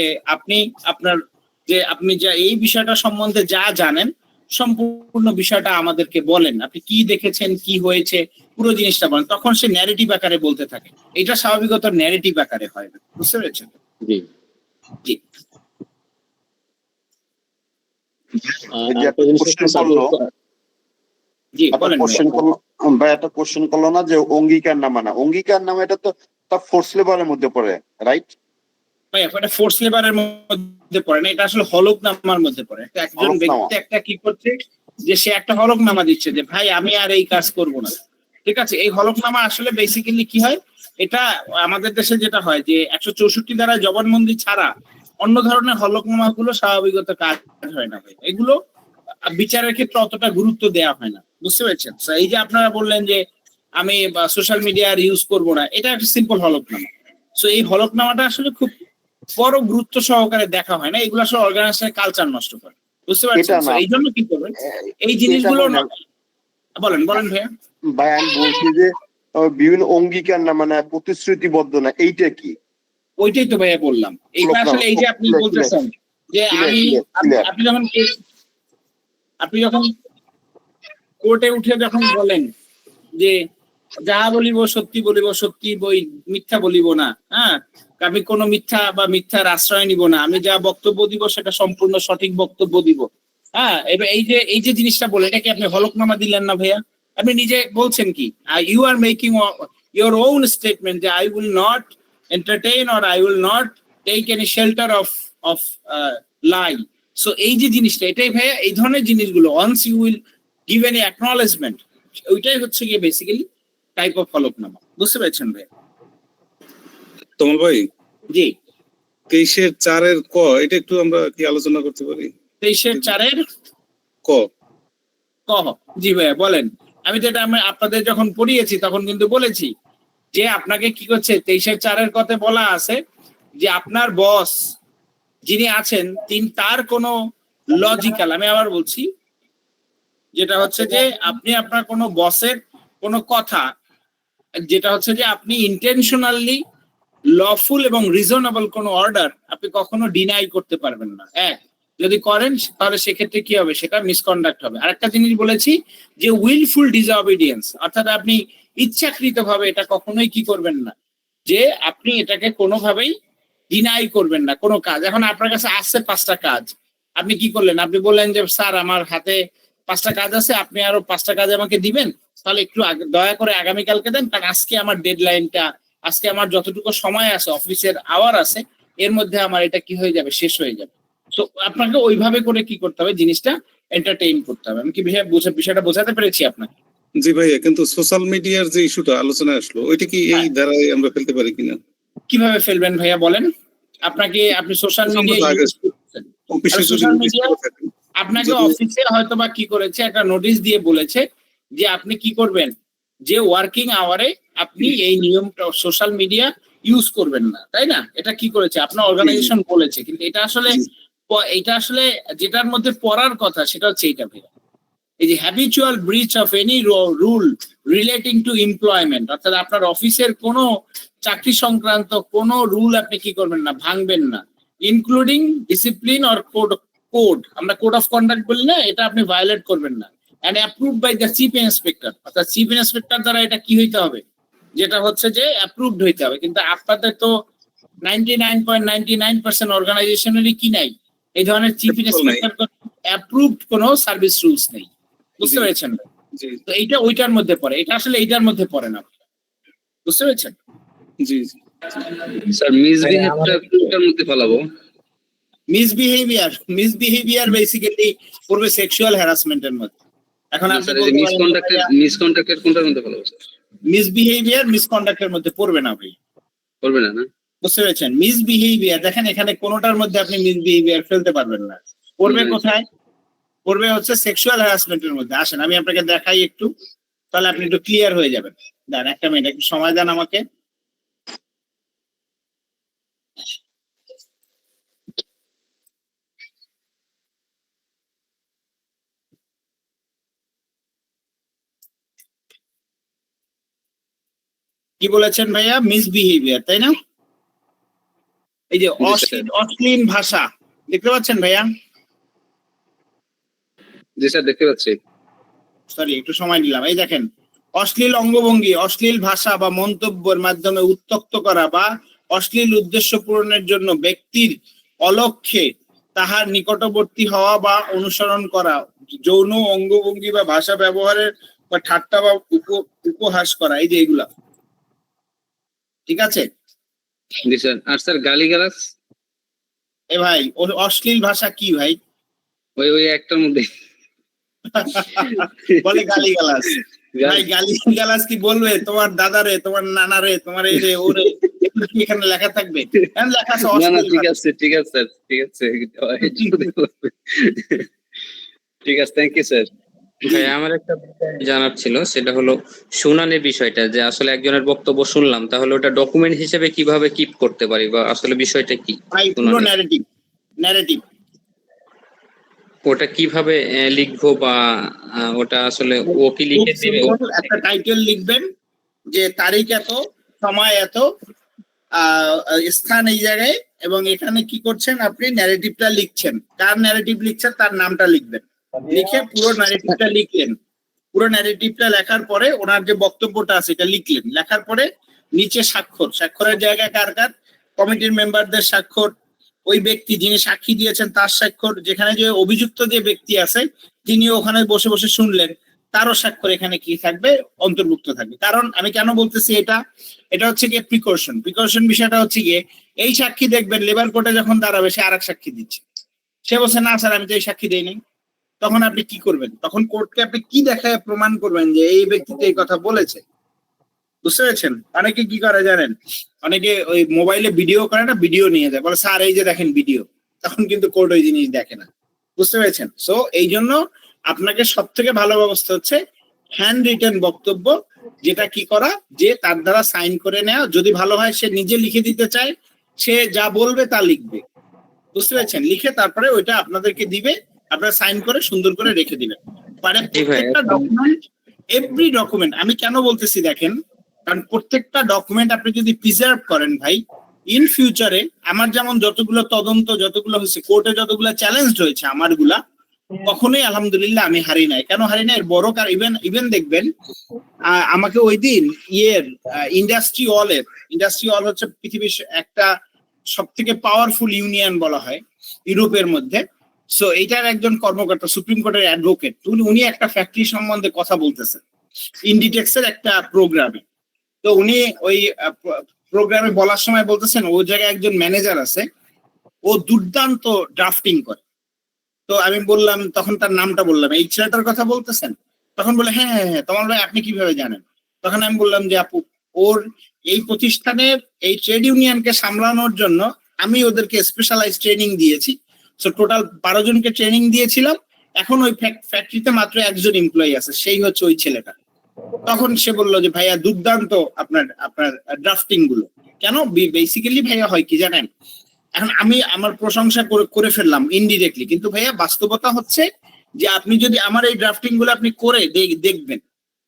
আপনি যা এই বিষয়টা সম্বন্ধে যা জানেন সম্পূর্ণ বিষয়টা আমাদেরকে বলেন, আপনি কি দেখেছেন, কি হয়েছে, পুরো জিনিসটা বলেন। তখন সে ন্যারেটিভ আকারে বলতে থাকে, এটা স্বাভাবিকত ন্যারেটিভ আকারে হয়। বুঝতে পেরেছেন? জি জি। একটা কোশ্চেন করলো না যে অঙ্গীকার নামা, না অঙ্গীকার নামা এটা তো ফোর্স লেবারের মধ্যে পড়ে, রাইট? এটা ফোর্স লেবারের মধ্যে পড়ে না, এটা আসলে হলফনামার মধ্যে পড়ে। একজন ব্যক্তি একটা কি করছে, যে সে একটা হলফনামা দিচ্ছে যে ভাই আমি আর এই কাজ করব না, ঠিক আছে? এই হলফনামা আসলে বেসিক্যালি কি হয়, এটা আমাদের দেশে যেটা হয় যে 164 দ্বারা জবানবন্দি ছাড়া অন্য ধরনের হলফনামা গুলো স্বাভাবিকত কাজ হয় না ভাই, এগুলো বিচারের ক্ষেত্রে অতটা গুরুত্ব দেওয়া হয় না। বুঝতে পেরেছেন? এই যে আপনারা বললেন যে আমি সোশ্যাল মিডিয়া আর ইউজ করবো না, এটা একটা সিম্পল হলফনামা। সো এই হলফনামাটা আসলে খুব বড় গুরুত্ব সহকারে দেখা হয় না, এগুলো আসলে অর্গানাইজেশনের কালচার নষ্ট করে। বুঝতে পারছেন? এই জন্য কি করবেন, এই জিনিসগুলো বলেন ভাইয়া। ভাই আমি বলছি যে বিভিন্ন অঙ্গীকার না, মানে প্রতিশ্রুতিবদ্ধ না, এইটা কি? ওইটাই তো ভাইয়া বললাম। এইটা আসলে এই যে আপনি বলতেছেন যে আপনি যখন কোর্টে উঠে যখন বলেন যে যাহা বলিব সত্যি বলিব, সত্যি বই মিথ্যা বলিব না, হ্যাঁ, আমি কোনো মিথ্যার আশ্রয় নিব না, আমি যা বক্তব্য দিব সেটা সম্পূর্ণ সঠিক বক্তব্য দিব, হ্যাঁ। এবার এই যে জিনিসটা বলে, এটা কি আপনি হলফনামা দিলেন না ভাইয়া? আপনি নিজে বলছেন কি, you are making your own statement যে I will not entertain or I will not take any shelter of lie. So এই যে জিনিসটা, এটাই ভাইয়া এই ধরনের জিনিসগুলো once you will give any acknowledgement, ওইটাই হচ্ছে গিয়ে বেসিক্যালি টাইপ অফ হলফনামা। বুঝতে পেরেছেন ভাই? তমল ভাই, জি 23-4 ক, এটা একটু আমরা কি আলোচনা করতে পারি? 23-4 ক। জি ভাইয়া বলেন। আমি তো এটা আপনাদের যখন পড়িয়েছি তখন কিন্তু বলেছি যে আপনাকে কি করছে, 23-4 কথা বলা আছে যে আপনার বস যিনি আছেন তার কোনো লজিক্যাল, আমি আবার বলছি, যেটা হচ্ছে যে আপনি আপনার কোনো বসের কোনো কথা যেটা হচ্ছে যে আপনি ইন্টেনশনালি লফুল এবং রিজনেবল কোনো অর্ডার আপনি কখনো ডিনাই করতে পারবেন না। এক, যদি করেন তাহলে সেক্ষেত্রে কি হবে, সেটা মিসকন্ডাক্ট হবে। আরেকটা জিনিস বলেছি যে উইলফুল ডিসঅবিডিয়েন্স, অর্থাৎ আপনি ইচ্ছাকৃতভাবে এটা কখনোই কি করবেন না, যে আপনি এটাকে কোনোভাবেই ডিনাই করবেন না কোনো কাজ। এখন আপনার কাছে আসছে 5টা কাজ, আপনি কি করলেন, আপনি বললেন যে স্যার আমার হাতে 5টা কাজ আছে, আপনি আরো 5টা কাজ আমাকে দিবেন, তাহলে একটু দয়া করে আগামীকালকে দেন, কারণ আজকে আমার ডেডলাইনটা, আজকে আমার যতটুকু সময় আছে, অফিসের আওয়ার আছে, এর মধ্যে আমার এটা কি হয়ে যাবে, শেষ হয়ে যাবে। তো আপনাকে ওইভাবে করে কি করতে হবে, জিনিসটা এন্টারটেইন করতে হবে। আমি কি বিষয়টা বোঝাতে পেরেছি আপনাকে? জি ভাইয়া, কিন্তু সোশ্যাল মিডিয়ার যে ইস্যুটা আলোচনায় আসলো, ওইটা কি এই ধারায় আমরা ফেলতে পারি কিনা? কিভাবে ফেলবেন ভাইয়া বলেন? আপনি সোশ্যাল মিডিয়া আপনাকে অফিসে হয়তো বা কি করেছে, একটা নোটিশ দিয়ে বলেছে যে আপনি কি করবেন, যে ওয়ার্কিং আওয়ারে আপনি এই নিয়মটা সোশ্যাল মিডিয়া ইউজ করবেন না, তাই না? এটা কি করেছে আপনার অর্গানাইজেশন বলেছে, কিন্তু এটা আসলে যেটার মধ্যে পড়ার কথা সেটা হচ্ছে এইটা ভাইয়া, এই যে habitual breach of any rule relating to employment, অর্থাৎ আপনার অফিসের কোনো চাকরি সংক্রান্ত কোনো রুল আপনি কি করবেন না, ভাঙবেন না, ইনক্লুডিং ডিসিপ্লিন অর কোড, আমরা কোড অফ কন্ডাক্ট বলি না, এটা আপনি ভায়োলেট করবেন না, and approved by the chief inspector, অর্থাৎ চিফ ইন্সপেক্টর দ্বারা এটা কি হইতে হবে, যেটা হচ্ছে যে অ্যাপ্রুভড হইতে হবে। কিন্তু আপনাদের তো 99.99% অর্গানাইজেশনেরই কি নাই, এই ধরনের চিফ ইন্সপেক্টর অ্যাপ্রুভড কোনো সার্ভিস রুলস নেই, বুঝতে পেরেছেন? তো এইটা ওইটার মধ্যে পড়ে, এটা আসলে এইটার মধ্যে পড়ে না, বুঝতে পেরেছেন? জি স্যার মিসবিহেভটা কোনটার মধ্যে ফেলাবো? মিসবিহেভিয়ার বেসিক্যালি পড়বে সেক্সুয়াল হ্যারাসমেন্টের মধ্যে। এখন আপনি মিসকন্ডাক্টের কোনটার মধ্যে ফেলাবো স্যার? মিসবিহেভিয়ার মিসকন্ডাক্টের মধ্যে পড়বে না ভাই, পড়বে না, না? বুঝতে পেরেছেন? মিসবিহেভিয়ার, দেখেন এখানে কোনোটার মধ্যে আপনি মিসবিহেভিয়ার ফেলতে পারবেন না, পড়বে কোথায়, পড়বে হচ্ছে সেক্সুয়াল হ্যারাসমেন্টের মধ্যে। আসেন আমি আপনাকে দেখাই একটু, তাহলে আপনি একটু ক্লিয়ার হয়ে যাবেন। দেন একটা মিনিট, একটু সময় দেন আমাকে। কি বলেছেন ভাইয়া? মিসবিহেভিয়ার, তাই না? এই যে অশ্লীল ভাষা দেখতে পাচ্ছেন ভাইয়া? জি স্যার, দেখতে পাচ্ছি। সরি, একটু সময় নিলাম। এই দেখেন, অশ্লীল অঙ্গভঙ্গি, অশ্লীল ভাষা বা মন্তব্যের মাধ্যমে উত্ত্যক্ত করা বা অশ্লীল উদ্দেশ্য পূরণের জন্য ব্যক্তির অলক্ষ্যে তাহার নিকটবর্তী হওয়া বা অনুসরণ করা, যৌন অঙ্গভঙ্গি বা ভাষা ব্যবহারের বা ঠাট্টা বা উপহাস করা, এই যে এগুলা, ঠিক আছে? জি স্যার। আর স্যার গালিগালাজ? এ ভাই, অশ্লীল ভাষা কি ভাই? ওই একটার মধ্যে বলে গালিগালাজ। ভাই গালিগালাজ কি বলবে তোমার দাদারে, তোমার নানারে, তোমার এই রে ওরে, এখানে লেখা থাকবে? লেখা আছে না না, ঠিক অশ্লীল। আছে ঠিক আছে ঠিক আছে ঠিক আছে, থ্যাংক ইউ স্যার। ভাই আমার একটা জানার ছিল, সেটা হলো শুনানির বিষয়টা, যে আসলে একজনের বক্তব্য শুনলাম, তাহলে ওটা ডকুমেন্ট হিসেবে কিভাবে কিপ করতে পারি, বা আসলে বিষয়টা কি? ভাই পুরো ন্যারেটিভ ওটা কিভাবে লিখবো, বা ওটা আসলে ও কি লিখে দেবে? একটা টাইটেল লিখবেন যে তারিখ এত, সময় এত, স্থান এই জায়গায়, এবং এখানে কি করছেন আপনি, ন্যারেটিভটা লিখছেন, কার ন্যারেটিভ লিখছেন তার নামটা লিখবেন, লিখে পুরো ন্যারেটিভটা লিখলেন। পুরো ন্যারেটিভটা লেখার পরে ওনার যে বক্তব্যটা আছে এটা লিখলেন, লেখার পরে নিচে স্বাক্ষরের জায়গায় কার কার, কমিটির মেম্বারদের স্বাক্ষর, ওই ব্যক্তি যিনি সাক্ষী দিয়েছেন তার স্বাক্ষর, যেখানে যে অভিযুক্ত যে ব্যক্তি আছে তিনি ওখানে বসে বসে শুনলেন তারও স্বাক্ষর এখানে কি থাকবে, অন্তর্ভুক্ত থাকবে। কারণ আমি কেন বলতেছি এটা হচ্ছে গিয়ে প্রিকশন বিষয়টা হচ্ছে গিয়ে, এই সাক্ষী দেখবেন লেবার কোর্টে যখন দাঁড়াবে সে আরেক সাক্ষী দিচ্ছে, সে বলছে না স্যার আমি তো এই সাক্ষী দেইনি, তখন আপনি কি করবেন? তখন কোর্টকে আপনি কি দেখায় প্রমাণ করবেন যে এই ব্যক্তি তো এই কথা বলেছে? বুঝতে পেরেছেন? অনেকে কি করে জানেন, অনেকে ওই মোবাইলে ভিডিও করে না, ভিডিও নিয়ে যায়, বলে স্যার এই যে দেখেন ভিডিও, তখন কিন্তু কোর্ট ওই জিনিস দেখে না, বুঝতে পেরেছেন? সো এই জন্য আপনাকে সব থেকে ভালো ব্যবস্থা হচ্ছে হ্যান্ড রিটেন বক্তব্য, যেটা কি করা, যে তার দ্বারা সাইন করে নেওয়া, যদি ভালো হয় সে নিজে লিখে দিতে চায়, সে যা বলবে তা লিখবে, বুঝতে পেরেছেন? লিখে তারপরে ওইটা আপনাদেরকে দিবে, আপনারা সাইন করে সুন্দর করে রেখে দিবেন। প্রত্যেকটা ডকুমেন্ট এভরি ডকুমেন্ট, আমি কেন বলতেছি দেখেন, কারণ প্রত্যেকটা ডকুমেন্ট আপনি যদি প্রিজার্ভ করেন ভাই, ইন ফিউচারে আমার যেমন যতগুলো তদন্ত যতগুলো হয়েছে, কোর্টে যতগুলো চ্যালেঞ্জ হয়েছে আমারগুলা, কখনোই আলহামদুলিল্লাহ আমি হারি নাই। কেন হারি নাই? এর বড় কারণ ইভেন দেখবেন আমাকে ওই দিন ইন্ডাস্ট্রি অল হচ্ছে পৃথিবীর একটা সব থেকে পাওয়ারফুল ইউনিয়ন বলা হয় ইউরোপের মধ্যে। সো এইটার একজন কর্মকর্তা, সুপ্রিম কোর্টের অ্যাডভোকেট, উনি একটা ফ্যাক্টরি সম্বন্ধে কথা বলতেছেন ইন্ডিটেক্সের একটা প্রোগ্রামে। তো উনি ওই প্রোগ্রামে বলার সময় বলতেছেন ওই জায়গায় একজন ম্যানেজার আছে, ও দুর্দান্ত ড্রাফটিং করে। তো আমি বললাম, তখন তার নামটা বললাম, এই ছেলেটার কথা বলতেছেন? তখন বলে হ্যাঁ হ্যাঁ হ্যাঁ। তোমার ভাই আপনি কিভাবে জানেন? তখন আমি বললাম যে আপু, ওর এই প্রতিষ্ঠানের এই ট্রেড ইউনিয়নকে সামলানোর জন্য আমি ওদেরকে স্পেশালাইজ ট্রেনিং দিয়েছি। সো টোটাল 12 জনকে ট্রেনিং দিয়েছিলাম। এখন ওই ফ্যাক্টরিতে মাত্র একজন এমপ্লয়ি আছে, সেই হচ্ছে ওই ছেলেটা। তখন সে বললো যে ভাইয়া দুর্দান্ত আপনার ড্রাফটিং গুলো। কেন? বেসিক্যালি ভাইয়া হয় কি জানেন, এখন আমি আমার প্রশংসা করে ফেললাম ইনডিরেক্টলি, কিন্তু ভাইয়া বাস্তবতা হচ্ছে যে আপনি যদি আমার এই ড্রাফটিং গুলো আপনি করে দেখবেন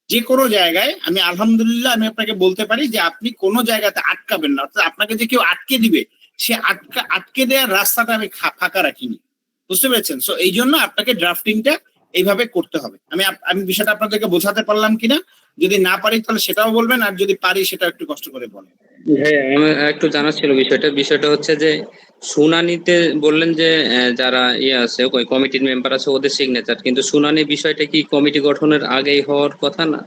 যে কোনো জায়গায়, আমি আলহামদুলিল্লাহ আমি আপনাকে বলতে পারি যে আপনি কোনো জায়গাতে আটকাবেন না। অর্থাৎ আপনাকে যে কেউ আটকে দিবে, সে আটকে দেওয়ার রাস্তাটা আমি ফাঁকা রাখিনি, বুঝতে পেরেছেন? সো এই জন্য আপনাকে ড্রাফটিংটা এইভাবে করতে হবে। আমি বিষয়টা আপনাদেরকে বোঝাতে পারলাম কিনা, যদি না পারি তাহলে সেটাও বলবেন, আর যদি পারি সেটা একটু কষ্ট করে বলেন। হ্যাঁ, আমার একটু জানার ছিল বিষয়টা হচ্ছে যে শুনানিতে বললেন যে যারা আছে ওই কমিটির মেম্বার আছে ওদের সিগনেচার, কিন্তু শুনানি বিষয়টা কি কমিটি গঠনের আগেই হওয়ার কথা না?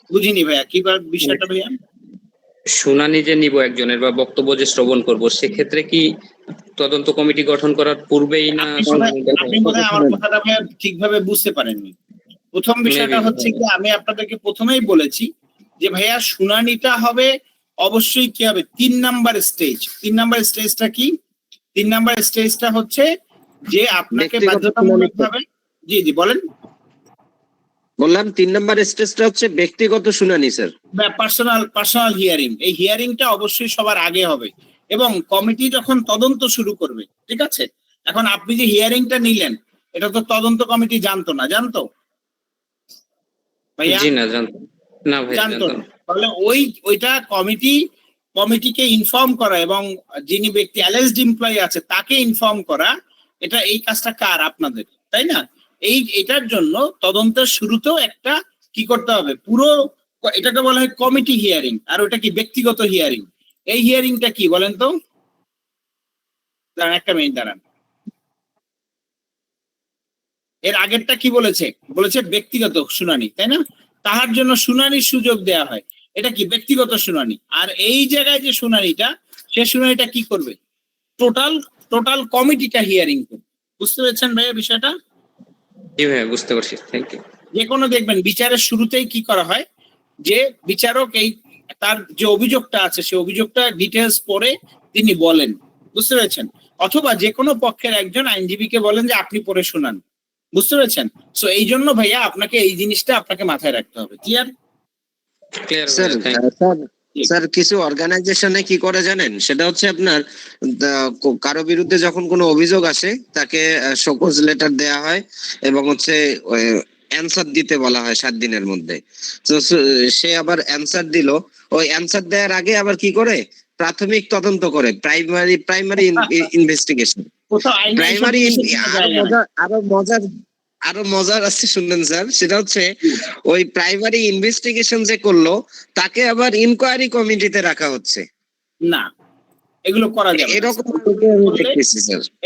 বুঝিনি ভাইয়া, কি বিষয়টা ভাইয়া? শুনানি যে নিব একজনের বা বক্তব্য যে শ্রবণ করব, সেক্ষেত্রে কি তদন্ত কমিটি গঠন করার পূর্বেই না? আপনি বোধহয় আমার কথাটা ভাইয়া ঠিকভাবে বুঝতে পারেননি। প্রথম বিষয়টা হচ্ছে কি, আমি আপনাদেরকে প্রথমেই বলেছি যে ভাইয়া শুনানিটা হবে অবশ্যই কি হবে 3 নাম্বার স্টেজ। 3 নাম্বার স্টেজটা কি? 3 নাম্বার স্টেজটা হচ্ছে যে আপনাকে বাধ্যতামূলকভাবে, জি জি বলেন। বললাম 3 নাম্বার স্টেজটা হচ্ছে ব্যক্তিগত শুনানি স্যার, পার্সোনাল হিয়ারিং। এই হিয়ারিংটা অবশ্যই সবার আগে হবে এবং কমিটি যখন তদন্ত শুরু করবে, ঠিক আছে? এখন আপনি যে হিয়ারিংটা নিলেন, এটা তো তদন্ত কমিটি জানতো না, জানতো ভাইয়া? জি না, জানতো না। তাহলে ওইটা কমিটিকে ইনফর্ম করা এবং যিনি ব্যক্তি অ্যালেজড এমপ্লয়ি আছে তাকে ইনফর্ম করা, এটা এই কাজটা কার? আপনাদের, তাই না? এটার জন্য তদন্তের শুরুতেও একটা কি করতে হবে, পুরো এটাকে বলা হয় কমিটি হিয়ারিং। আর ওটা কি ব্যক্তিগত হিয়ারিং। এই হিয়ারিংটা কি বলেন তো? একটা মিনিট দাঁড়ান। এর আগেরটা কি বলেছে? ব্যক্তিগত শুনানি, তাই না? তাহার জন্য শুনানির সুযোগ দেয়া হয়, এটা কি ব্যক্তিগত শুনানি। আর এই জায়গায় যে শুনানিটা, সে শুনানিটা কি করবে? টোটাল কমিটিটা হিয়ারিং করবে। বুঝতে পেরেছেন ভাইয়া বিষয়টা? জি ভাইয়া, বুঝতে পারছি, থ্যাংক ইউ। যে কোনো দেখবেন বিচারের শুরুতেই কি করা হয়, যে বিচারক তার যে অভিযোগটা আছে সে অভিযোগটা ডিটেলস পড়ে তিনি বলেন, বুঝতে পেরেছেন? অথবা যে কোনো পক্ষের একজন আইনজীবীকে বলেন যে আপনি পড়ে শোনান, বুঝতে পেরেছেন? সো এই জন্য ভাইয়া আপনাকে এই জিনিসটা আপনাকে মাথায় রাখতে হবে। ক্লিয়ার? স্যার কিছু অর্গানাইজেশনে কি করে জানেন, সেটা হচ্ছে আপনার কারো বিরুদ্ধে যখন কোনো অভিযোগ আসে তাকে শোকজ লেটার দেয়া হয় এবং হচ্ছে অ্যানসার দিতে বলা হয় 7 দিনের মধ্যে। তো সে আবার অ্যানসার দিল, ওই অ্যানসার দেওয়ার আগে আবার কি করে, প্রাথমিক তদন্ত করে, প্রাইমারি ইনভেস্টিগেশন। প্রাইমারি আরো মজার আছে, শুনলেন স্যার? সেটা হচ্ছে ওই প্রাইমারি ইনভেস্টিগেশন যে করলো তাকে আবার ইনকোয়ারি কমিটিতে রাখা হচ্ছে না। এগুলো করা যাবে এরকম।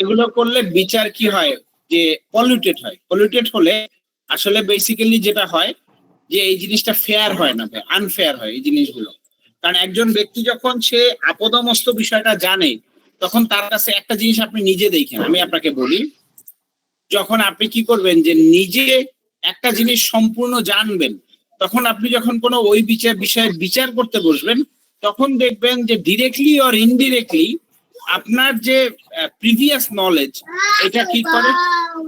এগুলো করলে বিচার কি হয়, যে পলিউটেড হয়। পলিউটেড হলে আসলে বেসিক্যালি যেটা হয় যে এই জিনিসটা ফেয়ার হয় না, আনফেয়ার হয় এই জিনিসগুলো। কারণ একজন ব্যক্তি যখন সে আপদমস্ত বিষয়টা জানে, তখন তার কাছে একটা জিনিস আপনি নিজে দেখেন, আমি আপনাকে বলি, যখন আপনি কি করবেন যে নিজে একটা জিনিস সম্পূর্ণ জানবেন, তখন আপনি যখন কোনো ওই বিষয়ে বিচার করতে বসবেন, তখন দেখবেন যে ডিরেক্টলি অর ইনডিরেক্টলি আপনার যে প্রিভিয়াস নলেজ, এটা কি করে,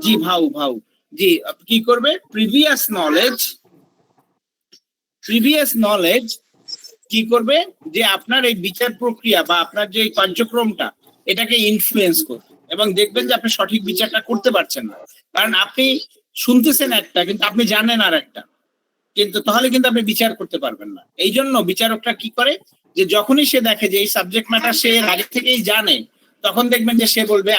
জি ভাউ জি কি করবে, প্রিভিয়াস নলেজ কি করবে, যে আপনার এই বিচার প্রক্রিয়া বা আপনার যে কার্যক্রমটা, এটাকে ইনফ্লুয়েন্স করবে এবং দেখবেন যে আপনি সঠিক বিচারটা করতে পারছেন না। কারণ আপনি শুনতেছেন একটা, কিন্তু আপনি জানেন আর একটা, কিন্তু তাহলে কিন্তু আপনি বিচার করতে পারবেন না। এই জন্য বিচারকরা কি করে, যে যখনই সে দেখে যে এই সাবজেক্ট ম্যাটার সে এর আগে থেকেই জানে, তখন দেখবেন যে সে বলবে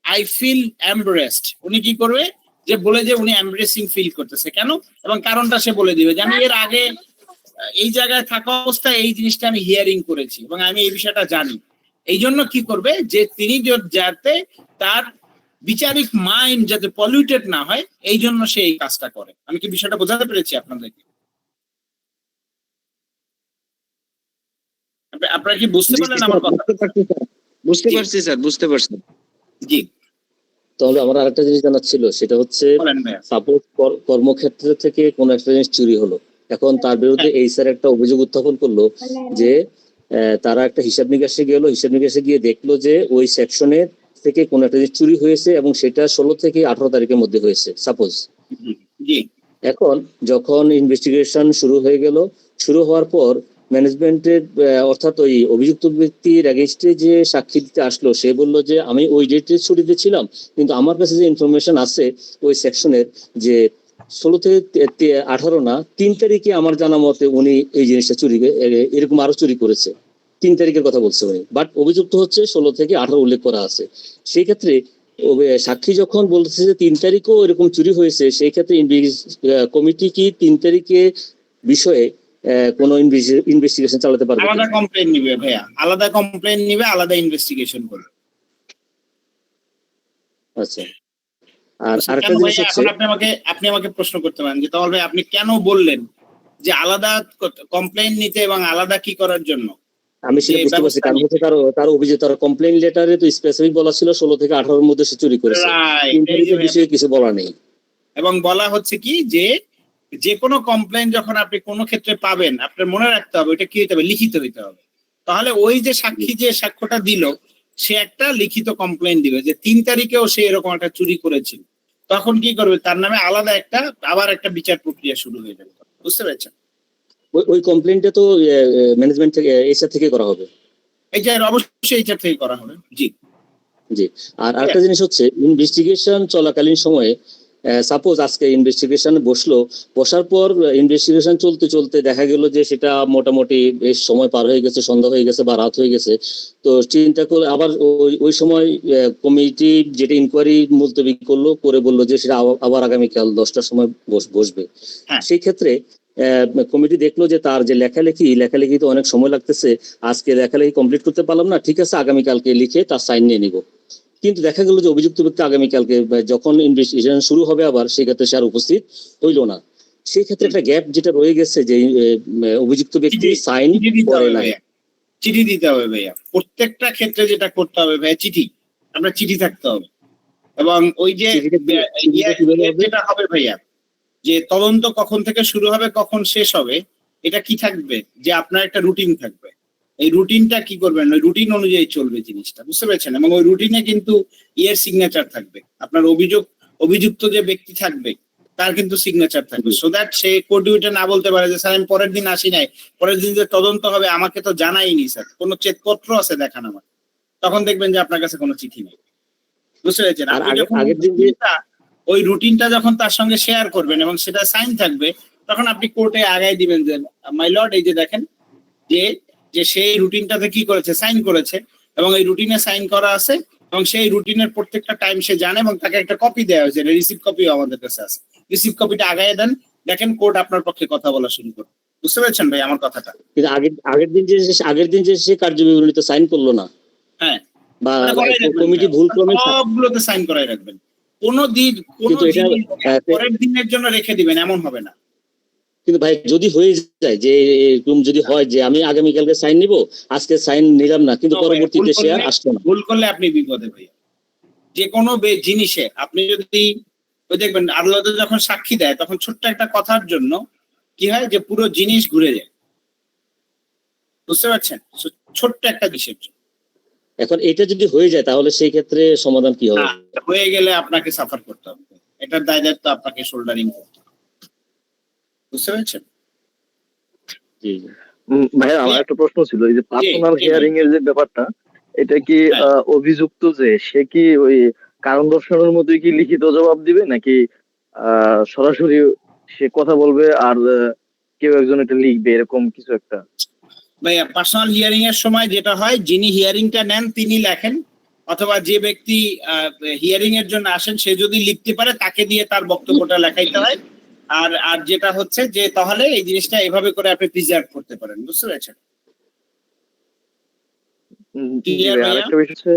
আই ফিল এমব্রেসড। উনি কি করবে, যে বলে যে উনি এমব্রেসিং ফিল করতেছে কেন, এবং কারণটা সে বলে দিবে যে আমি এর আগে এই জায়গায় থাকা অবস্থায় এই জিনিসটা আমি হিয়ারিং করেছি এবং আমি এই বিষয়টা জানি। এই জন্য কি করবে, যে তিনি যাতে তার বিচারিক মাইন্ড যাতে পলিউটেড না হয়, এই জন্য সে এই কাজটা করে। আমি কি বিষয়টা বোঝাতে পেরেছি আপনাদেরকে? আপনারা কি বুঝতে পারলেন আমার কথা? বুঝতে পারছি স্যার, বুঝতে পারছি। জি, তাহলে আমার আরেকটা জিনিস জানার ছিল, সেটা হচ্ছে সাপোজ কর্মক্ষেত্র থেকে কোনো একটা জিনিস চুরি হলো, এখন তার বিরুদ্ধে এই স্যার একটা অভিযোগ উত্থাপন করলো যে তারা একটা হিসাব নিকাশে গেল, হিসাব নিকাশে গিয়ে দেখলো যে ওই সেকশনের থেকে কোনো একটা জিনিস চুরি হয়েছে এবং সেটা 16 থেকে 18 তারিখের মধ্যে হয়েছে সাপোজ। এখন যখন ইনভেস্টিগেশন শুরু হয়ে গেল, শুরু হওয়ার পর ম্যানেজমেন্টের অর্থাৎ ওই অভিযুক্ত ব্যক্তির এগেইনস্টে যে সাক্ষী দিতে আসলো, সে বললো যে আমি ওই ডেটে ছুটিতে ছিলাম, কিন্তু আমার কাছে যে ইনফরমেশন আছে ওই সেকশনের যে 16 থেকে 18 না 3 তারিখে আমার জানা মতে উনি এই জিনিসটা চুরি, এরকম আরো চুরি করেছে, 3 তারিখের কথা বলছে উনি, বাট অভিযুক্ত হচ্ছে 16 থেকে 18 উল্লেখ করা আছে। সেই ক্ষেত্রে সাক্ষী যখন বলতেছে যে 3 তারিখও এরকম চুরি হয়েছে, সেই ক্ষেত্রে কমিটি কি 3 তারিখে বিষয়ে কোন ইনভেস্টিগেশন চালাতে পারবে? আলাদা কমপ্লেইন নিবে ভাইয়া, আলাদা কমপ্লেইন নিবে, আলাদা ইনভেস্টিগেশন করবে। আচ্ছা, আর আরেকটা জিনিস হচ্ছে, আপনি আমাকে প্রশ্ন করতে পারেন যে তাহলে আপনি কেন বললেন যে আলাদা কমপ্লেইন নিতে এবং আলাদা কি করার জন্য? আমি সেটা বুঝতে পারছি, কারণ হচ্ছে তার অভিযোগ, তার কমপ্লেইন লেটারে তো স্পেসিফিক বলা ছিল 16 থেকে 18 এর মধ্যে সে চুরি করেছে, কিন্তু এই বিষয়ে কিছু বলা নেই। এবং বলা হচ্ছে কি যে কোনো কমপ্লেইন যখন আপনি কোনো ক্ষেত্রে পাবেন, আপনার মনে রাখতে হবে ওইটা কি হতে হবে, লিখিত হইতে হবে। তাহলে ওই যে সাক্ষী যে সাক্ষ্যটা দিল, সে একটা লিখিত কমপ্লেইন দিবে যে 3 তারিখেও সে এরকম একটা চুরি করেছিল, তখন কি করবে, তার নামে আলাদা আবার একটা বিচার প্রক্রিয়া শুরু হয়ে যাবে। বুঝতে পেরেছেন? ওই কমপ্লেইনটা তো ম্যানেজমেন্ট থেকে, এইচআর থেকে করা হবে। এইচআর অবশ্যই এইচআর থেকে করা হবে। জি জি। আর আরেকটা জিনিস হচ্ছে, ইনভেস্টিগেশন চলাকালীন সময়ে সাপোজ আজকে ইনভেস্টিগেশন বসার পর ইনভেস্টিগেশন চলতে চলতে দেখা গেল যে সেটা মোটামুটি বেশ সময় পার হয়ে গেছে, সন্ধ্যা হয়ে গেছে বা রাত হয়ে গেছে, তো চিন্তা করে আবার ওই সময় কমিটি যেটা ইনকোয়ারি মুলতবি করলো, করে বললো যে সেটা আবার আগামীকাল 10টার সময় বসবে। সেই ক্ষেত্রে কমিটি দেখলো যে তার যে লেখালেখি তো অনেক সময় লাগতেছে, আজকে লেখালেখি কমপ্লিট করতে পারলাম না, ঠিক আছে আগামীকালকে লিখে তার সাইন নিয়ে নিব। কিন্তু দেখা গেল যে অভিযুক্ত ব্যক্তি আগামীকালকে যখন ইনভেস্টিগেশন শুরু হবে আবার, সেই ক্ষেত্রে সে আর উপস্থিত হইল না। সেই ক্ষেত্রে একটা গ্যাপ যেটা রয়ে গেছে, যে অভিযুক্ত ব্যক্তি সাইন করে নাই। চিঠি দিতে হবে ভাইয়া, প্রত্যেকটা ক্ষেত্রে যেটা করতে হবে ভাইয়া, আপনার চিঠি থাকতে হবে। এবং ওই যে যেটা হবে ভাইয়া, যে তদন্ত কখন থেকে শুরু হবে কখন শেষ হবে, এটা কি থাকবে, যে আপনার একটা রুটিন থাকবে। এই রুটিনটা কি করবেন, ওই রুটিন অনুযায়ী চলবে জিনিসটা। বুঝতে পেরেছেন? এবং ওই রুটিনে কিন্তু সিগনেচার থাকবে, আপনার অভিযুক্ত যে ব্যক্তি থাকবে তার কিন্তু সিগনেচার থাকবে, সো দ্যাট সে কোর্টে না বলতে পারে যে স্যার আমি পরের দিন আসি নাই, পরের দিন যে তদন্ত হবে আমাকে তো জানাইনি স্যার, কোনো চেকপত্র আছে দেখান আমার, তখন দেখবেন যে আপনার কাছে কোনো চিঠি নেই। বুঝতে পেরেছেন? ওই রুটিনটা যখন তার সঙ্গে শেয়ার করবেন এবং সেটা সাইন থাকবে, তখন আপনি কোর্টে আগায় দিবেন যে মাই লর্ড, এই যে দেখেন যে সেই রুটিনটাতে কি করেছে, সাইন করেছে, এবং এই রুটিনে সাইন করা আছে, এবং সেই রুটিনের প্রত্যেকটা টাইম সে জানে, এবং তাকে একটা কপি দেওয়া হয়েছে, রিসিভ কপিও আমাদের কাছে আছে। রিসিভ কপিটা আগায় দেন, দেখেন কোর্ট আপনার পক্ষে কথা বলা শুরু করবে। বুঝতে পেরেছেন ভাই আমার কথাটা? কিন্তু আগের দিন যে সে কার্যবিবরণীতে সাইন করলো না, হ্যাঁ, বা কমিটি ভুল ক্রমে সবগুলোতে সাইন করাই রাখবেন। কোনো পরের দিনের জন্য রেখে দিবেন এমন হবে না। কিন্তু ভাই যদি হয়ে যায় যে এরকম যদি হয় যে আমি আগামীকালকে সাইন নিব, আজকে সাইন নিলাম না, কিন্তু পরবর্তীতে সে আর আসলো না, ভুল করলে আপনি বিপদে ভাই। যে কোনো জিনিসে আপনি যদি দেখবেন আদালতে যখন সাক্ষী দেয়, তখন ছোট্ট একটা কথার জন্য কি হয় যে পুরো জিনিস ঘুরে যায়। বুঝতে পারছেন? ছোট্ট একটা বিষয়ের জন্য। এখন এটা যদি হয়ে যায় তাহলে সেই ক্ষেত্রে সমাধান কি হবে? হয়ে গেলে আপনাকে সাফার করতে হবে, এটার দায় দায়িত্ব আপনাকে শোল্ডারিং করতে হবে। বুঝতে পেরেছেন? জি ভাইয়া, আমার একটা প্রশ্ন ছিল, এই যে পার্সোনাল হিয়ারিং এর যে ব্যাপারটা, এটা কি অভিযুক্ত যে সে কি ওই কারণ দর্শানোর মধ্যে কি লিখিত জবাব দিবে, নাকি সরাসরি সে কথা বলবে আর কেউ একজন এটা লিখবে, এরকম কিছু একটা? ভাইয়া পার্সোনাল হিয়ারিং এর সময় যেটা হয়, যিনি হিয়ারিংটা নেন তিনি লেখেন, অথবা যে ব্যক্তি হিয়ারিং এর জন্য আসেন সে যদি লিখতে পারে তাকে দিয়ে তার বক্তব্যটা লেখাইতে হয়। আর আর যেটা হচ্ছে যে তাহলে এই জিনিসটা এভাবে করে আপনি প্রিজার্ভ করতে পারেন, বুঝতে পেরেছেন? জি Clear ভাই, ভাইয়া? আরেকটা বিষয় হচ্ছে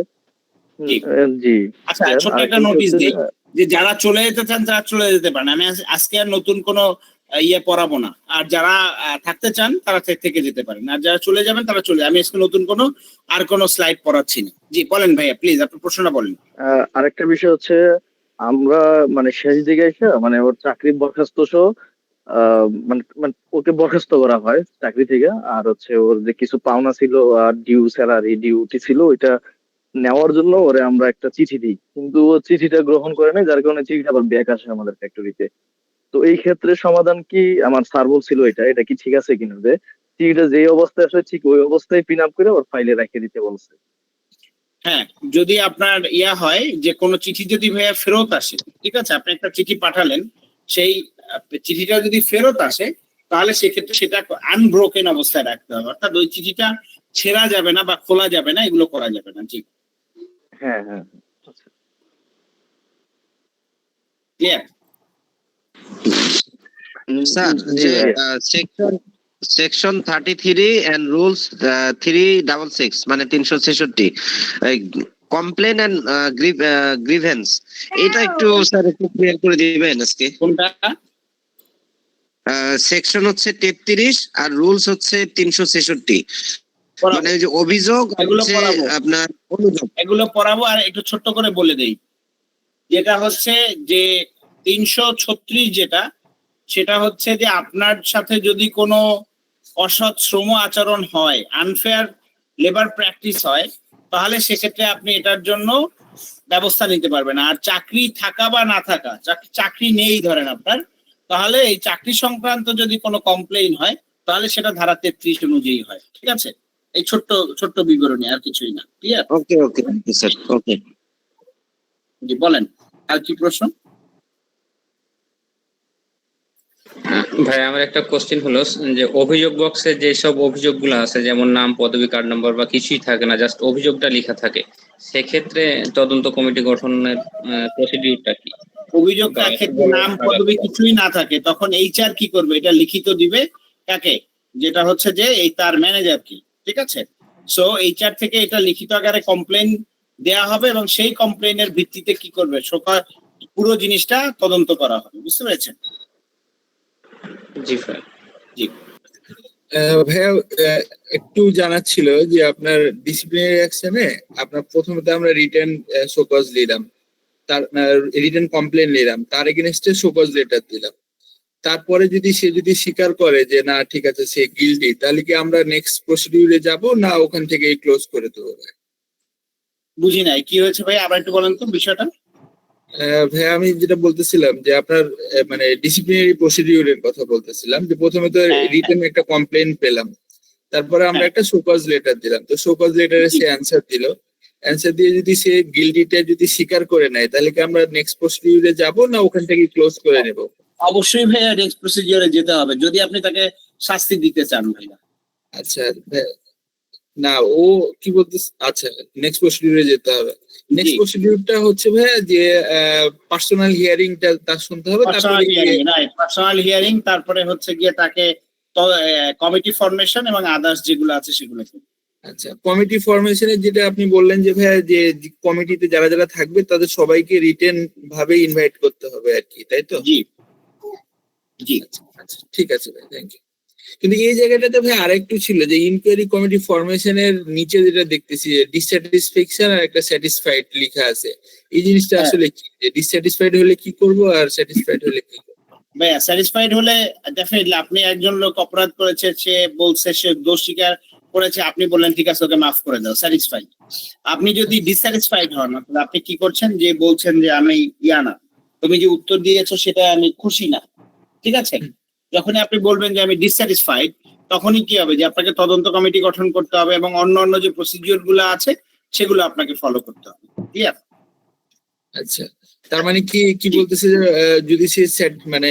জি। জি আচ্ছা, clear। ছোট্ট আরেকটা একটা বিষয় নোটিশ হচ্ছে দিই যে যারা চলে যেতে চান তারা চলে যেতে পারেন। আমি আজকে আর নতুন কোনো ইয়ে পড়াবো না। আর যারা থাকতে চান তারা থেকে যেতে পারেন, আর যারা চলে যাবেন তারা চলে। আমি আজকে নতুন কোনো আর কোনো স্লাইড পড়াচ্ছি না। জি বলেন ভাইয়া, প্লিজ আপনার প্রশ্নটা বলেন। আরেকটা বিষয় হচ্ছে, আমরা মানে শেষ দিকে এসে মানে ওর চাকরি বরখাস্ত সহ মানে মানে ওকে বরখাস্ত করা হয় চাকরি থেকে। আর হচ্ছে ওর যে কিছু পাওনা ছিল আর ডিউ স্যালারি ডিউটি ছিল, ওইটা নেওয়ার জন্য ওরে আমরা একটা চিঠি দিই, কিন্তু ও চিঠিটা গ্রহণ করে না, যার কারণে চিঠিটা আবার ব্যাক আসে আমাদের ফ্যাক্টরিতে। তো এই ক্ষেত্রে সমাধান কি? আমার স্যার বলছিল এটা কি ঠিক আছে কিনা, যে চিঠিটা যেই অবস্থায় আসে ঠিক ওই অবস্থায় পিন আপ করে ওর ফাইলে রেখে দিতে বলছে। হ্যাঁ, যদি আপনার ইয়া হয় যে কোনো চিঠি যদি ভাইয়া ফেরত আসে, ঠিক আছে, আপনি একটা চিঠি পাঠালেন, সেই চিঠিটা যদি ফেরত আসে তাহলে সেক্ষেত্রে সেটা আনব্রোকেন অবস্থায় রাখতে হবে, অর্থাৎ ওই চিঠিটা ছেঁড়া যাবে না বা খোলা যাবে না, এগুলো করা যাবে না। জি হ্যাঁ হ্যাঁ আচ্ছা। ক্লিয়ার? স্যার, জি যে ভাইয়া। সেকশন 33 এন্ড রুলস 366 মানে 366 কমপ্লেন এন্ড গ্রিভেন্স, এটা একটু স্যার একটু ক্লিয়ার করে দিবেন আজকে। কোনটা? সেকশন হচ্ছে 33 আর রুলস হচ্ছে 366, মানে ওই যে অভিযোগ আর এগুলো হচ্ছে পড়াবো, আপনার অনুযোগ। এগুলো পড়াবো। আর একটু ছোট্ট করে বলে দেই, যেটা হচ্ছে যে 336 যেটা, সেটা হচ্ছে যে আপনার সাথে যদি কোনো অসৎ শ্রম আচরণ হয়, আনফেয়ার লেবার প্র্যাকটিস হয়, তাহলে সেক্ষেত্রে আপনি এটার জন্য ব্যবস্থা নিতে পারবেন। আর চাকরি থাকা বা না থাকা, চাকরি নেই ধরেন আপনার, তাহলে এই চাকরি সংক্রান্ত যদি কোনো কমপ্লেইন হয় তাহলে সেটা ধারা 33 অনুযায়ী হয়। ঠিক আছে, এই ছোট্ট ছোট্ট বিবরণী, আর কিছুই না। ক্লিয়ার? ওকে ওকে স্যার, ওকে। জি বলেন, আর কি প্রশ্ন? ভাই আমার একটা কোশ্চেন হলো যে অভিযোগ বক্সে যেসব অভিযোগগুলো আছে, যেমন নাম, পদবি, কার্ড নাম্বার বা কিছুই থাকে না, জাস্ট অভিযোগটা লেখা থাকে, সেক্ষেত্রে তদন্ত কমিটি গঠনের প্রসিডিউরটা কি? অভিযোগটার ক্ষেত্রে নাম পদবি কিছুই না থাকে, তখন এইচআর কি করবে? এটা লিখিত দিবে কাকে? যেটা হচ্ছে যে এই তার ম্যানেজার কি, ঠিক আছে? সো এইচআর থেকে এটা লিখিত আকারে কমপ্লেন দেয়া হবে এবং সেই কমপ্লেনের ভিত্তিতে কি করবে? পুরো জিনিসটা তদন্ত করা হবে, বুঝতে পেরেছেন? জি স্যার। জি ভাইয়া, একটু জানার ছিল যে আপনার ডিসিপ্লিনারি অ্যাকশনে আপনার প্রথমত আমরা রিটেন শোকজ দিলাম, তার রিটেন কমপ্লেন নিলাম, তার এগেনস্টে শোকজ লেটার দিলাম। তারপরে যদি সে স্বীকার করে যে না ঠিক আছে সে গিলটি, তাহলে কি আমরা নেক্সট প্রসিডিউরে যাব না ওখান থেকে ক্লোজ করে দেবো? বুঝি নাই কি হয়েছে ভাই, আবার একটু বলেন তো বিষয়টা। ভাইয়া আমি যেটা বলতেছিলাম যে আপনার মানে ডিসিপ্লিনারি প্রসিডিউরের কথা বলতেছিলাম, যে প্রথমে তো রিটেন একটা কমপ্লেন পেলাম, তারপরে আমরা একটা শোকজ লেটার দিলাম। তো শোকজ লেটারে সে অ্যান্সার দিল, অ্যান্সার দিয়ে যদি সে গিলটিটা যদি স্বীকার করে নেয়, তাহলে কি আমরা নেক্সট প্রসিডিউরে যাব না ওখান থেকে ক্লোজ করে নেব? অবশ্যই ভাইয়া নেক্সট প্রসিডিউরে যেতে হবে যদি আপনি তাকে শাস্তি দিতে চান ভাইয়া। আচ্ছা না, ও কি বলতেছে, আচ্ছা নেক্সট প্রসিডিউরে যেতে হবে। নেক্সট প্রসিডিউরটা হচ্ছে ভাইয়া যে পার্সোনাল হিয়ারিংটা তার শুনতে হবে, তারপরে পার্সোনাল হিয়ারিং, তারপরে হচ্ছে গিয়ে তাকে কমিটি ফরমেশন এবং আদার্স যেগুলো আছে সেগুলো। আচ্ছা, কমিটি ফরমেশনে যেটা আপনি বললেন যে ভাইয়া যে কমিটিতে যারা যারা থাকবে তাদের সবাইকে রিটেন ভাবে ইনভাইট করতে হবে আর কি, তাই তো? জি জি আচ্ছা ঠিক আছে ভাই, থ্যাংক ইউ। কিন্তু এই জায়গাটাতে ভাই আরেকটু ছিল যে ইনকোয়ারি কমিটি ফরমেশনের নিচে যেটা দেখতেছি যে ডিসস্যাটিসফ্যাকশন আর একটা স্যাটিসফাইড লেখা আছে, এই জিনিসটা আসলে কি? যে ডিসস্যাটিসফাইড হলে কি করব আর স্যাটিসফাইড হলে কি করব? ভাইয়া স্যাটিসফাইড হলে ডেফিনেটলি আপনি একজন লোক অপরাধ করেছে, সে বলছে সে দোষ স্বীকার করেছে, আপনি বললেন ঠিক আছে ওকে মাফ করে দাও, স্যাটিসফাইড। আপনি যদি ডিসস্যাটিসফাইড হন, তাহলে আপনি কি করছেন? যে বলছেন যে আমি না, তুমি যে উত্তর দিয়েছো সেটা আমি খুশি না, ঠিক আছে? যখনই আপনি বলবেন যে আমি ডিসস্যাটিসফাইড, তখনই কি হবে? যে আপনাকে তদন্ত কমিটি গঠন করতে হবে এবং অন্য যে প্রসিডিউর গুলো আছে সেগুলো আপনাকে ফলো করতে হবে। ক্লিয়ার? আচ্ছা, তার মানে কি বলতেছে যে যদি সে মানে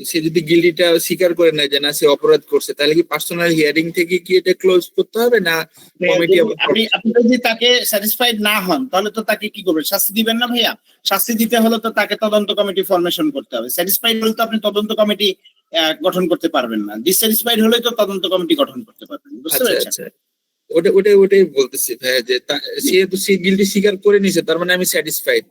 সে যদি গিল্টিটা স্বীকার করে নেয় যে না সে অপরাধ করছে, তাহলে কি পার্সোনাল হিয়ারিং থেকে কি এটা ক্লোজ করতে হবে না কমিটি? আপনি যদি তাকে স্যাটিসফাইড না হন তাহলে তো তাকে কি করবেন, শাস্তি দিবেন না ভাইয়া? শাস্তি দিতে হলে তো তাকে তদন্ত কমিটি ফরমেশন করতে হবে। স্যাটিসফাইড হলে তো আপনি তদন্ত কমিটি গঠন করতে পারবেন না, ডিসস্যাটিসফাইড হলেই তো তদন্ত কমিটি গঠন করতে পারবেন। বুঝতে পেরেছেন? ওটাই বলতেছি ভাইয়া যে সে গিল্টি স্বীকার করে নিছে, তার মানে আমি স্যাটিসফাইড,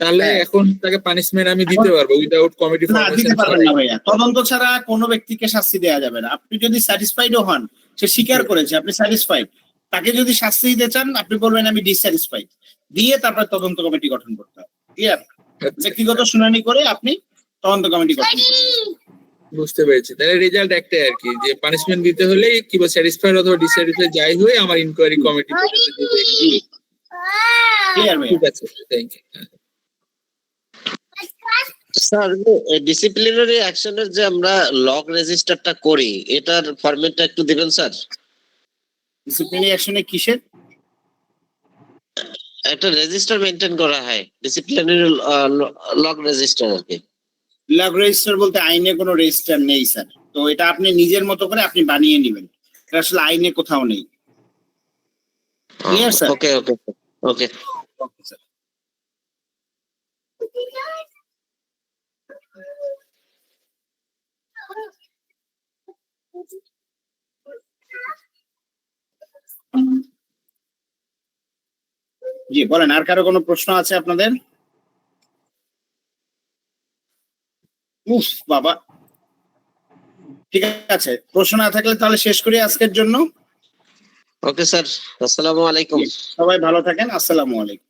তাহলে এখন তাকে পানিশমেন্ট আমি দিতে পারবো উইদাউট কমিটি না, দিতে ফরমেশন? পারবেন না ভাইয়া। তদন্ত ছাড়া কোনো ব্যক্তিকে শাস্তি দেওয়া যাবে না। আপনি যদি স্যাটিসফাইডও হন, সে স্বীকার করেছে আপনি স্যাটিসফাইড, তাকে যদি শাস্তি দিতে চান আপনি বলবেন আমি ডিসস্যাটিসফাইড, দিয়ে তারপর তদন্ত কমিটি গঠন করতে হবে। ক্লিয়ার? ব্যক্তিগত শুনানি করে আপনি তদন্ত কমিটি গঠন করবেন। বুঝতে পেরেছি। তাহলে রেজাল্ট একটাই আর কি, যে পানিশমেন্ট দিতে হলে কিংবা স্যাটিসফাইড অথবা ডিসস্যাটিসফাইড যাই হয়ে আমার ইনকোয়ারি কমিটি। ক্লিয়ার ভাইয়া? ঠিক আছে, থ্যাংক ইউ। স্যার, ডিসিপ্লিনারি অ্যাকশনের যে আমরা লগ রেজিস্টারটা করি, এটার ফরম্যাটটা একটু দিবেন স্যার? ডিসিপ্লিনারি অ্যাকশনে কিসের? একটা রেজিস্টার মেইনটেইন করা হয়, ডিসিপ্লিনারি লগ রেজিস্টার আর কি। লগ রেজিস্টার বলতে আইনে কোনো রেজিস্টার নেই স্যার, তো এটা আপনি নিজের মতো করে আপনি বানিয়ে নেবেন, এটা আসলে আইনে কোথাও নেই। Clear sir? Okay okay okay. Sir জি বলেন, আর কারো কোনো প্রশ্ন আছে আপনাদের? উফ বাবা, ঠিক আছে, প্রশ্ন না থাকলে তাহলে শেষ করি আজকের জন্য। ওকে স্যার, আসসালামু আলাইকুম। সবাই ভালো থাকেন, আসসালামু আলাইকুম।